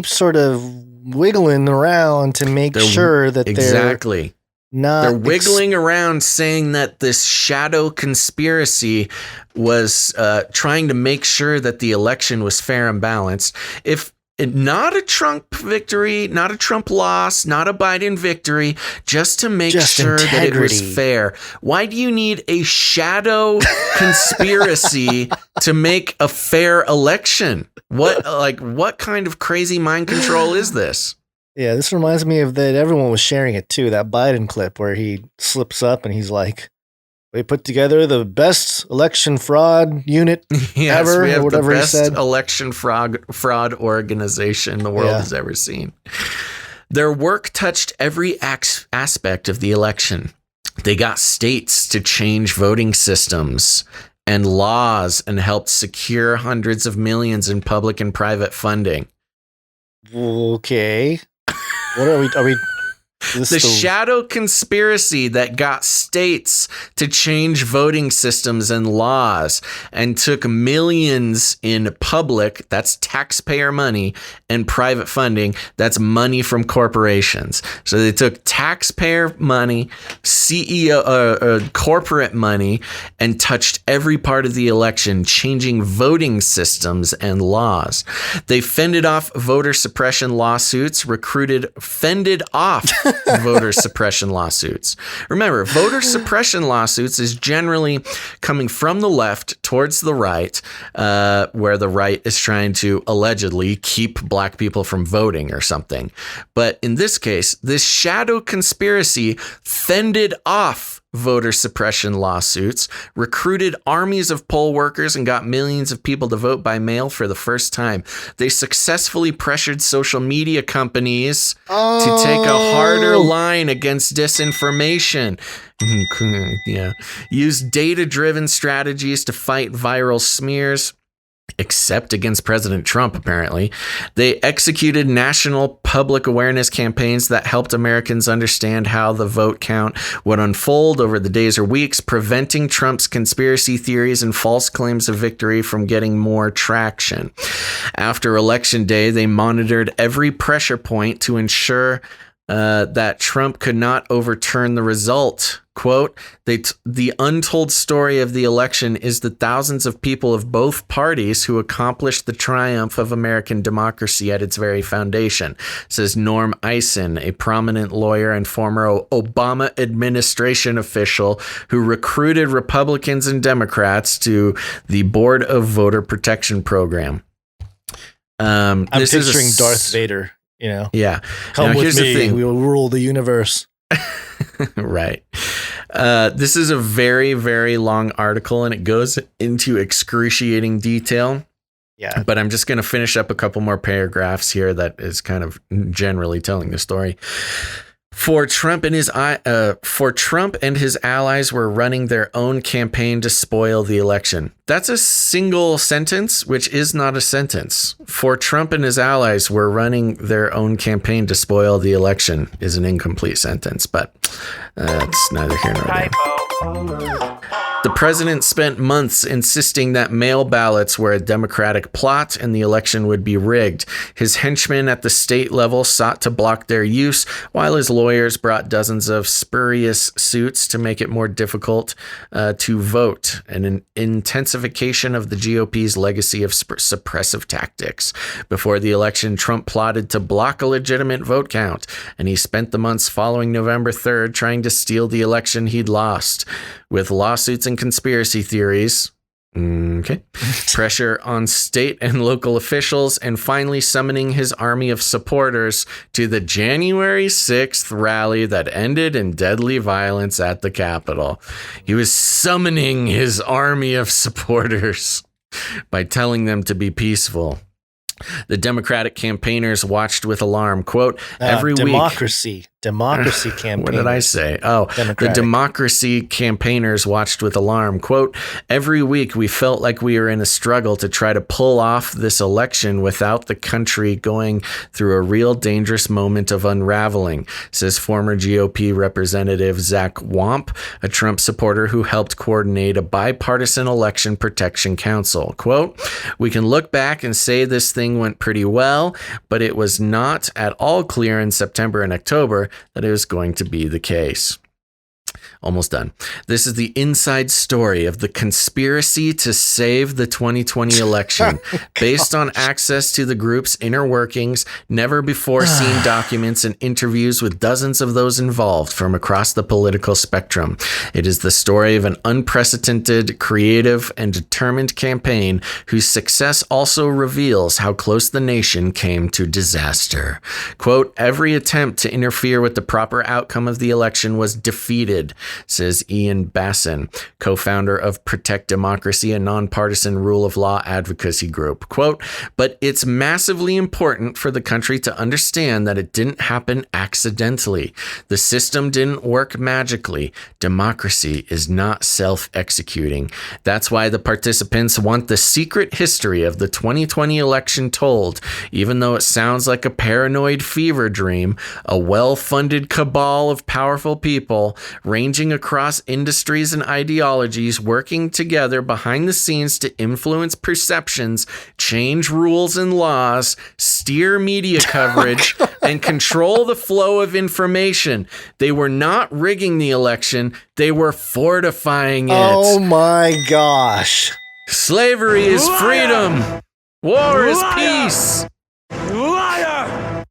sort of wiggling around to make sure that exactly. They're wiggling around saying that this shadow conspiracy was trying to make sure that the election was fair and balanced. If not a Trump victory, not a Trump loss, not a Biden victory, just to make sure that it was fair. Why do you need a shadow conspiracy to make a fair election? What kind of crazy mind control is this? Yeah, this reminds me of that. Everyone was sharing it too. That Biden clip where he slips up and he's like, "We put together the best election fraud unit ever," we have or whatever the best he said. Election fraud organization the world has ever seen. Their work touched every aspect of the election. They got states to change voting systems and laws and helped secure hundreds of millions in public and private funding. Okay. What are we The shadow conspiracy that got states to change voting systems and laws and took millions in public, that's taxpayer money, and private funding, that's money from corporations. So they took taxpayer money, corporate money, and touched every part of the election, changing voting systems and laws. They fended off voter suppression lawsuits, fended off voter suppression lawsuits. Remember, voter suppression lawsuits is generally coming from the left towards the right, where the right is trying to allegedly keep black people from voting or something. But in this case, this shadow conspiracy fended off voter suppression lawsuits, recruited armies of poll workers, and got millions of people to vote by mail for the first time. They successfully pressured social media companies to take a harder line against disinformation. Used data-driven strategies to fight viral smears, except against President Trump, apparently. They executed national public awareness campaigns that helped Americans understand how the vote count would unfold over the days or weeks, preventing Trump's conspiracy theories and false claims of victory from getting more traction. After Election Day, they monitored every pressure point to ensure that Trump could not overturn the result. Quote, the untold story of the election is the thousands of people of both parties who accomplished the triumph of American democracy at its very foundation, says Norm Eisen, a prominent lawyer and former Obama administration official who recruited Republicans and Democrats to the Board of Voter Protection Program. I'm picturing Darth Vader You know? Yeah. Come now, with here's me. the thing. We will rule the universe. Right. This is a very, very long article, and it goes into excruciating detail. Yeah. But I'm just going to finish up a couple more paragraphs here that is kind of generally telling the story. For Trump and his allies were running their own campaign to spoil the election. That's a single sentence, which is not a sentence. For Trump and his allies were running their own campaign to spoil the election is an incomplete sentence, but that's neither here nor there. The president spent months insisting that mail ballots were a Democratic plot and the election would be rigged. His henchmen at the state level sought to block their use, while his lawyers brought dozens of spurious suits to make it more difficult to vote, an intensification of the GOP's legacy of suppressive tactics. Before the election, Trump plotted to block a legitimate vote count, and he spent the months following November 3rd trying to steal the election he'd lost. With lawsuits and conspiracy theories, pressure on state and local officials, and finally summoning his army of supporters to the January 6th rally that ended in deadly violence at the Capitol. He was summoning his army of supporters by telling them to be peaceful. The Democratic campaigners watched with alarm. Quote, every democracy campaign. What did I say? Oh, the democracy campaigners watched with alarm. Quote, every week we felt like we were in a struggle to try to pull off this election without the country going through a real dangerous moment of unraveling, says former GOP Representative Zach Wamp, a Trump supporter who helped coordinate a bipartisan election protection council. Quote, we can look back and say this thing went pretty well, but it was not at all clear in September and October that it was going to be the case. Almost done. This is the inside story of the conspiracy to save the 2020 election, based on access to the group's inner workings, never before seen documents, and interviews with dozens of those involved from across the political spectrum. It is the story of an unprecedented, creative, and determined campaign whose success also reveals how close the nation came to disaster. Quote, every attempt to interfere with the proper outcome of the election was defeated, says Ian Bassin, co-founder of Protect Democracy, a nonpartisan rule of law advocacy group. Quote, but it's massively important for the country to understand that it didn't happen accidentally. The system didn't work magically. Democracy is not self-executing. That's why the participants want the secret history of the 2020 election told, even though it sounds like a paranoid fever dream, a well-funded cabal of powerful people ranging across industries and ideologies, working together behind the scenes to influence perceptions, change rules and laws, steer media coverage, and control the flow of information. They were not rigging the election, they were fortifying it. Oh my gosh. Slavery is freedom. War is peace. Liar!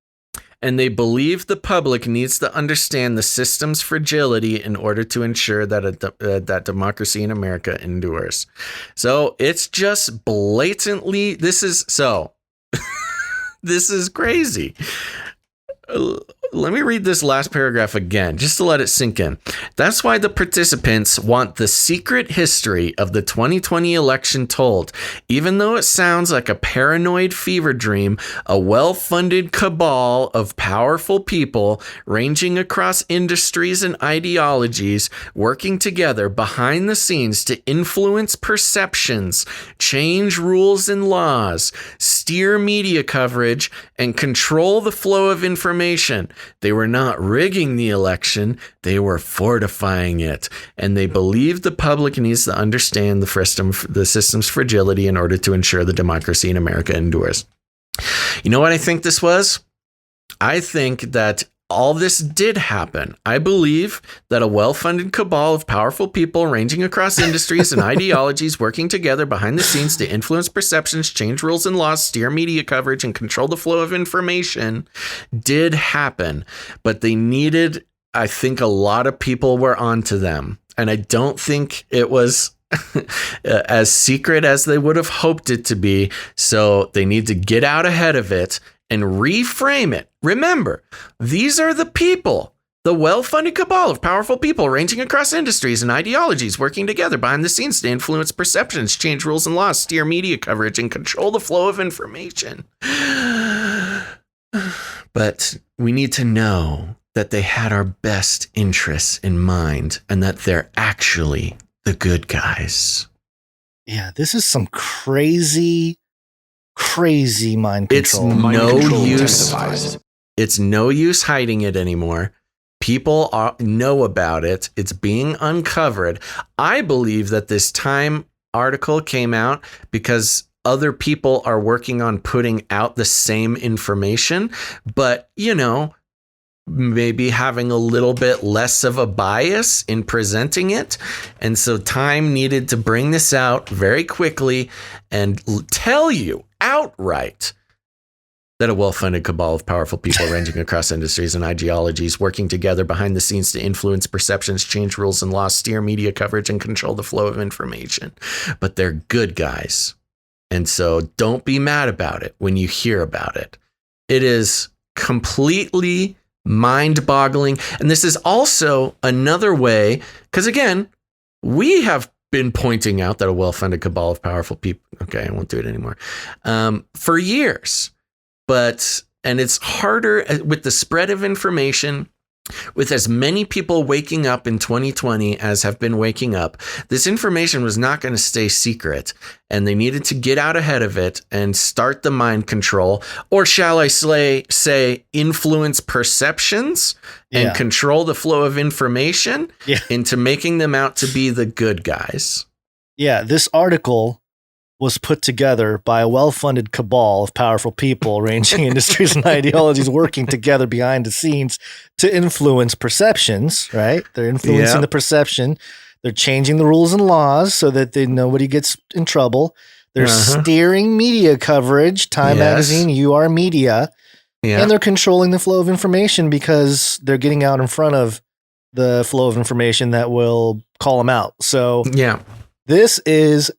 And they believe the public needs to understand the system's fragility in order to ensure that that democracy in America endures. So it's just blatantly, this is crazy. Let me read this last paragraph again, just to let it sink in. That's why the participants want the secret history of the 2020 election told, even though it sounds like a paranoid fever dream, a well-funded cabal of powerful people ranging across industries and ideologies, working together behind the scenes to influence perceptions, change rules and laws, steer media coverage, and control the flow of information. They were not rigging the election, they were fortifying it. And they believed the public needs to understand the system's fragility in order to ensure the democracy in America endures. You know what I think this was? I think that all this did happen. I believe that a well-funded cabal of powerful people ranging across industries and ideologies working together behind the scenes to influence perceptions, change rules and laws, steer media coverage, and control the flow of information did happen. But they needed, I think a lot of people were onto them. And I don't think it was as secret as they would have hoped it to be. So they need to get out ahead of it and reframe it remember, these are the people, the well-funded cabal of powerful people ranging across industries and ideologies working together behind the scenes to influence perceptions, change rules and laws, steer media coverage, and control the flow of information. But we need to know that they had our best interests in mind and that they're actually the good guys. Yeah, this is some crazy mind control. It's no use hiding it anymore. People know about it. It's being uncovered. I believe that this Time article came out because other people are working on putting out the same information, but, maybe having a little bit less of a bias in presenting it. And so Time needed to bring this out very quickly and tell you outright that a well-funded cabal of powerful people ranging across industries and ideologies working together behind the scenes to influence perceptions, change rules and laws, steer media coverage, and control the flow of information. But they're good guys. And so don't be mad about it when you hear about it. It is completely mind-boggling. And this is also another way, because again, we have been pointing out that a well-funded cabal of powerful people, okay, I won't do it anymore, for years. And it's harder with the spread of information, with as many people waking up in 2020 as have been waking up. This information was not going to stay secret, and they needed to get out ahead of it and start the mind control, or shall I say influence perceptions and control the flow of information into making them out to be the good guys. Yeah, this article was put together by a well-funded cabal of powerful people ranging industries and ideologies working together behind the scenes to influence perceptions, right? They're influencing the perception. They're changing the rules and laws so that nobody gets in trouble. They're steering media coverage, Time Magazine, you are media, and they're controlling the flow of information because they're getting out in front of the flow of information that will call them out. So this is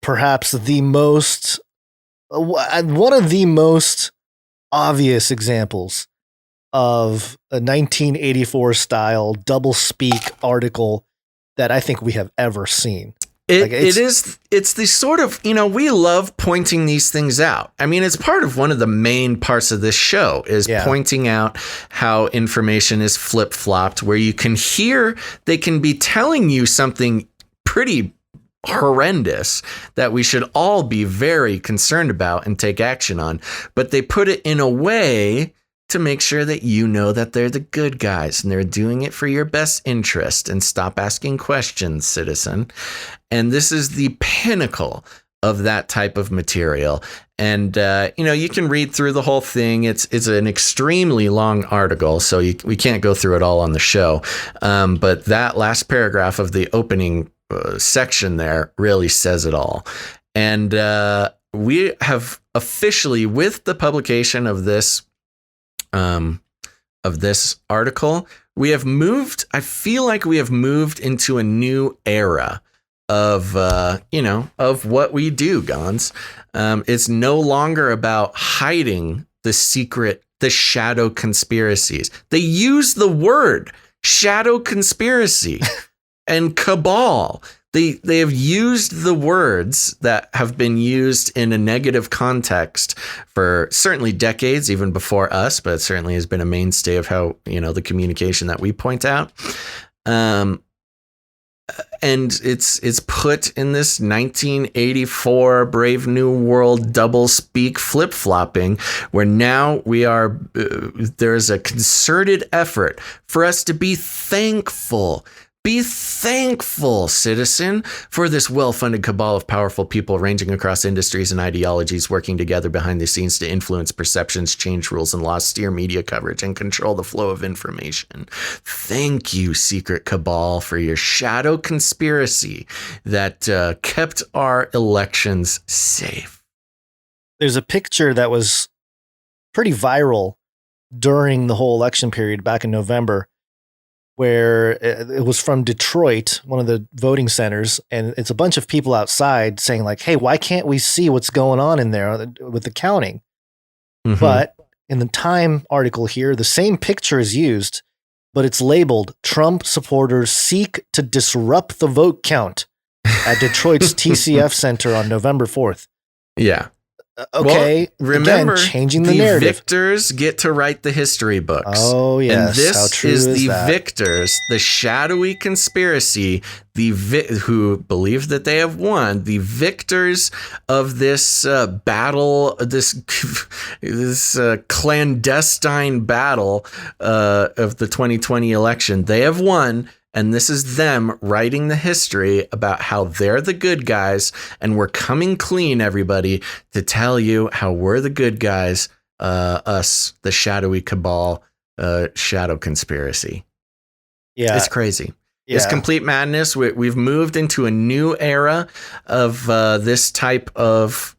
perhaps one of the most obvious examples of a 1984 style doublespeak article that I think we have ever seen. It's the sort of, we love pointing these things out. I mean, it's part of one of the main parts of this show is pointing out how information is flip-flopped, where you can hear they can be telling you something pretty horrendous that we should all be very concerned about and take action on, but they put it in a way to make sure that you know that they're the good guys and they're doing it for your best interest. And stop asking questions, citizen. And this is the pinnacle of that type of material. And you can read through the whole thing. It's an extremely long article, so we can't go through it all on the show. But that last paragraph of the opening section there really says it all. And we have officially, with the publication of this article, we have moved. I feel like we have moved into a new era of what we do, Gons. It's no longer about hiding the secret, the shadow conspiracies. They use the word shadow conspiracy and cabal. They have used the words that have been used in a negative context for certainly decades, even before us, but it certainly has been a mainstay of how, the communication that we point out. And it's put in this 1984 Brave New World double speak flip-flopping, where now there's a concerted effort for us to be thankful. Be thankful, citizen, for this well-funded cabal of powerful people ranging across industries and ideologies working together behind the scenes to influence perceptions, change rules and laws, steer media coverage, and control the flow of information. Thank you, secret cabal, for your shadow conspiracy that kept our elections safe. There's a picture that was pretty viral during the whole election period back in November, where it was from Detroit, one of the voting centers, and it's a bunch of people outside saying like, hey, why can't we see what's going on in there with the counting? Mm-hmm. But in the Time article here, the same picture is used, but it's labeled Trump supporters seek to disrupt the vote count at Detroit's TCF Center on November 4th. Yeah. Okay. Well, remember, again, changing the narrative. Victors get to write the history books. Oh, yes. And this How true is is the that? victors, the shadowy conspiracy, who believe that they have won, the victors of this battle, this clandestine battle of the 2020 election. They have won. And this is them writing the history about how they're the good guys. And we're coming clean, everybody, to tell you how we're the good guys, us, the shadowy cabal, shadow conspiracy. Yeah. It's crazy. Yeah. It's complete madness. We've moved into a new era of this type of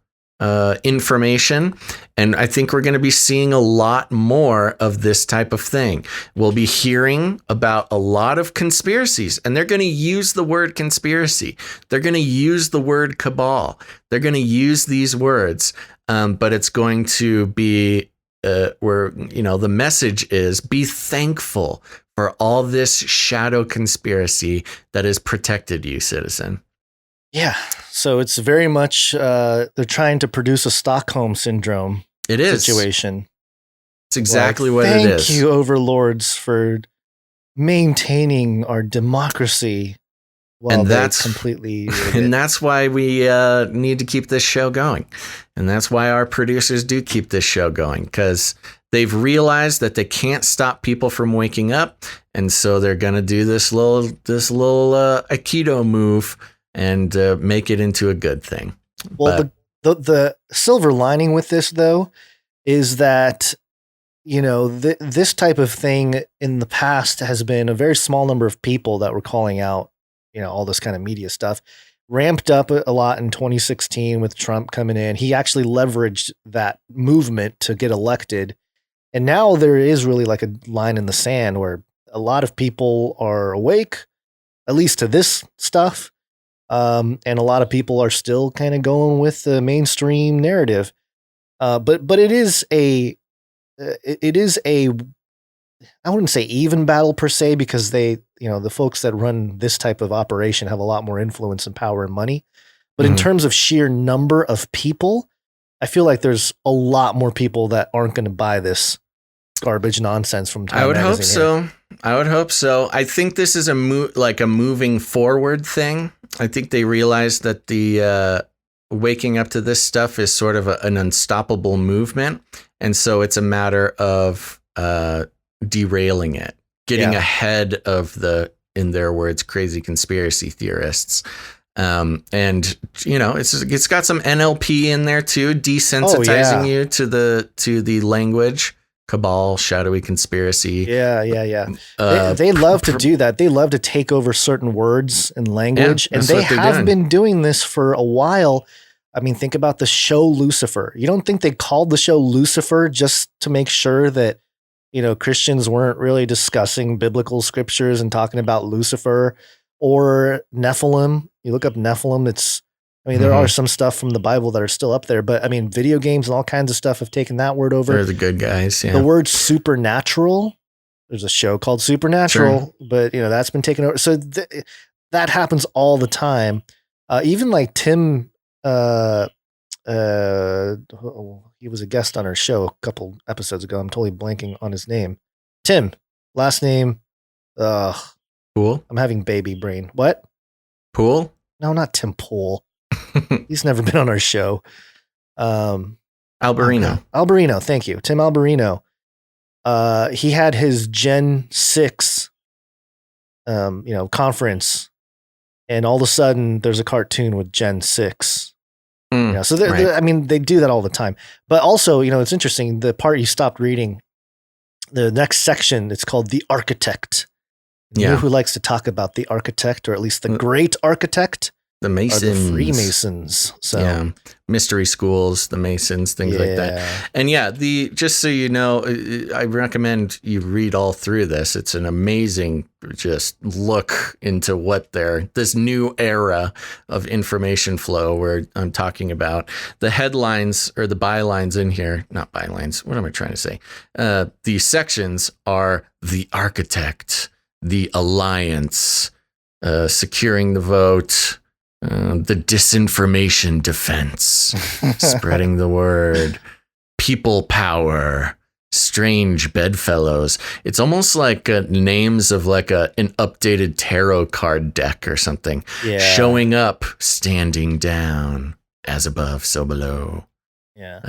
information. And I think we're going to be seeing a lot more of this type of thing. We'll be hearing about a lot of conspiracies, and they're going to use the word conspiracy. They're going to use the word cabal. They're going to use these words, but it's going to be the message is be thankful for all this shadow conspiracy that has protected you, citizen. Yeah. So it's very much they're trying to produce a Stockholm syndrome situation. It's exactly what it is. Thank you, overlords, for maintaining our democracy while and that's completely and that's why we need to keep this show going. And that's why our producers do keep this show going, because they've realized that they can't stop people from waking up. And so they're going to do this little Aikido move and make it into a good thing. Well, the silver lining with this, though, is that, this type of thing in the past has been a very small number of people that were calling out, all this kind of media stuff. Ramped up a lot in 2016 with Trump coming in. He actually leveraged that movement to get elected. And now there is really like a line in the sand where a lot of people are awake, at least to this stuff. And a lot of people are still kind of going with the mainstream narrative. But it is a, I wouldn't say even battle per se, because they, the folks that run this type of operation have a lot more influence and power and money. But in terms of sheer number of people, I feel like there's a lot more people that aren't going to buy this garbage nonsense from Time I would hope Magazine so. here. I would hope so. I think this is a moving forward thing. I think they realize that the waking up to this stuff is sort of an unstoppable movement. And so it's a matter of derailing it, getting ahead of the, in their words, crazy conspiracy theorists. And it's got some NLP in there too, desensitizing you to the language. Cabal, shadowy conspiracy. Yeah. They love to do that. They love to take over certain words and language, and they have been doing this for a while. I mean, think about the show Lucifer. You don't think they called the show Lucifer just to make sure that, Christians weren't really discussing biblical scriptures and talking about Lucifer or Nephilim? You look up Nephilim, there are some stuff from the Bible that are still up there, but video games and all kinds of stuff have taken that word over. They're the good guys. Yeah. The word supernatural, there's a show called Supernatural, but that's been taken over. So that happens all the time. Even like Tim, he was a guest on our show a couple episodes ago. I'm totally blanking on his name. Tim, last name. Pool. I'm having baby brain. What? Pool? No, not Tim Pool. He's never been on our show. Alberino. Alberino, thank you. Tim Alberino. He had his Gen 6 conference, and all of a sudden there's a cartoon with Gen 6. So they do that all the time. But also, it's interesting, the part you stopped reading, the next section, it's called The Architect. You know who likes to talk about the architect, or at least the great architect? The Masons. Are the Freemasons. So yeah, mystery schools, the Masons, things like that. And yeah, just so you know, I recommend you read all through this. It's an amazing just look into what this new era of information flow where I'm talking about. The headlines or the bylines in here, not bylines. What am I trying to say? The sections are the architect, the alliance, securing the vote, the disinformation defense, spreading the word, people power, strange bedfellows. It's almost like names of like an updated tarot card deck or something. Yeah. Showing up, standing down, as above, so below. Yeah.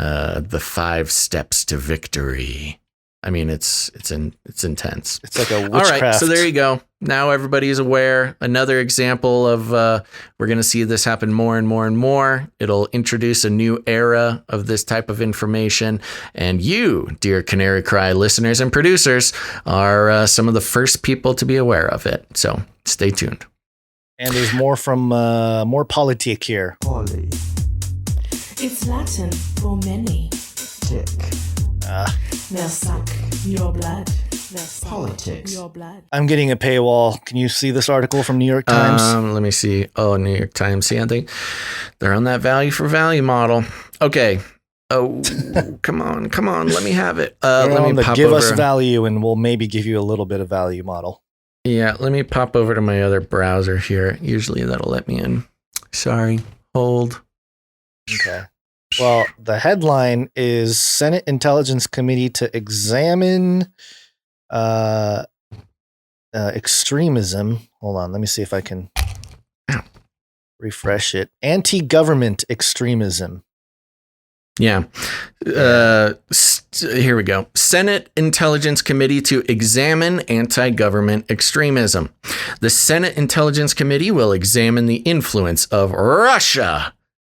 The 5 steps to victory. I mean, it's intense. It's like a witchcraft. All right, so there you go. Now everybody is aware. Another example of we're going to see this happen more and more and more. It'll introduce a new era of this type of information. And you, dear Canary Cry listeners and producers, are some of the first people to be aware of it. So stay tuned. And there's more from more POLYTICK here. Poly. It's Latin for many. Tick. They'll suck your blood. They'll suck Politics. your blood. I'm getting a paywall. Can you see this article from New York Times? Let me see. Oh, New York Times. See, I think they're on that value for value model. Okay. Oh, come on. Let me have it. Let me pop give over. us value and we'll maybe give you a little bit of value model. Yeah, let me pop over to my other browser here. Usually that'll let me in. Sorry. Hold. Okay. Well, the headline is Senate Intelligence Committee to examine extremism. Hold on. Let me see if I can refresh it. Anti-government extremism. Yeah. Here we go. Senate Intelligence Committee to examine anti-government extremism. The Senate Intelligence Committee will examine the influence of Russia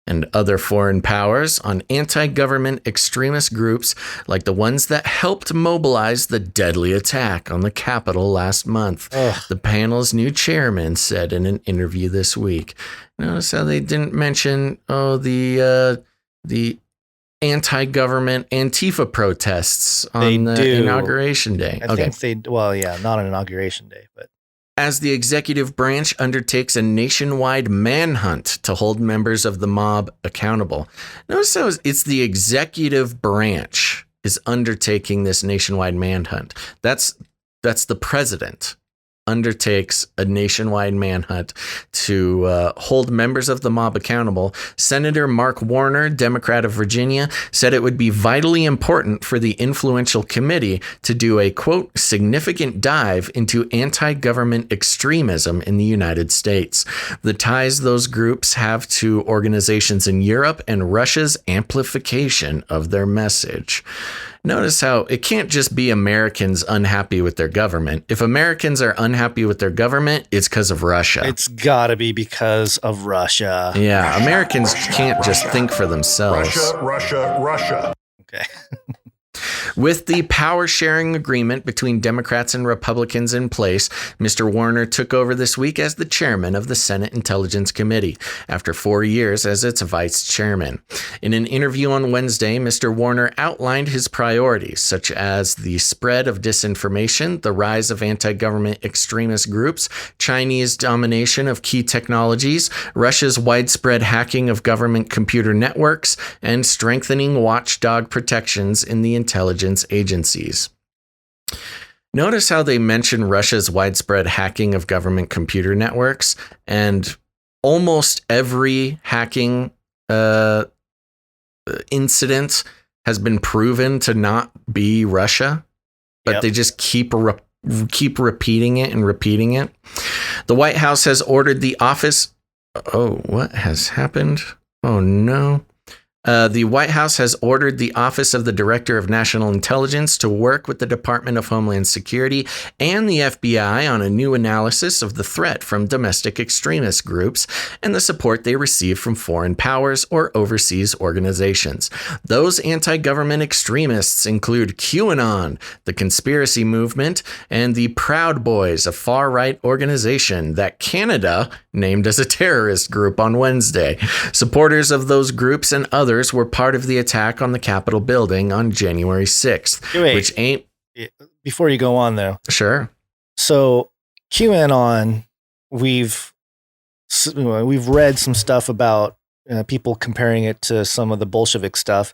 and other foreign powers on anti-government extremist groups like the ones that helped mobilize the deadly attack on the Capitol last month. Ugh. The panel's new chairman said in an interview this week. Notice how they didn't mention the anti-government Antifa protests on Inauguration Day. I think they, well, yeah, not on Inauguration Day, but. As the executive branch undertakes a nationwide manhunt to hold members of the mob accountable. Notice how it's the executive branch is undertaking this nationwide manhunt. That's the president undertakes a nationwide manhunt to hold members of the mob accountable. Senator Mark Warner, Democrat of Virginia, said it would be vitally important for the influential committee to do a, quote, significant dive into anti-government extremism in the United States, the ties those groups have to organizations in Europe, and Russia's amplification of their message. Notice how it can't just be Americans unhappy with their government. If Americans are unhappy with their government, it's because of Russia. It's got to be because of Russia. Yeah, Americans can't just think for themselves. Russia. Okay. With the power-sharing agreement between Democrats and Republicans in place, Mr. Warner took over this week as the chairman of the Senate Intelligence Committee, after 4 years as its vice chairman. In an interview on Wednesday, Mr. Warner outlined his priorities, such as the spread of disinformation, the rise of anti-government extremist groups, Chinese domination of key technologies, Russia's widespread hacking of government computer networks, and strengthening watchdog protections in the intelligence agencies. Notice how they mention Russia's widespread hacking of government computer networks, and almost every hacking incident has been proven to not be Russia, but they just keep repeating it and repeating it. The White House has ordered the office. Oh, what has happened? Oh, no. The White House has ordered the Office of the Director of National Intelligence to work with the Department of Homeland Security and the FBI on a new analysis of the threat from domestic extremist groups and the support they receive from foreign powers or overseas organizations. Those anti-government extremists include QAnon, the conspiracy movement, and the Proud Boys, a far-right organization that Canada named as a terrorist group on Wednesday. Supporters of those groups and others were part of the attack on the Capitol building on January 6th, which ain't... Before you go on, though. Sure. So QAnon, we've read some stuff about people comparing it to some of the Bolshevik stuff,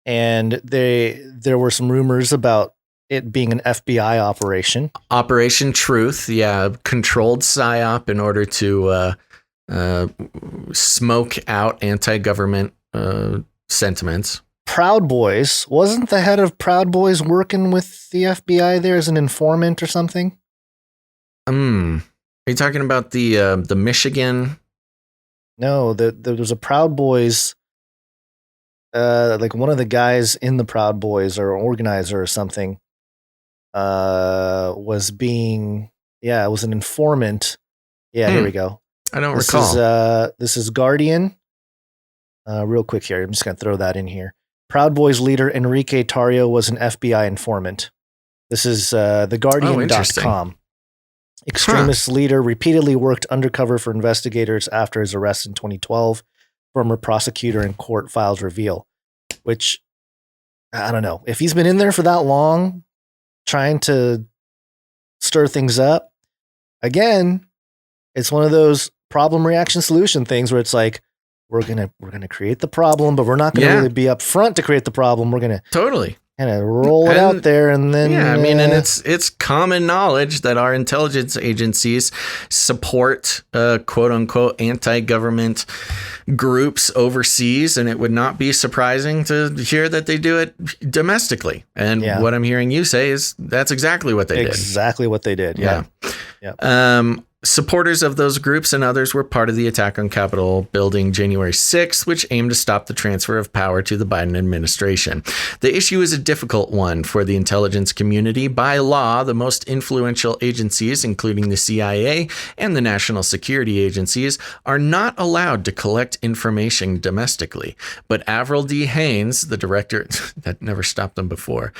and there were some rumors about it being an FBI operation. Operation Truth, yeah, controlled psyop in order to smoke out anti-government sentiments. Proud Boys, wasn't the head of Proud Boys working with the FBI there as an informant or something? Are you talking about the Michigan? No, there was a Proud Boys. Like one of the guys in the Proud Boys or organizer or something was an informant. Yeah, here we go. I don't recall. This is Guardian. Real quick here, I'm just going to throw that in here. Proud Boys leader Enrique Tarrio was an FBI informant. This is theguardian.com. Extremist leader repeatedly worked undercover for investigators after his arrest in 2012. Former prosecutor and court files reveal. Which, I don't know. If he's been in there for that long, trying to stir things up, again, it's one of those problem reaction solution things where it's like, we're gonna create the problem, but we're not gonna really be up front to create the problem. We're gonna totally kind of roll it out there, and then and it's common knowledge that our intelligence agencies support quote unquote anti-government groups overseas, and it would not be surprising to hear that they do it domestically. And what I'm hearing you say is that's exactly what they did. Exactly what they did. Yeah. Supporters of those groups and others were part of the attack on Capitol building January 6th, which aimed to stop the transfer of power to the Biden administration. The issue is a difficult one for the intelligence community. By law, the most influential agencies, including the CIA and the national security agencies, are not allowed to collect information domestically. But Avril D. Haines, the director, that never stopped them before,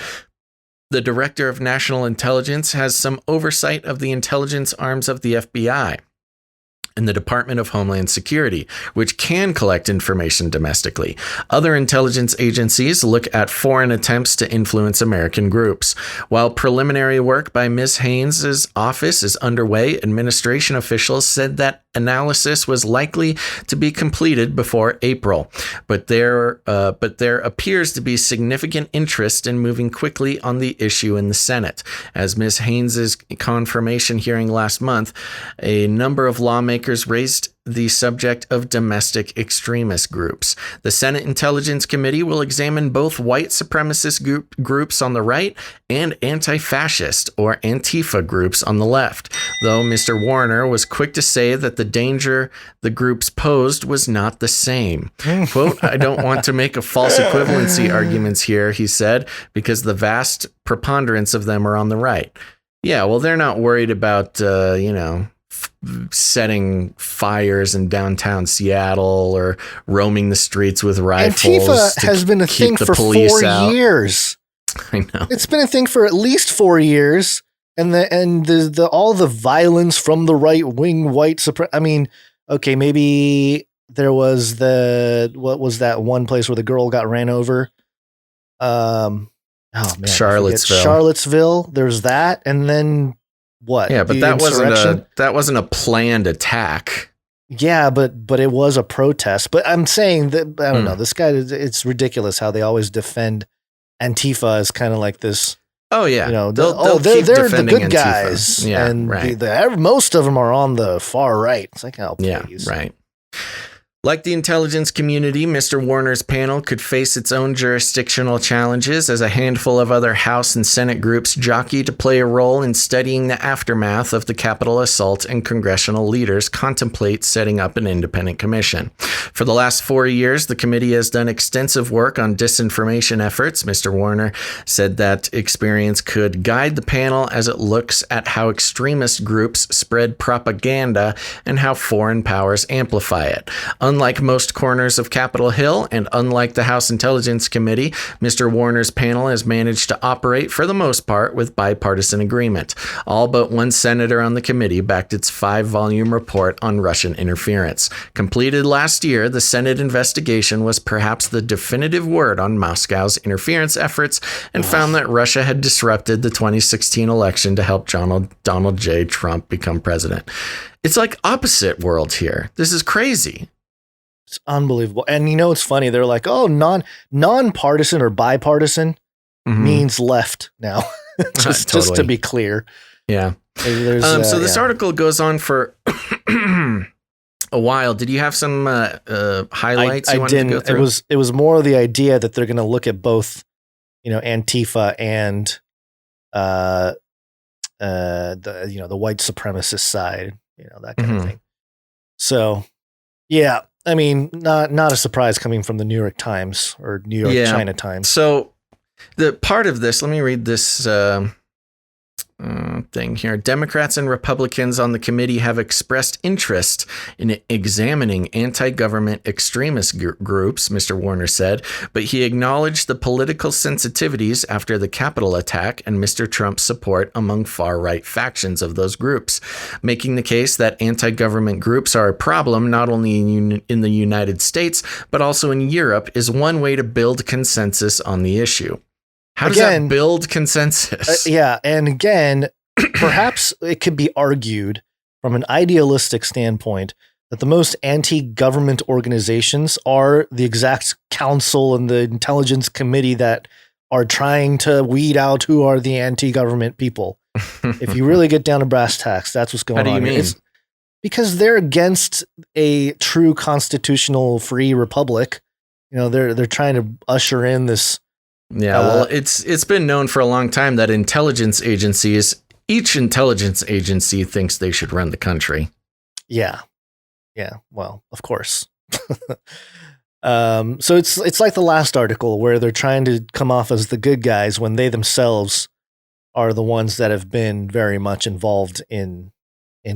the Director of National Intelligence, has some oversight of the intelligence arms of the FBI and the Department of Homeland Security, which can collect information domestically. Other intelligence agencies look at foreign attempts to influence American groups. While preliminary work by Ms. Haynes' office is underway, administration officials said that analysis was likely to be completed before April. But there appears to be significant interest in moving quickly on the issue in the Senate. As Ms. Haynes' confirmation hearing last month, a number of lawmakers raised the subject of domestic extremist groups. The Senate Intelligence Committee will examine both white supremacist groups on the right and anti-fascist or Antifa groups on the left, though Mr. Warner was quick to say that the danger the groups posed was not the same. Quote, "I don't want to make a false equivalency arguments here," he said, because the vast preponderance of them are on the right. Yeah, well, they're not worried about, setting fires in downtown Seattle or roaming the streets with rifles. Antifa has been a thing for 4 years. I know. It's been a thing for at least 4 years. And all the violence from the right wing white supremacy. I mean, okay, maybe there was what was that one place where the girl got ran over? Charlottesville. There's that. And then what? Yeah, but that wasn't a planned attack. Yeah, but it was a protest. But I'm saying that I don't know. This guy, it's ridiculous how they always defend Antifa as kind of like this. Oh yeah, they're the good Antifa. guys. Yeah, and right. most of them are on the far right. It's like, oh please. Yeah, right. Like the intelligence community, Mr. Warner's panel could face its own jurisdictional challenges as a handful of other House and Senate groups jockey to play a role in studying the aftermath of the Capitol assault, and congressional leaders contemplate setting up an independent commission. For the last 4 years, the committee has done extensive work on disinformation efforts. Mr. Warner said that experience could guide the panel as it looks at how extremist groups spread propaganda and how foreign powers amplify it. Unlike most corners of Capitol Hill, and unlike the House Intelligence Committee, Mr. Warner's panel has managed to operate, for the most part, with bipartisan agreement. All but one senator on the committee backed its 5-volume report on Russian interference. Completed last year, the Senate investigation was perhaps the definitive word on Moscow's interference efforts, and found that Russia had disrupted the 2016 election to help Donald J. Trump become president. It's like opposite world here. This is crazy. It's unbelievable. And you know, it's funny. They're like, oh, nonpartisan or bipartisan means left now. just to be clear. Yeah. So this article goes on for a while. Did you have some highlights you wanted to go through? It was more of the idea that they're going to look at both, Antifa and the white supremacist side, that kind of thing. So, yeah. I mean, not a surprise coming from the New York Times or New York China Times. So the part of this, let me read this thing here. Democrats and Republicans on the committee have expressed interest in examining anti-government extremist groups, Mr. Warner said, but he acknowledged the political sensitivities after the Capitol attack and Mr. Trump's support among far-right factions of those groups, making the case that anti-government groups are a problem not only in the United States, but also in Europe, is one way to build consensus on the issue. How does that build consensus? And again, perhaps it could be argued from an idealistic standpoint that the most anti-government organizations are the exact council and the intelligence committee that are trying to weed out who are the anti-government people. If you really get down to brass tacks, that's what's going on. How do you mean? It's because they're against a true constitutional free republic. They're trying to usher in this. Yeah, well, it's been known for a long time that each intelligence agency thinks they should run the country. Yeah. Well, of course. So it's like the last article where they're trying to come off as the good guys when they themselves are the ones that have been very much involved in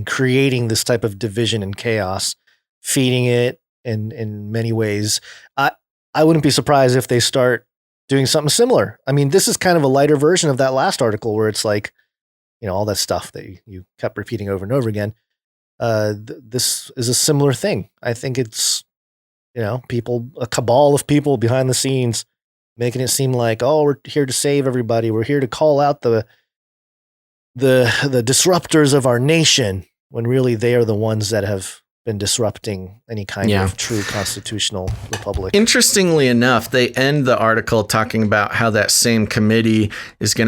creating this type of division and chaos, feeding it in many ways. I wouldn't be surprised if they start doing something similar. I mean, this is kind of a lighter version of that last article where it's like, all that stuff that you kept repeating over and over again. This is a similar thing. I think it's, a cabal of people behind the scenes making it seem like, oh, we're here to save everybody. We're here to call out the disruptors of our nation, when really they are the ones that have been disrupting any kind of true constitutional republic. Interestingly enough, they end the article talking about how that same committee is going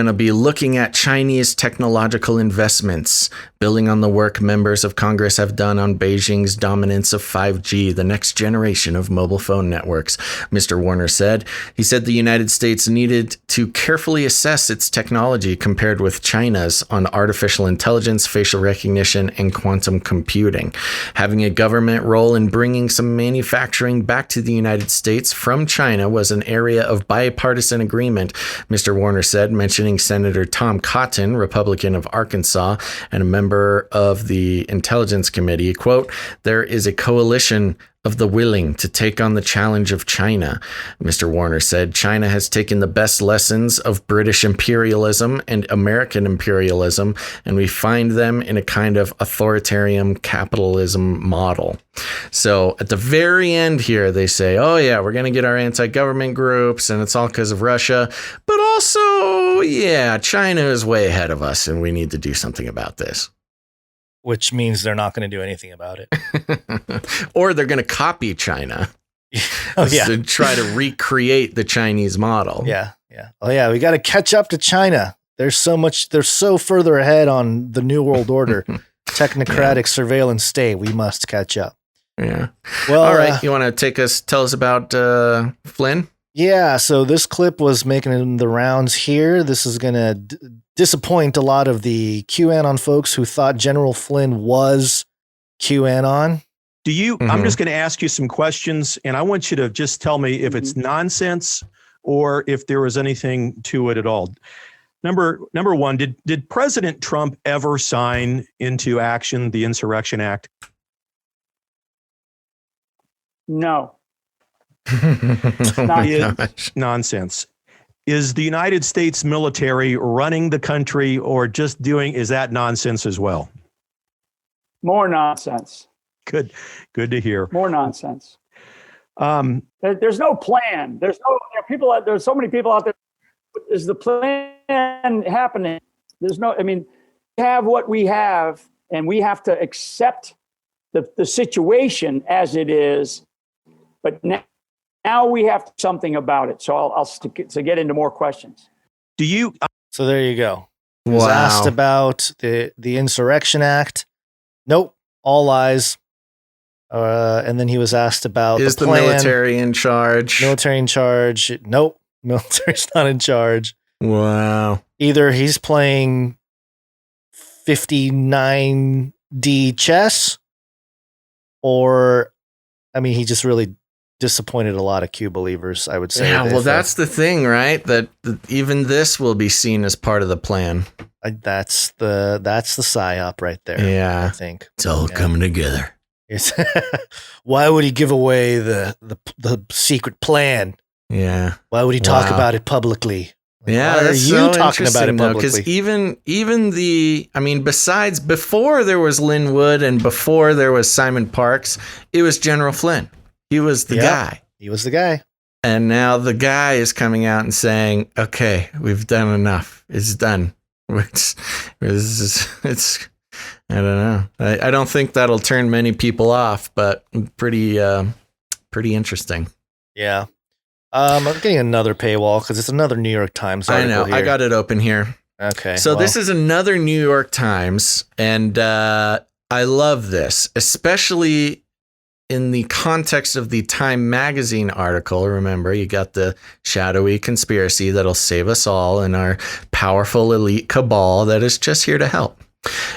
to be looking at Chinese technological investments, building on the work members of Congress have done on Beijing's dominance of 5G, the next generation of mobile phone networks, Mr. Warner said. He said the United States needed to carefully assess its technology compared with China's on artificial intelligence, facial recognition, and quantum computing. Having a government role in bringing some manufacturing back to the United States from China was an area of bipartisan agreement, Mr. Warner said, mentioning Senator Tom Cotton, Republican of Arkansas, and a member of the Intelligence Committee. Quote, "There is a coalition of the willing to take on the challenge of China," Mr. Warner said. China has taken the best lessons of British imperialism and American imperialism, and we find them in a kind of authoritarian capitalism model. So at the very end here, they say, oh yeah, we're going to get our anti-government groups, and it's all because of Russia. But also, yeah, China is way ahead of us, and we need to do something about this. Which means they're not going to do anything about it. Or they're going to copy China to try to recreate the Chinese model. Yeah. Oh, yeah. We got to catch up to China. They're so further ahead on the New World Order, technocratic surveillance state. We must catch up. Yeah. Well, all right. You want to tell us about Flynn? Yeah. So this clip was making the rounds here. This is going to disappoint a lot of the QAnon folks who thought General Flynn was QAnon. I'm just going to ask you some questions, and I want you to just tell me if it's nonsense or if there was anything to it at all. Number one, did President Trump ever sign into action the Insurrection Act? No. Nonsense. Is the United States military running the country or just is that nonsense as well? More nonsense. Good to hear. More nonsense. There's no plan. There's so many people out there. Is the plan happening? We have what we have, and we have to accept the situation as it is. But now we have something about it. So I'll get into more questions. So there you go. He was asked about the Insurrection Act. Nope, all lies. And then he was asked about the military in charge? Military in charge. Nope, military's not in charge. Wow. Either he's playing 59D chess, or he just really disappointed a lot of Q believers, I would say. Yeah, well, that's the thing, right? That even this will be seen as part of the plan. That's the psyop right there. Yeah, I think it's all coming together. Why would he give away the secret plan? Yeah. Why would he talk about it publicly? Yeah, why are you talking about it publicly? Because besides before there was Lin Wood and before there was Simon Parks, it was General Flynn. He was the guy. He was the guy. And now the guy is coming out and saying, "Okay, we've done enough. It's done." It's I don't know. I don't think that'll turn many people off, but pretty interesting. Yeah. I'm getting another paywall because it's another New York Times article. I know. Here. I got it open here. Okay. So this is another New York Times, and I love this, especially in the context of the Time magazine article. Remember, you got the shadowy conspiracy that'll save us all and our powerful elite cabal that is just here to help.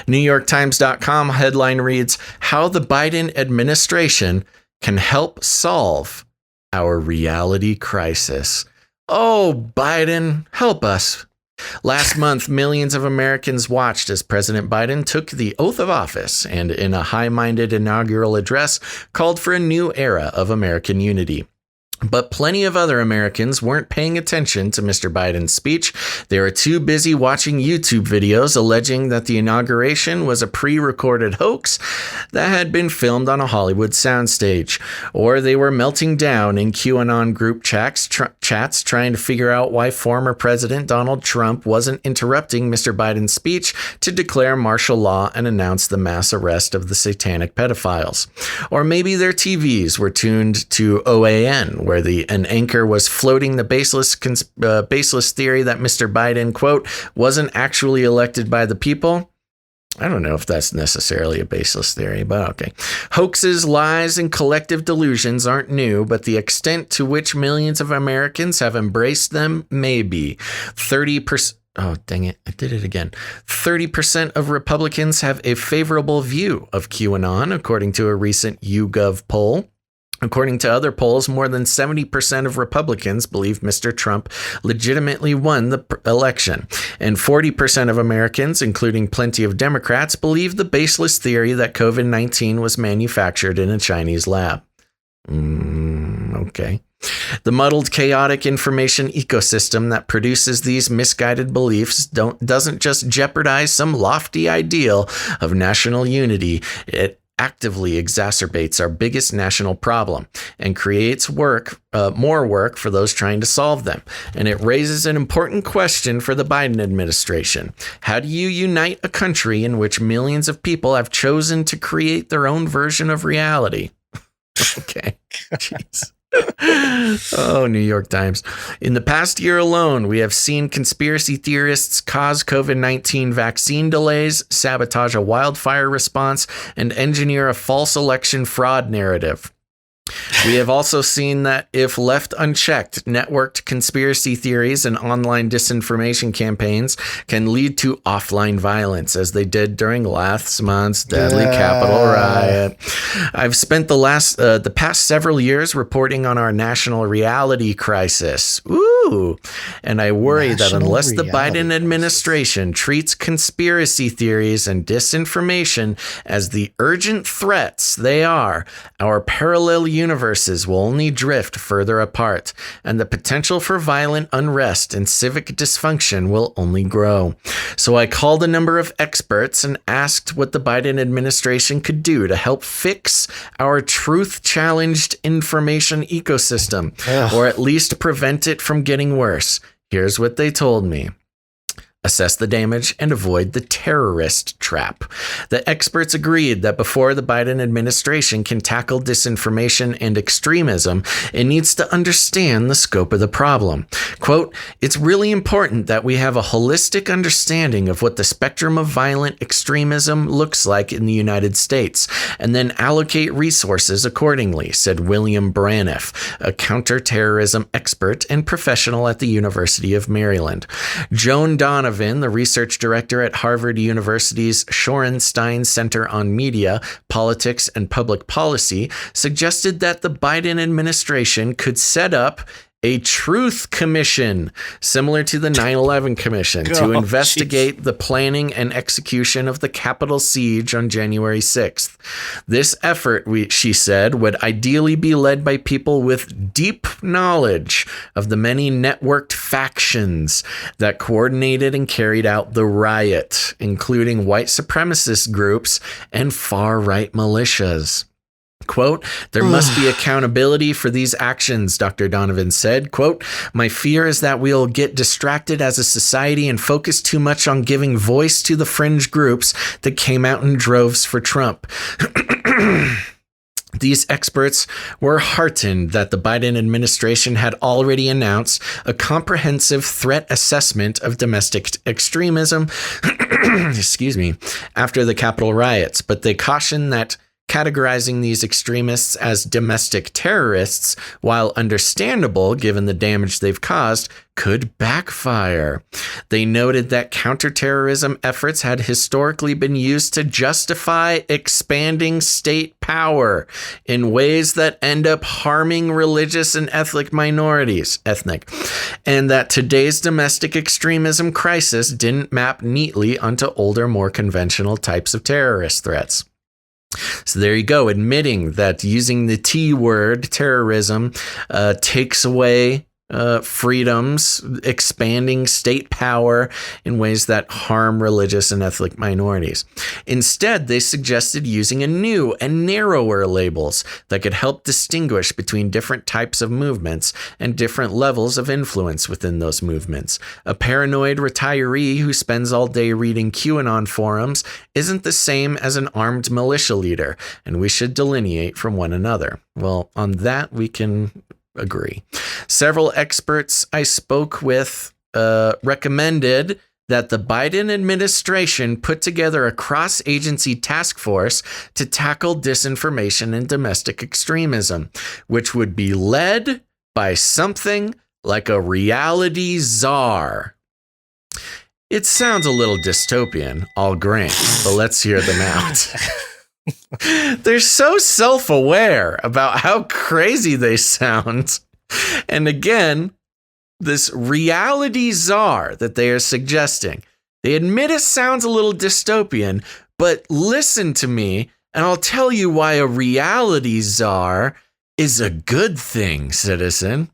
NewYorkTimes.com headline reads, "How the Biden administration can help solve our reality crisis." Oh, Biden, help us. Last month, millions of Americans watched as President Biden took the oath of office and, in a high-minded inaugural address, called for a new era of American unity. But plenty of other Americans weren't paying attention to Mr. Biden's speech. They were too busy watching YouTube videos alleging that the inauguration was a pre-recorded hoax that had been filmed on a Hollywood soundstage. Or they were melting down in QAnon group chats trying to figure out why former President Donald Trump wasn't interrupting Mr. Biden's speech to declare martial law and announce the mass arrest of the satanic pedophiles. Or maybe their TVs were tuned to OAN, where an anchor was floating the baseless theory that Mr. Biden, quote, wasn't actually elected by the people. I don't know if that's necessarily a baseless theory, but okay. Hoaxes, lies, and collective delusions aren't new, but the extent to which millions of Americans have embraced them may be. 30%. Oh, dang it. I did it again. 30% of Republicans have a favorable view of QAnon, according to a recent YouGov poll. According to other polls, more than 70% of Republicans believe Mr. Trump legitimately won the election. And 40% of Americans, including plenty of Democrats, believe the baseless theory that COVID-19 was manufactured in a Chinese lab. Okay. The muddled, chaotic information ecosystem that produces these misguided beliefs doesn't just jeopardize some lofty ideal of national unity. It actively exacerbates our biggest national problem and creates more work for those trying to solve them. And it raises an important question for the Biden administration. How do you unite a country in which millions of people have chosen to create their own version of reality? Okay. Jeez. Oh, New York Times. In the past year alone, we have seen conspiracy theorists cause COVID-19 vaccine delays, sabotage a wildfire response, and engineer a false election fraud narrative. We have also seen that if left unchecked, networked conspiracy theories and online disinformation campaigns can lead to offline violence, as they did during last month's deadly Capitol riot. I've spent the past several years reporting on our national reality crisis. Ooh. And I worry that unless the Biden administration treats conspiracy theories and disinformation as the urgent threats they are, our parallel universes will only drift further apart, and the potential for violent unrest and civic dysfunction will only grow. So I called a number of experts and asked what the Biden administration could do to help fix our truth-challenged information ecosystem, or at least prevent it from getting worse. Here's what they told me. Assess the damage and avoid the terrorist trap. The experts agreed that before the Biden administration can tackle disinformation and extremism, it needs to understand the scope of the problem. Quote, it's really important that we have a holistic understanding of what the spectrum of violent extremism looks like in the United States, and then allocate resources accordingly, said William Braniff, a counterterrorism expert and professional at the University of Maryland. Joan Donovan, the research director at Harvard University's Shorenstein Center on Media, Politics, and Public Policy, suggested that the Biden administration could set up a truth commission, similar to the 9/11 Commission, to investigate the planning and execution of the Capitol siege on January 6th. This effort, she said, would ideally be led by people with deep knowledge of the many networked factions that coordinated and carried out the riot, including white supremacist groups and far-right militias. Quote, there must be accountability for these actions, Dr. Donovan said. Quote, my fear is that we'll get distracted as a society and focus too much on giving voice to the fringe groups that came out in droves for Trump. These experts were heartened that the Biden administration had already announced a comprehensive threat assessment of domestic extremism, excuse me, after the Capitol riots, but they cautioned that categorizing these extremists as domestic terrorists, while understandable given the damage they've caused, could backfire. They noted that counterterrorism efforts had historically been used to justify expanding state power in ways that end up harming religious and ethnic minorities, and that today's domestic extremism crisis didn't map neatly onto older, more conventional types of terrorist threats. So there you go, admitting that using the T word, terrorism, takes away freedoms, expanding state power in ways that harm religious and ethnic minorities. Instead, they suggested using a new and narrower labels that could help distinguish between different types of movements and different levels of influence within those movements. A paranoid retiree who spends all day reading QAnon forums isn't the same as an armed militia leader, and we should delineate from one another. Well, on that we can agree. Several experts I spoke with recommended that the Biden administration put together a cross-agency task force to tackle disinformation and domestic extremism, which would be led by something like a reality czar. It sounds a little dystopian, I'll grant, but let's hear them out. They're so self-aware about how crazy they sound. And again, this reality czar that they are suggesting, they admit it sounds a little dystopian, but listen to me and I'll tell you why a reality czar is a good thing, citizen.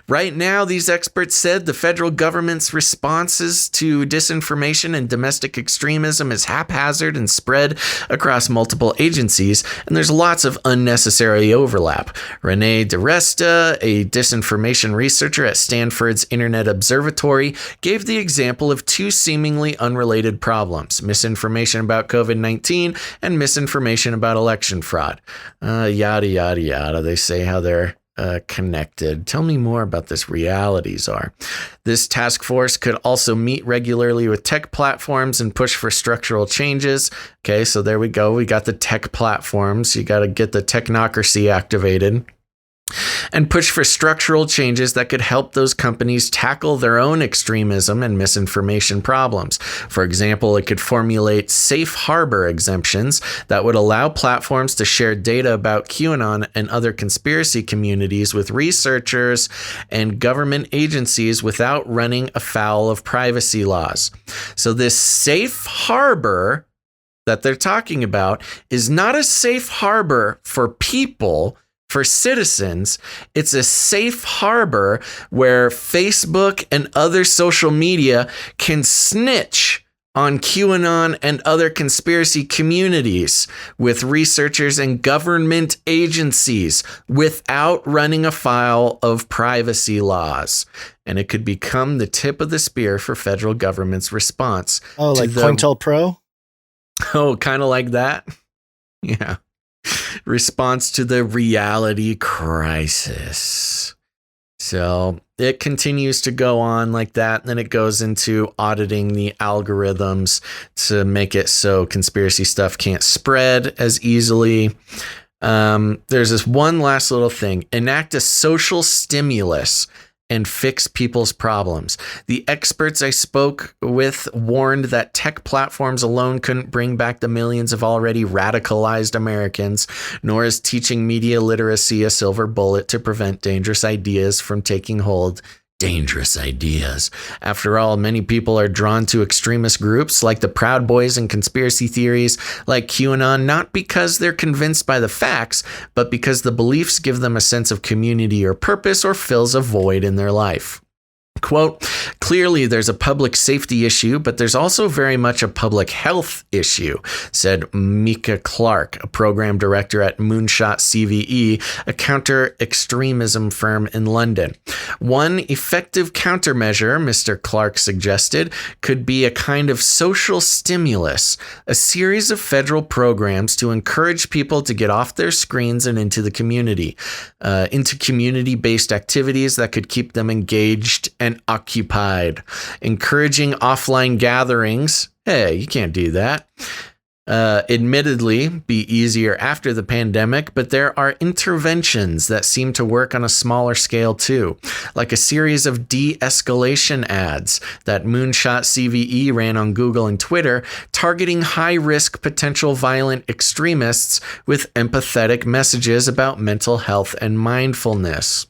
Right now, these experts said the federal government's responses to disinformation and domestic extremism is haphazard and spread across multiple agencies, and there's lots of unnecessary overlap. Renee DiResta, a disinformation researcher at Stanford's Internet Observatory, gave the example of two seemingly unrelated problems: misinformation about COVID-19 and misinformation about election fraud. Yada, yada, yada. They say how they're connected. Tell me more about this reality czar. This task force could also meet regularly with tech platforms and push for structural changes. Okay, so there we go. We got the tech platforms. You got to get the technocracy activated. And push for structural changes that could help those companies tackle their own extremism and misinformation problems. For example, it could formulate safe harbor exemptions that would allow platforms to share data about QAnon and other conspiracy communities with researchers and government agencies without running afoul of privacy laws. So this safe harbor that they're talking about is not a safe harbor for people, for citizens. It's a safe harbor where Facebook and other social media can snitch on QAnon and other conspiracy communities with researchers and government agencies without running afoul of privacy laws. And it could become the tip of the spear for federal government's response. Oh, like COINTELPRO? Oh, kind of like that? Yeah. Response to the reality crisis. So it continues to go on like that. And then it goes into auditing the algorithms to make it so conspiracy stuff can't spread as easily. There's this one last little thing. Enact a social stimulus and fix people's problems. The experts I spoke with warned that tech platforms alone couldn't bring back the millions of already radicalized Americans, nor is teaching media literacy a silver bullet to prevent dangerous ideas from taking hold. Dangerous ideas. After all, many people are drawn to extremist groups like the Proud Boys and conspiracy theories like QAnon, not because they're convinced by the facts, but because the beliefs give them a sense of community or purpose or fills a void in their life. Quote, clearly there's a public safety issue, but there's also very much a public health issue, said Mika Clark, a program director at Moonshot CVE, a counter-extremism firm in London. One effective countermeasure, Mr. Clark suggested, could be a kind of social stimulus, a series of federal programs to encourage people to get off their screens and into the community, into community-based activities that could keep them engaged and occupied. Encouraging offline gatherings. Hey, you can't do that. Admittedly, be easier after the pandemic, but there are interventions that seem to work on a smaller scale too, like a series of de-escalation ads that Moonshot CVE ran on Google and Twitter, targeting high-risk potential violent extremists with empathetic messages about mental health and mindfulness.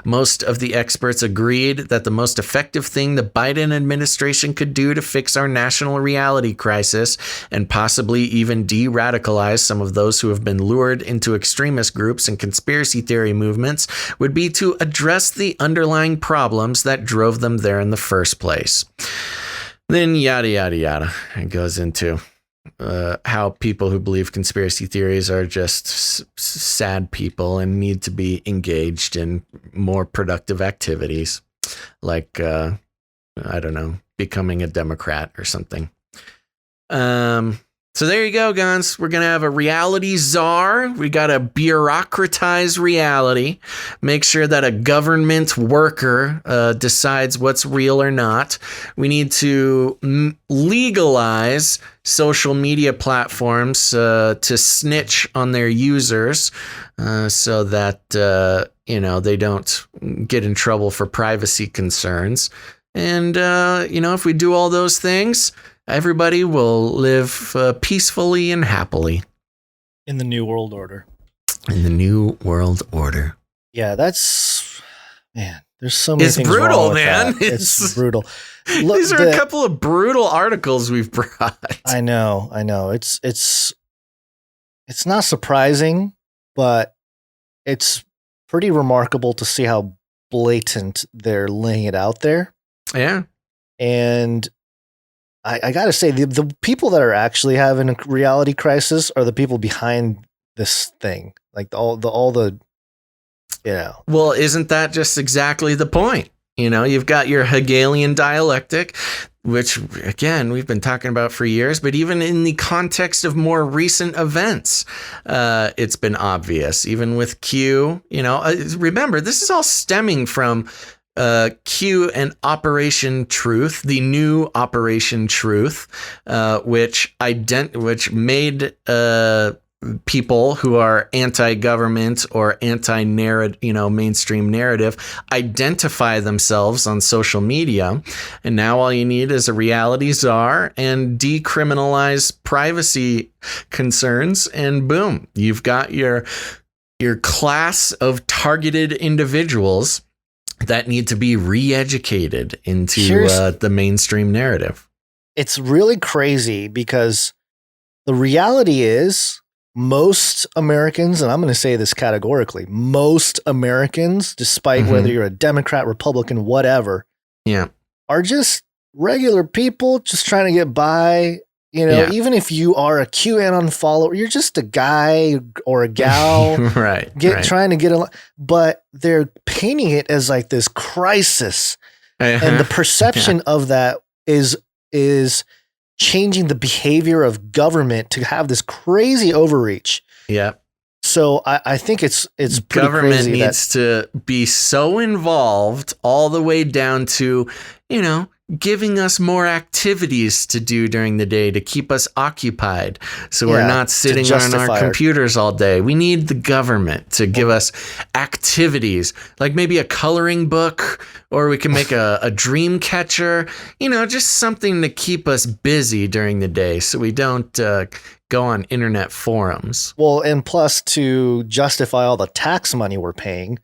Most of the experts agreed that the most effective thing the Biden administration could do to fix our national reality crisis and possibly even de-radicalize some of those who have been lured into extremist groups and conspiracy theory movements would be to address the underlying problems that drove them there in the first place. Then yada, yada, yada. It goes into how people who believe conspiracy theories are just sad people and need to be engaged in more productive activities, like, I don't know, becoming a Democrat or something. So there you go, guys. We're going to have a reality czar. We got to bureaucratize reality, make sure that a government worker decides what's real or not. We need to legalize social media platforms to snitch on their users so that, they don't get in trouble for privacy concerns. And, if we do all those things, everybody will live peacefully and happily. In the New World Order. In the New World Order. Yeah, that's... Man, there's so many it's things brutal, wrong with man. That. It's brutal. Look, these are a couple of brutal articles we've brought. I know. It's not surprising, but it's pretty remarkable to see how blatant they're laying it out there. Yeah. And I got to say, the people that are actually having a reality crisis are the people behind this thing. Like all the. Well, isn't that just exactly the point? You've got your Hegelian dialectic. which again, we've been talking about for years, but even in the context of more recent events, it's been obvious, even with Q, remember, this is all stemming from Q and Operation Truth, the new Operation Truth, which made people who are anti-government or anti-narrative, mainstream narrative, identify themselves on social media. And now all you need is a reality czar and decriminalize privacy concerns. And boom, you've got your class of targeted individuals that need to be re-educated into the mainstream narrative. It's really crazy because the reality is, most Americans, and I'm going to say this categorically, most Americans, despite whether you're a Democrat, Republican, whatever, are just regular people just trying to get by. Even if you are a QAnon follower, you're just a guy or a gal, trying to get along. But they're painting it as like this crisis, and the perception of that is changing the behavior of government to have this crazy overreach. Yeah. So I think it's pretty government crazy needs to be so involved all the way down to, giving us more activities to do during the day to keep us occupied. So we're not sitting on our computers all day. We need the government to give us activities, like maybe a coloring book, or we can make a dream catcher, just something to keep us busy during the day so we don't go on internet forums. Well, and plus to justify all the tax money we're paying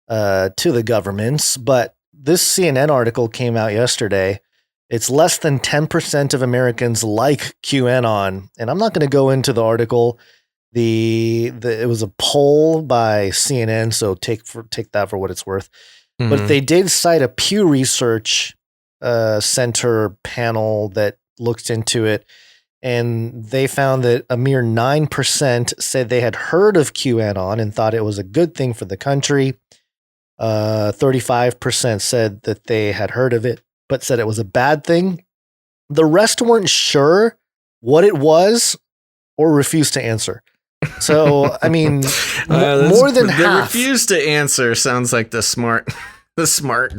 to the governments. But this CNN article came out yesterday. It's less than 10% of Americans like QAnon. And I'm not going to go into the article. It was a poll by CNN, so take that for what it's worth. But they did cite a Pew Research Center panel that looked into it. And they found that a mere 9% said they had heard of QAnon and thought it was a good thing for the country. 35% said that they had heard of it, but said it was a bad thing. The rest weren't sure what it was or refused to answer. So, I mean, more than half. The refused to answer sounds like the smart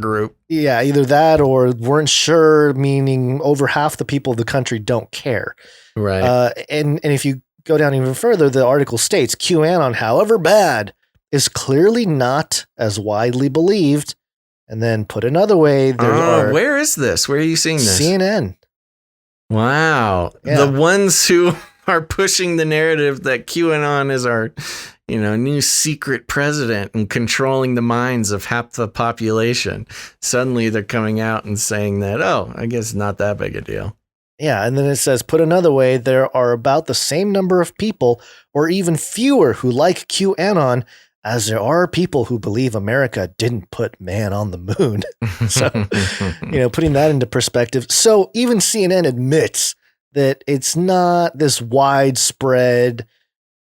group. Yeah, either that or weren't sure, meaning over half the people of the country don't care. Right. And if you go down even further, the article states QAnon, however bad, is clearly not as widely believed. And then put another way, where is this? Where are you seeing this? CNN. Wow. Yeah. The ones who are pushing the narrative that QAnon is our, new secret president and controlling the minds of half the population. Suddenly they're coming out and saying that, I guess it's not that big a deal. Yeah. And then it says, put another way, there are about the same number of people or even fewer who like QAnon as there are people who believe America didn't put man on the moon. So, putting that into perspective. So even CNN admits that it's not this widespread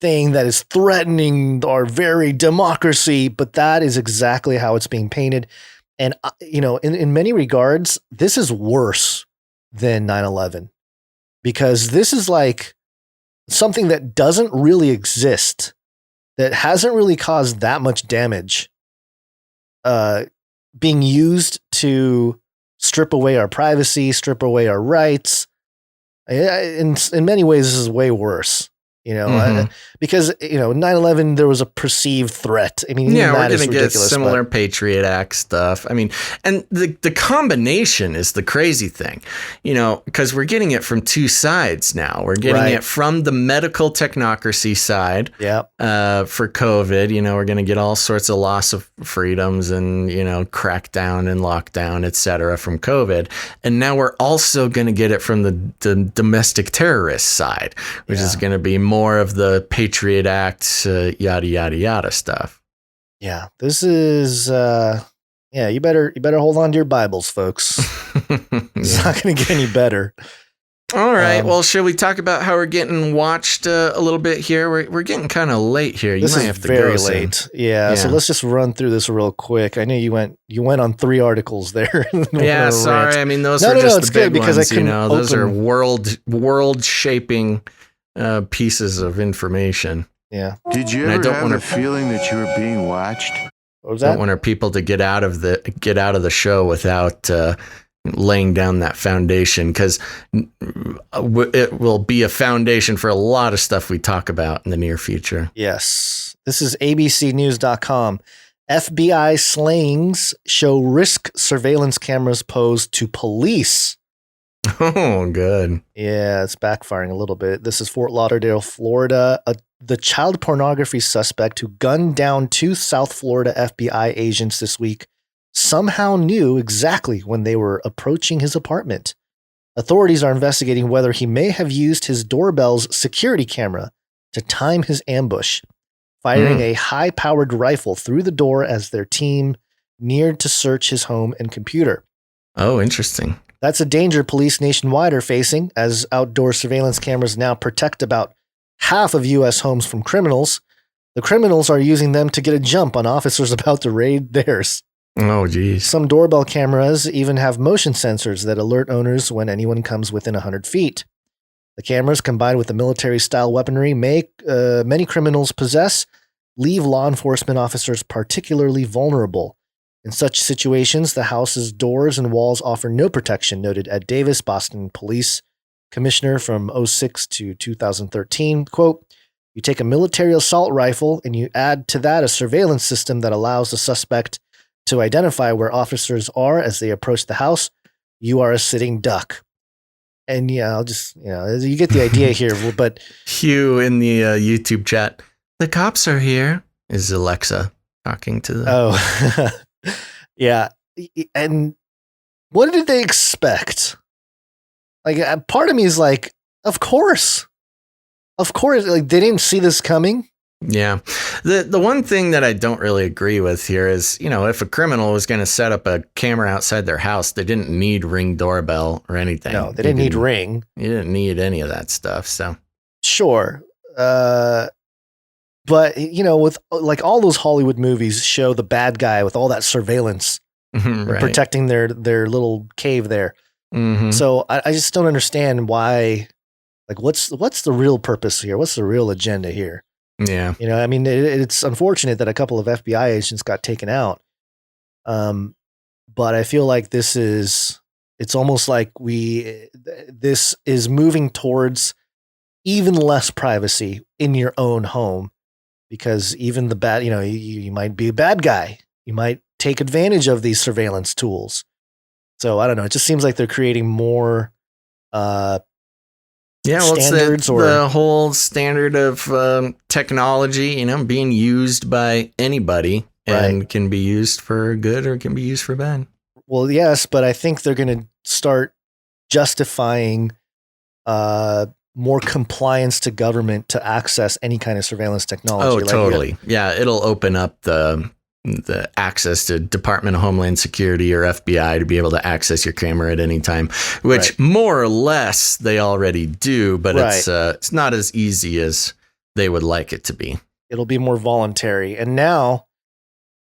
thing that is threatening our very democracy, but that is exactly how it's being painted. And, in many regards, this is worse than 9/11 because this is like something that doesn't really exist, that hasn't really caused that much damage, being used to strip away our privacy, strip away our rights. In many ways, this is way worse. Because 9/11 there was a perceived threat. I mean, we're going to get similar Patriot Act stuff. I mean, and the combination is the crazy thing, because we're getting it from two sides now. We're getting it from the medical technocracy side. For COVID, we're going to get all sorts of loss of freedoms and crackdown and lockdown, etc. from COVID, and now we're also going to get it from the domestic terrorist side, which is going to be more of the Patriot Act, yada, yada, yada stuff. Yeah, this is, you better hold on to your Bibles, folks. It's not going to get any better. All right. Well, should we talk about how we're getting watched a little bit here? We're getting kind of late here. You might have to very go late. Yeah. So let's just run through this real quick. I know you went on 3 articles there. Yeah. Sorry. I mean, those are just the big ones. Those are world shaping pieces of information. Yeah. Did you ever have a feeling that you were being watched? What was that? Don't want our people to get out of the show without laying down that foundation, because it will be a foundation for a lot of stuff we talk about in the near future. Yes. This is abcnews.com. FBI slayings show risk surveillance cameras posed to police. Oh, good. Yeah, it's backfiring a little bit. This is Fort Lauderdale, Florida. The child pornography suspect who gunned down 2 South Florida FBI agents this week somehow knew exactly when they were approaching his apartment. Authorities are investigating whether he may have used his doorbell's security camera to time his ambush, firing a high-powered rifle through the door as their team neared to search his home and computer. Oh, interesting. That's a danger police nationwide are facing, as outdoor surveillance cameras now protect about half of U.S. homes from criminals. The criminals are using them to get a jump on officers about to raid theirs. Oh, geez. Some doorbell cameras even have motion sensors that alert owners when anyone comes within 100 feet. The cameras, combined with the military-style weaponry many criminals possess, leave law enforcement officers particularly vulnerable. In such situations, the house's doors and walls offer no protection, noted Ed Davis, Boston Police Commissioner from 2006 to 2013. Quote, you take a military assault rifle and you add to that a surveillance system that allows the suspect to identify where officers are as they approach the house. You are a sitting duck. And yeah, I'll just, you get the idea here. But Hugh in the YouTube chat, the cops are here, is Alexa talking to them. Oh, yeah. And what did they expect? Like, part of me is like, of course, like they didn't see this coming. Yeah. The one thing that I don't really agree with here is, if a criminal was going to set up a camera outside their house, they didn't need Ring doorbell or anything. No, they didn't need Ring. You didn't need any of that stuff. So sure. But with like all those Hollywood movies show the bad guy with all that surveillance right. protecting their little cave there. Mm-hmm. So I just don't understand why, like, what's the real purpose here? What's the real agenda here? Yeah. I mean, it's unfortunate that a couple of FBI agents got taken out. But I feel like it's almost like this is moving towards even less privacy in your own home, because even the bad, you might be a bad guy. You might take advantage of these surveillance tools. So I don't know. It just seems like they're creating more, standards the whole standard of technology, being used by anybody and can be used for good or can be used for bad. Well, yes, but I think they're going to start justifying more compliance to government to access any kind of surveillance technology. Oh, totally. Yeah, it'll open up the access to Department of Homeland Security or FBI to be able to access your camera at any time, which more or less they already do, but it's not as easy as they would like it to be. It'll be more voluntary. And now,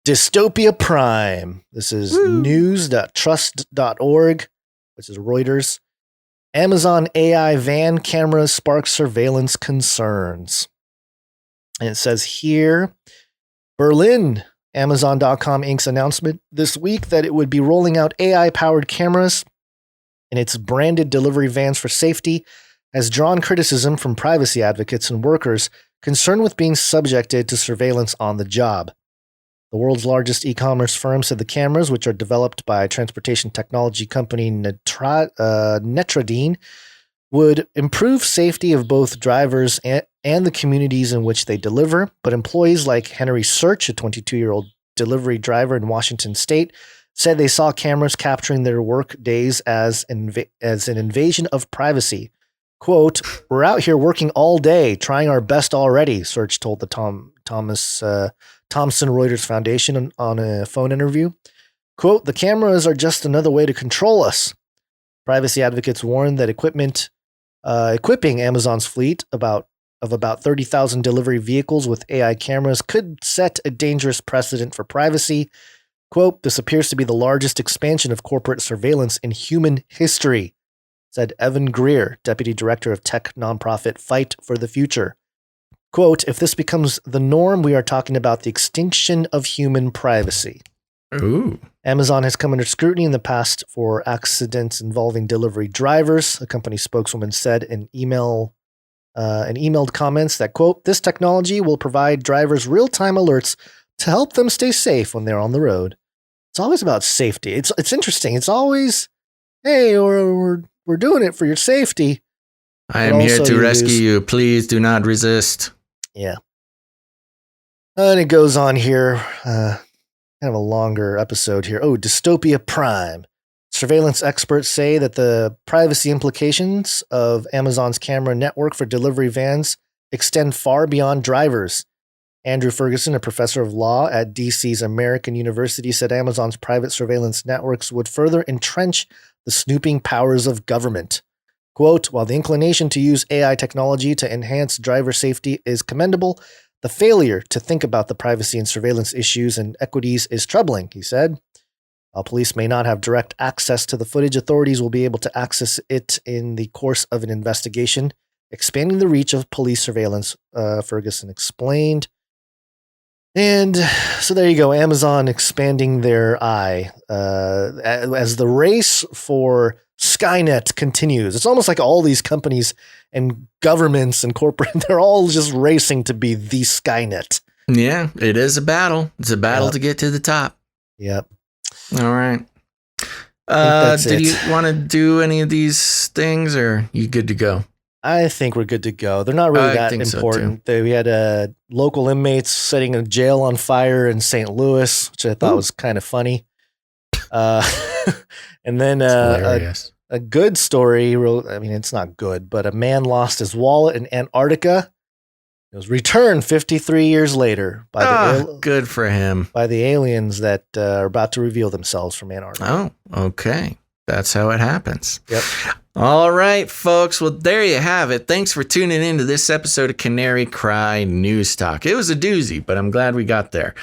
Dystopia Prime. This is news.trust.org, which is Reuters. Amazon AI van cameras spark surveillance concerns. And it says here, Berlin, Amazon.com Inc.'s announcement this week that it would be rolling out AI-powered cameras in its branded delivery vans for safety has drawn criticism from privacy advocates and workers concerned with being subjected to surveillance on the job. The world's largest e-commerce firm said the cameras, which are developed by transportation technology company Netradine, would improve safety of both drivers and the communities in which they deliver, but employees like Henry Search, a 22-year-old delivery driver in Washington state, said they saw cameras capturing their work days as an invasion of privacy. Quote, we're out here working all day, trying our best already, Search told the Thomson Reuters Foundation on a phone interview. Quote, the cameras are just another way to control us. Privacy advocates warned that equipment equipping Amazon's fleet of about 30,000 delivery vehicles with AI cameras could set a dangerous precedent for privacy. Quote, this appears to be the largest expansion of corporate surveillance in human history, said Evan Greer, deputy director of tech nonprofit Fight for the Future. Quote, if this becomes the norm, we are talking about the extinction of human privacy. Ooh. Amazon has come under scrutiny in the past for accidents involving delivery drivers. A company spokeswoman said in emailed comments that, quote, this technology will provide drivers real-time alerts to help them stay safe when they're on the road. It's always about safety. It's interesting. It's always, hey, we're doing it for your safety. I am here to rescue you. Please do not resist. Yeah. And it goes on here. Kind of a longer episode here. Oh, Dystopia Prime. Surveillance experts say that the privacy implications of Amazon's camera network for delivery vans extend far beyond drivers. Andrew Ferguson, a professor of law at DC's American University, said Amazon's private surveillance networks would further entrench the snooping powers of government. Quote, while the inclination to use AI technology to enhance driver safety is commendable, the failure to think about the privacy and surveillance issues and equities is troubling, he said. While police may not have direct access to the footage, authorities will be able to access it in the course of an investigation, expanding the reach of police surveillance, Ferguson explained. And so there you go, Amazon expanding their eye as the race for Skynet continues. It's almost like all these companies and governments and corporate, they're all just racing to be the Skynet. Yeah, it is a battle. It's a battle to get to the top. Yep. All right. Did you want to do any of these things, or you good to go? I think we're good to go. They're not really that important. We had local inmates setting a jail on fire in St. Louis, which I thought was kind of funny. And then a good story. I mean, it's not good, but a man lost his wallet in Antarctica. It was returned 53 years later by good for him, by the aliens that are about to reveal themselves from Antarctica. Oh, okay. That's how it happens. Yep. All right, folks. Well, there you have it. Thanks for tuning into this episode of Canary Cry News Talk. It was a doozy, but I'm glad we got there.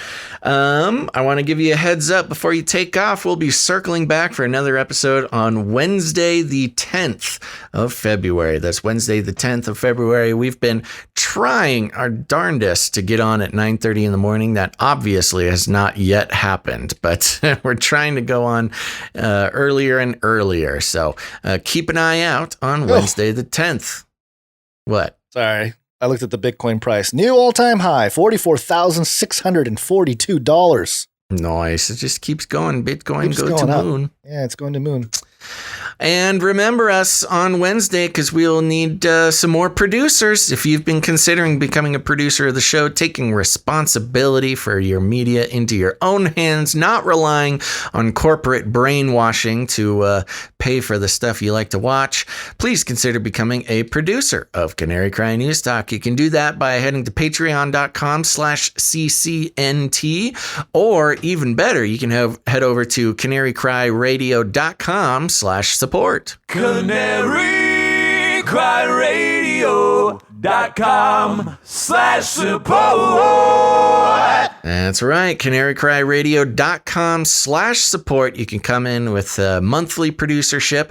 I want to give you a heads up before you take off. We'll be circling back for another episode on Wednesday, the 10th of February. That's Wednesday, the 10th of February. We've been trying our darndest to get on at 9:30 in the morning. That obviously has not yet happened, but we're trying to go on earlier and earlier. So keep an eye out on Wednesday the 10th. What? Sorry. I looked at the Bitcoin price. New all-time high, $44,642. Nice. It just keeps going. Bitcoin goes to moon. Yeah, it's going to moon. And remember us on Wednesday, because we'll need some more producers. If you've been considering becoming a producer of the show, taking responsibility for your media into your own hands, not relying on corporate brainwashing to pay for the stuff you like to watch, please consider becoming a producer of Canary Cry News Talk. You can do that by heading to patreon.com/CCNT, or even better, you can head over to canarycryradio.com/support. canarycryradio.com/support. That's right. canarycryradio.com/support. You can come in with monthly producership.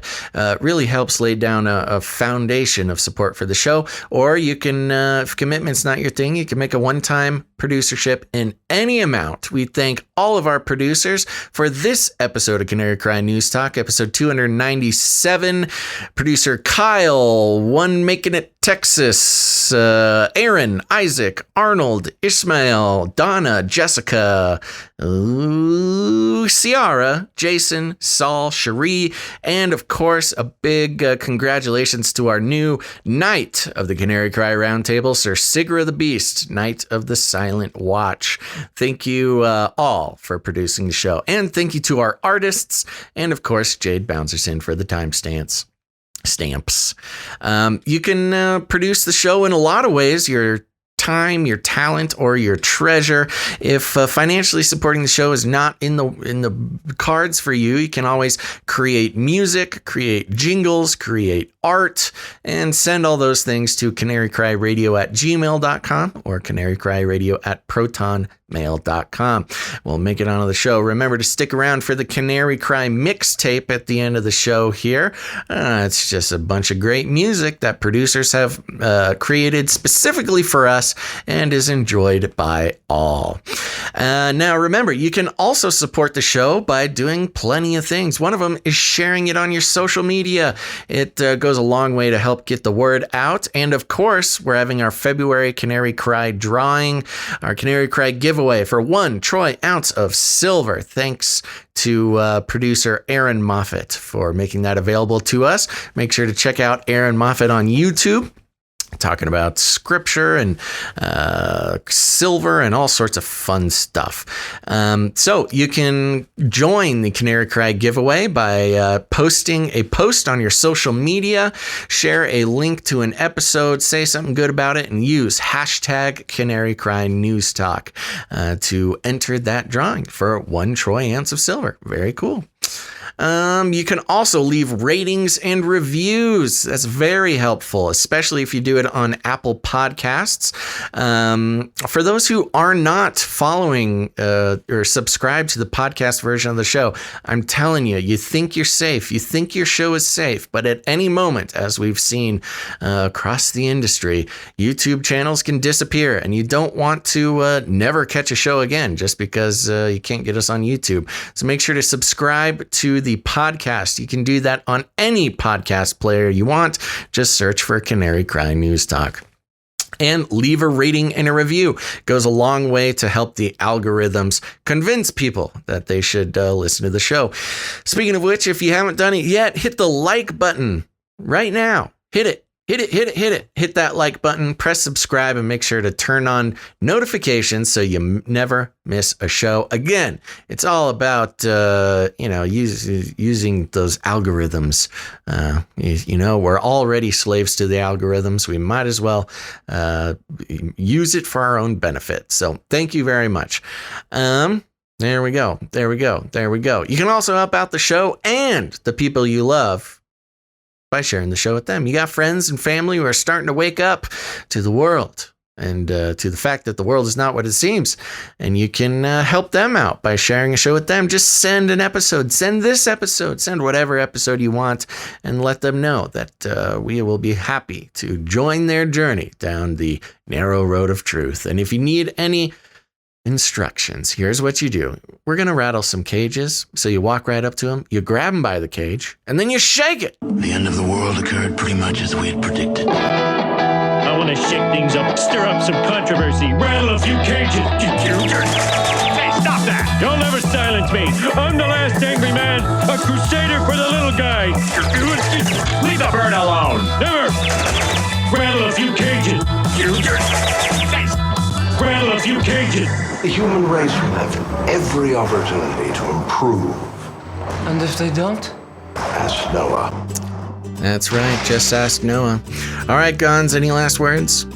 Really helps lay down a foundation of support for the show. Or you can, if commitment's not your thing, you can make a one-time producership in any amount. We thank all of our producers for this episode of Canary Cry News Talk, episode 297. Producer Kyle, One Making It Texas, Aaron, Isaac, Arnold, Ishmael, Donna, Jessica, Ciara, Jason, Saul, Cherie, and of course, a big congratulations to our new Knight of the Canary Cry Roundtable, Sir Sigra the Beast, Knight of the Silent Watch. Thank you all for producing the show. And thank you to our artists, and of course, Jade Bouncerson for the timestamps. You can produce the show in a lot of ways. Your time, your talent, or your treasure. If financially supporting the show is not in the cards for you, you can always create music, create jingles, create art, and send all those things to canarycryradio@gmail.com or canarycryradio@protonmail.com. We'll make it onto the show. Remember to stick around for the Canary Cry mixtape at the end of the show here. It's just a bunch of great music that producers have created specifically for us and is enjoyed by all. Now, remember, you can also support the show by doing plenty of things. One of them is sharing it on your social media. It goes a long way to help get the word out. And of course, we're having our February Canary Cry drawing, our Canary Cry giveaway for 1 troy ounce of silver. Thanks to producer Aaron Moffat for making that available to us. Make sure to check out Aaron Moffat on YouTube, talking about scripture and silver and all sorts of fun stuff. So you can join the Canary Cry giveaway by posting a post on your social media, share a link to an episode, say something good about it, and use hashtag Canary Cry News Talk to enter that drawing for 1 troy ounce of silver. Very cool. You can also leave ratings and reviews. That's very helpful, especially if you do it on Apple Podcasts. For those who are not following or subscribed to the podcast version of the show, I'm telling you, you think you're safe. You think your show is safe, but at any moment, as we've seen across the industry, YouTube channels can disappear, and you don't want to never catch a show again just because you can't get us on YouTube. So make sure to subscribe to the podcast. You can do that on any podcast player you want. Just search for Canary Cry News Talk. And leave a rating and a review. It goes a long way to help the algorithms convince people that they should listen to the show. Speaking of which, if you haven't done it yet, hit the like button right now. Hit it. Hit that like button, press subscribe, and make sure to turn on notifications so you never miss a show. Again, it's all about, using those algorithms. We're already slaves to the algorithms. We might as well use it for our own benefit. So thank you very much. There we go. You can also help out the show and the people you love by sharing the show with them. You got friends and family who are starting to wake up to the world and to the fact that the world is not what it seems. And you can help them out by sharing a show with them. Just send an episode. Send this episode. Send whatever episode you want and let them know that we will be happy to join their journey down the narrow road of truth. And if you need any instructions, here's what you do. We're going to rattle some cages. So you walk right up to them, you grab them by the cage, and then you shake it. The end of the world occurred pretty much as we had predicted. I want to shake things up, stir up some controversy, rattle a few cages. Hey, stop that! You'll never silence me. I'm the last angry man, a crusader for the little guy. Leave the bird alone. Never. Rattle a few cages. Rattle a few cages. The human race will have every opportunity to improve. And if they don't? Ask Noah. That's right, just ask Noah. All right, Guns, any last words?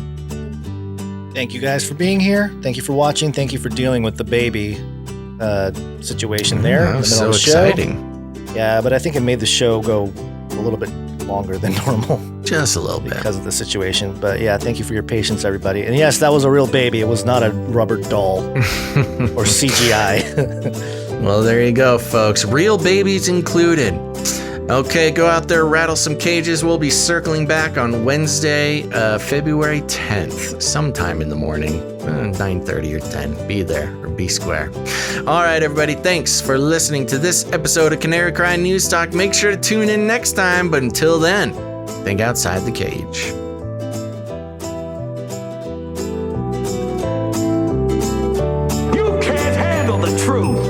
Thank you guys for being here. Thank you for watching. Thank you for dealing with the baby situation there. That was so exciting. Yeah, but I think it made the show go a little bit longer than normal. Just a little bit. Because of the situation. But yeah, thank you for your patience, everybody. And yes, that was a real baby. It was not a rubber doll or CGI. Well, there you go, folks. Real babies included. Okay, go out there, rattle some cages. We'll be circling back on Wednesday, February 10th, sometime in the morning, 9:30 or 10. Be there or be square. All right, everybody, thanks for listening to this episode of Canary Cry News Talk. Make sure to tune in next time, but until then, think outside the cage. You can't handle the truth.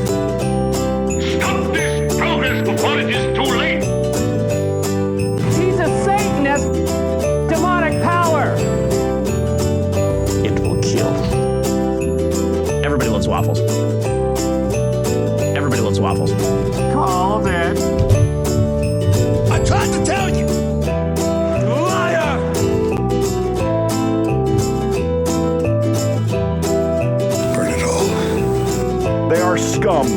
Stop this progress before it is too late. He's a Satanist. Demonic power. It will kill. Everybody loves waffles. Everybody loves waffles. Call it. I tried to tell you. Liar! are scum.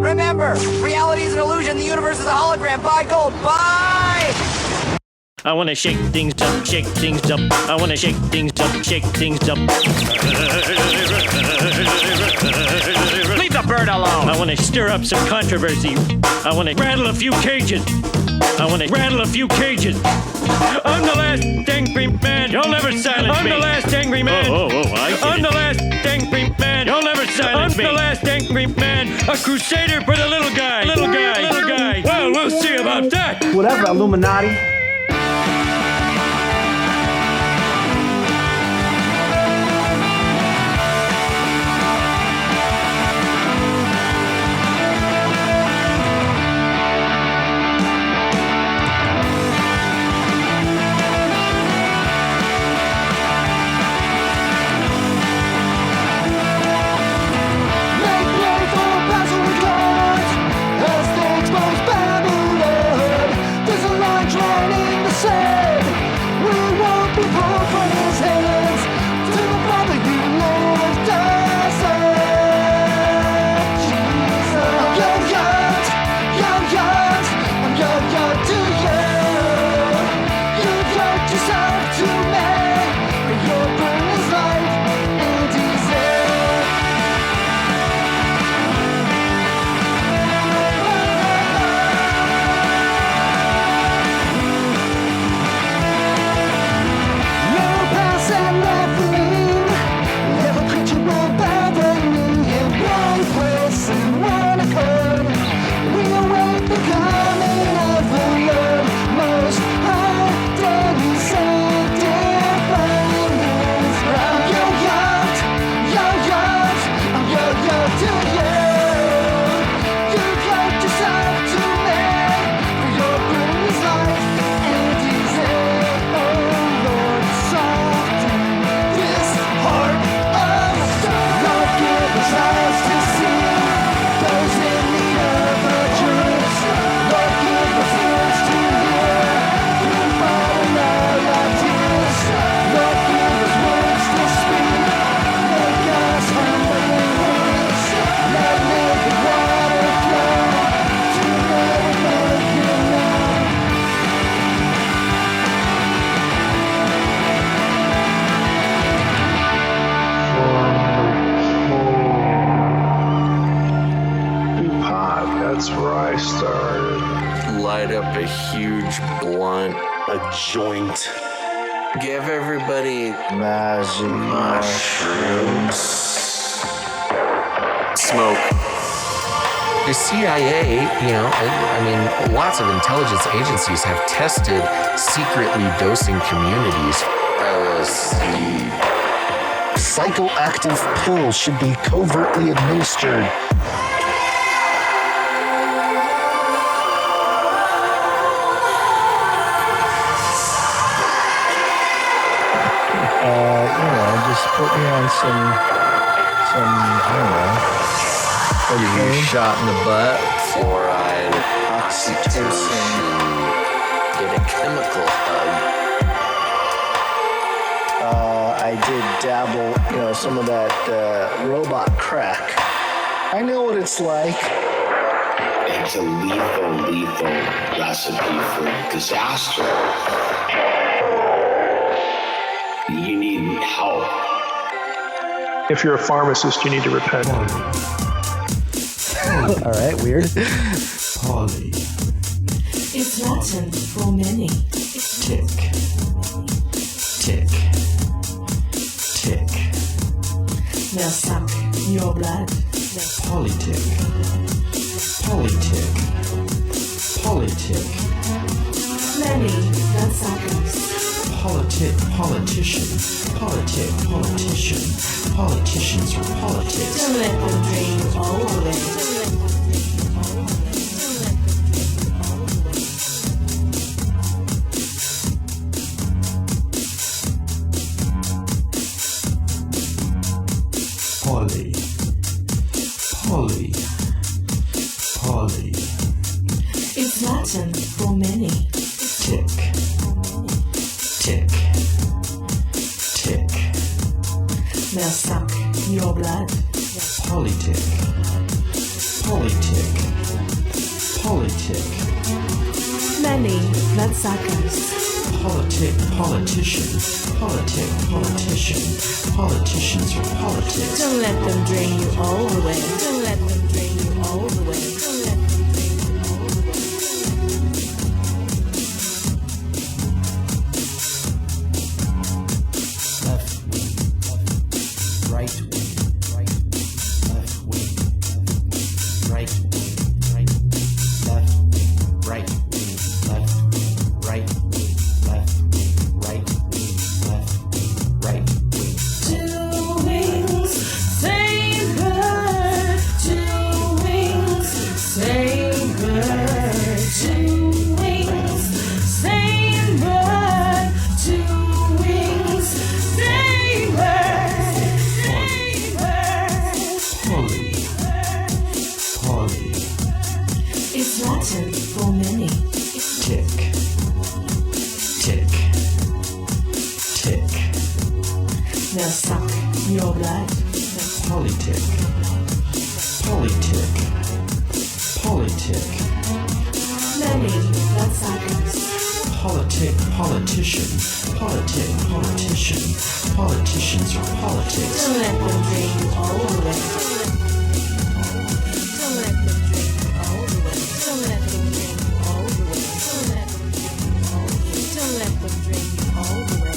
Remember, reality is an illusion. The universe is a hologram. Buy gold. Buy! I want to shake things up, shake things up. I want to shake things up, shake things up. Leave the bird alone. I want to stir up some controversy. I want to rattle a few cages. I want to rattle a few cages. I'm the last angry man. You'll never silence me. I'm the last angry man. I'm the last angry man. You'll never silence me. I'm the last angry man. A crusader for the little guy. Little guy. Little guy. Well, we'll see about that. Whatever, Illuminati. Joint. Give everybody magic mushrooms. Smoke. The CIA, I mean, lots of intelligence agencies have tested secretly dosing communities. LSD. Psychoactive pills should be covertly administered. Just put me on some, I don't know. What are you, shot in the butt? Fluoride, oxytocin, get a chemical hug. I did dabble, some of that robot crack. I know what it's like. It's a lethal recipe for disaster. You need help. If you're a pharmacist, you need to repent. All right, weird. Poly. It's Latin for many. Tick. Tick. Tick. Now suck your blood. Polytick. Polytick. Polytick. Many that suckers. Politician. Politicians for politics. Don't let them dream all the way. Poly. It's Latin for many. Tick. Tick. Tick. Now suck your blood. POLYTICK. POLYTICK. POLYTICK. Many Matsakas. POLYTICK, politician. POLYTICK, politician. Politicians are politics. Don't let them drain you all the way. Don't let them drain you all the way. Don't let them drain you all the way. Left wing, right wing, left wing, right wing, left wing, right wing, left wing, right wing, left wing, right wing, left wing, right wing. Two wings, same bird. Two wings, same bird. Two wings, same bird. Two wings, same bird. Same bird. Poly. Poly. It's Latin for many. Tick. Tick. Tick. Now suck your blood. POLYTICK. POLYTICK. POLYTICK. Many Matsakas. POLYTICK, politician. POLYTICK, politician. Politicians are politics. Don't let them drain you all the way. Don't let them drain you all the way. Don't let them drain you all the way. Don't let them drain you all the way. Don't let them drain you all the way.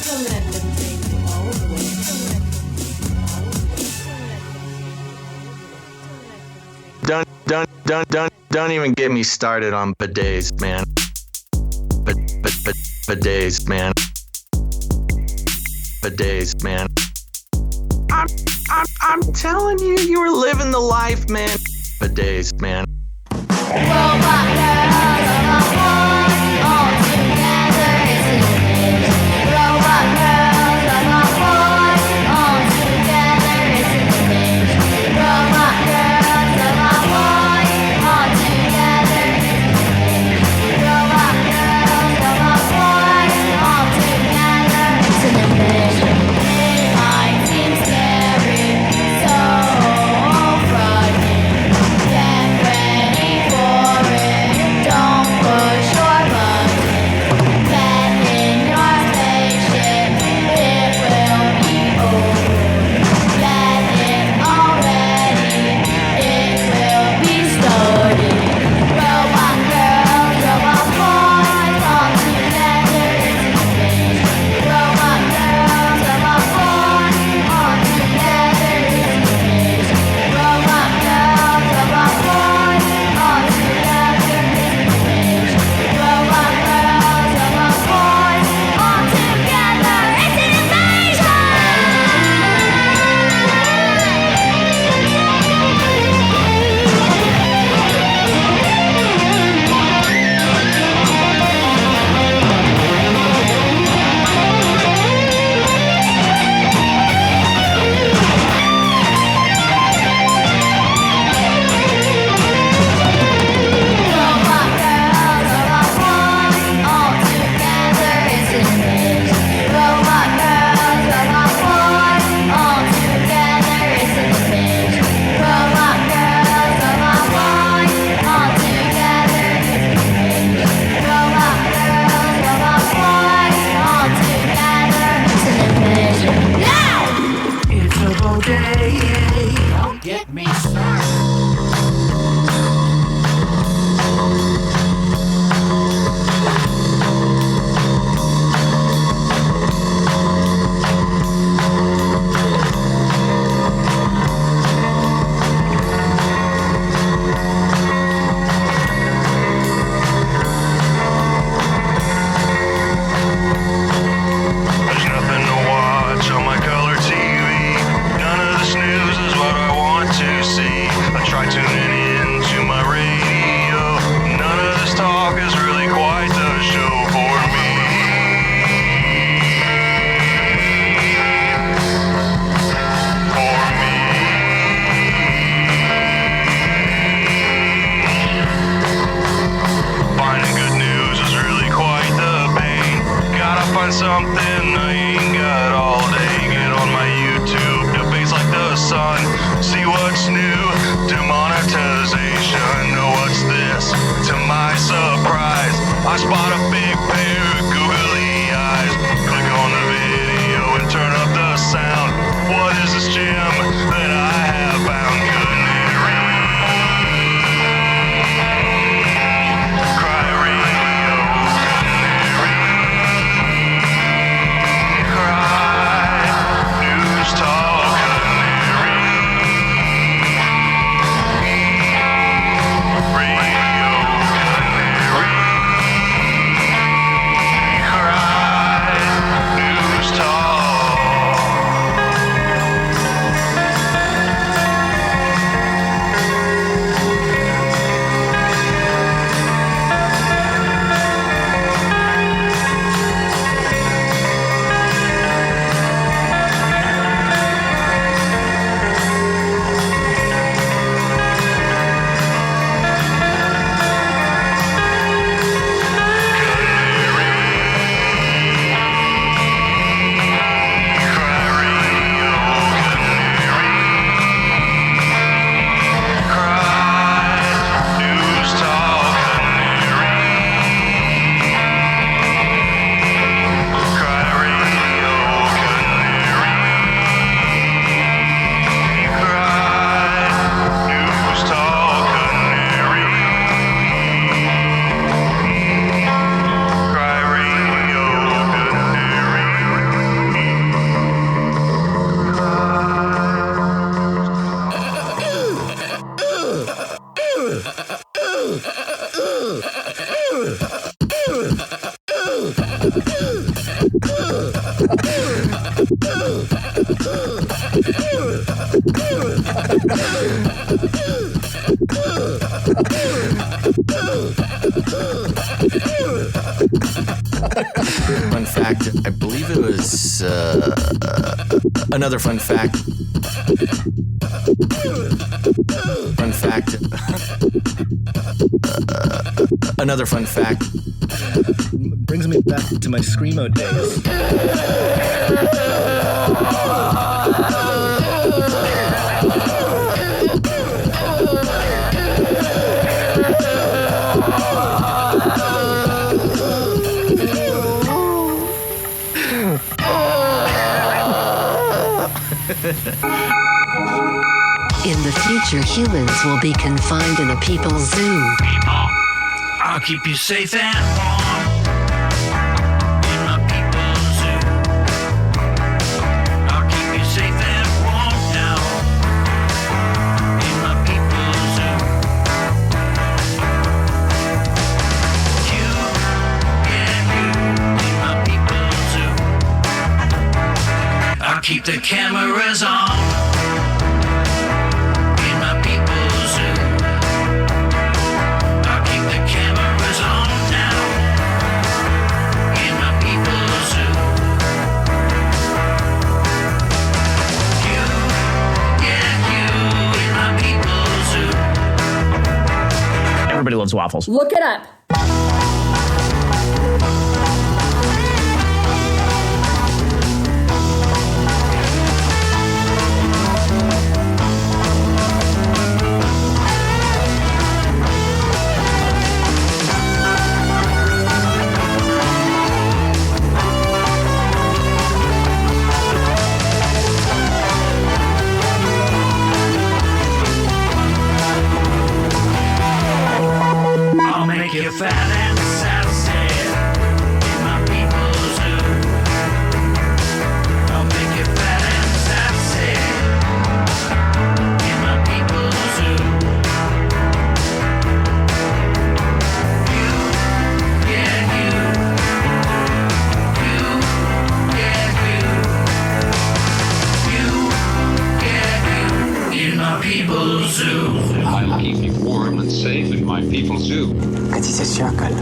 Don't let them drain you all the way. Don't even get me started on bidets, man. Bidets, man. Bidets, man. I'm telling you, you were living the life, man. Bidets, man. Robot girls on one, all together it's an image. Robot girls on one, all together it's an image. Robot girls on one, all together it's an image. Robot girls on one, all together it's an image. It might seem scary, so frightening. Get ready for it. Fun fact, I believe it was another fun fact. Fun fact. Another fun fact. Brings me back to my Screamo days. In the future, humans will be confined in a people's zoo. I'll keep you safe and warm in my people's zoo. I'll keep you safe and warm now in my people's zoo. You, yeah, you in my people's zoo. I'll keep the cameras on. Everybody loves waffles. Look it up. Make you fat and sassy in my people's zoo. I'll make you fat and sassy in my people's zoo. You, yeah, you. You, yeah, you. You, yeah, you. In my people's zoo. I'll keep you warm and safe in my people's zoo. Хотите щакаль?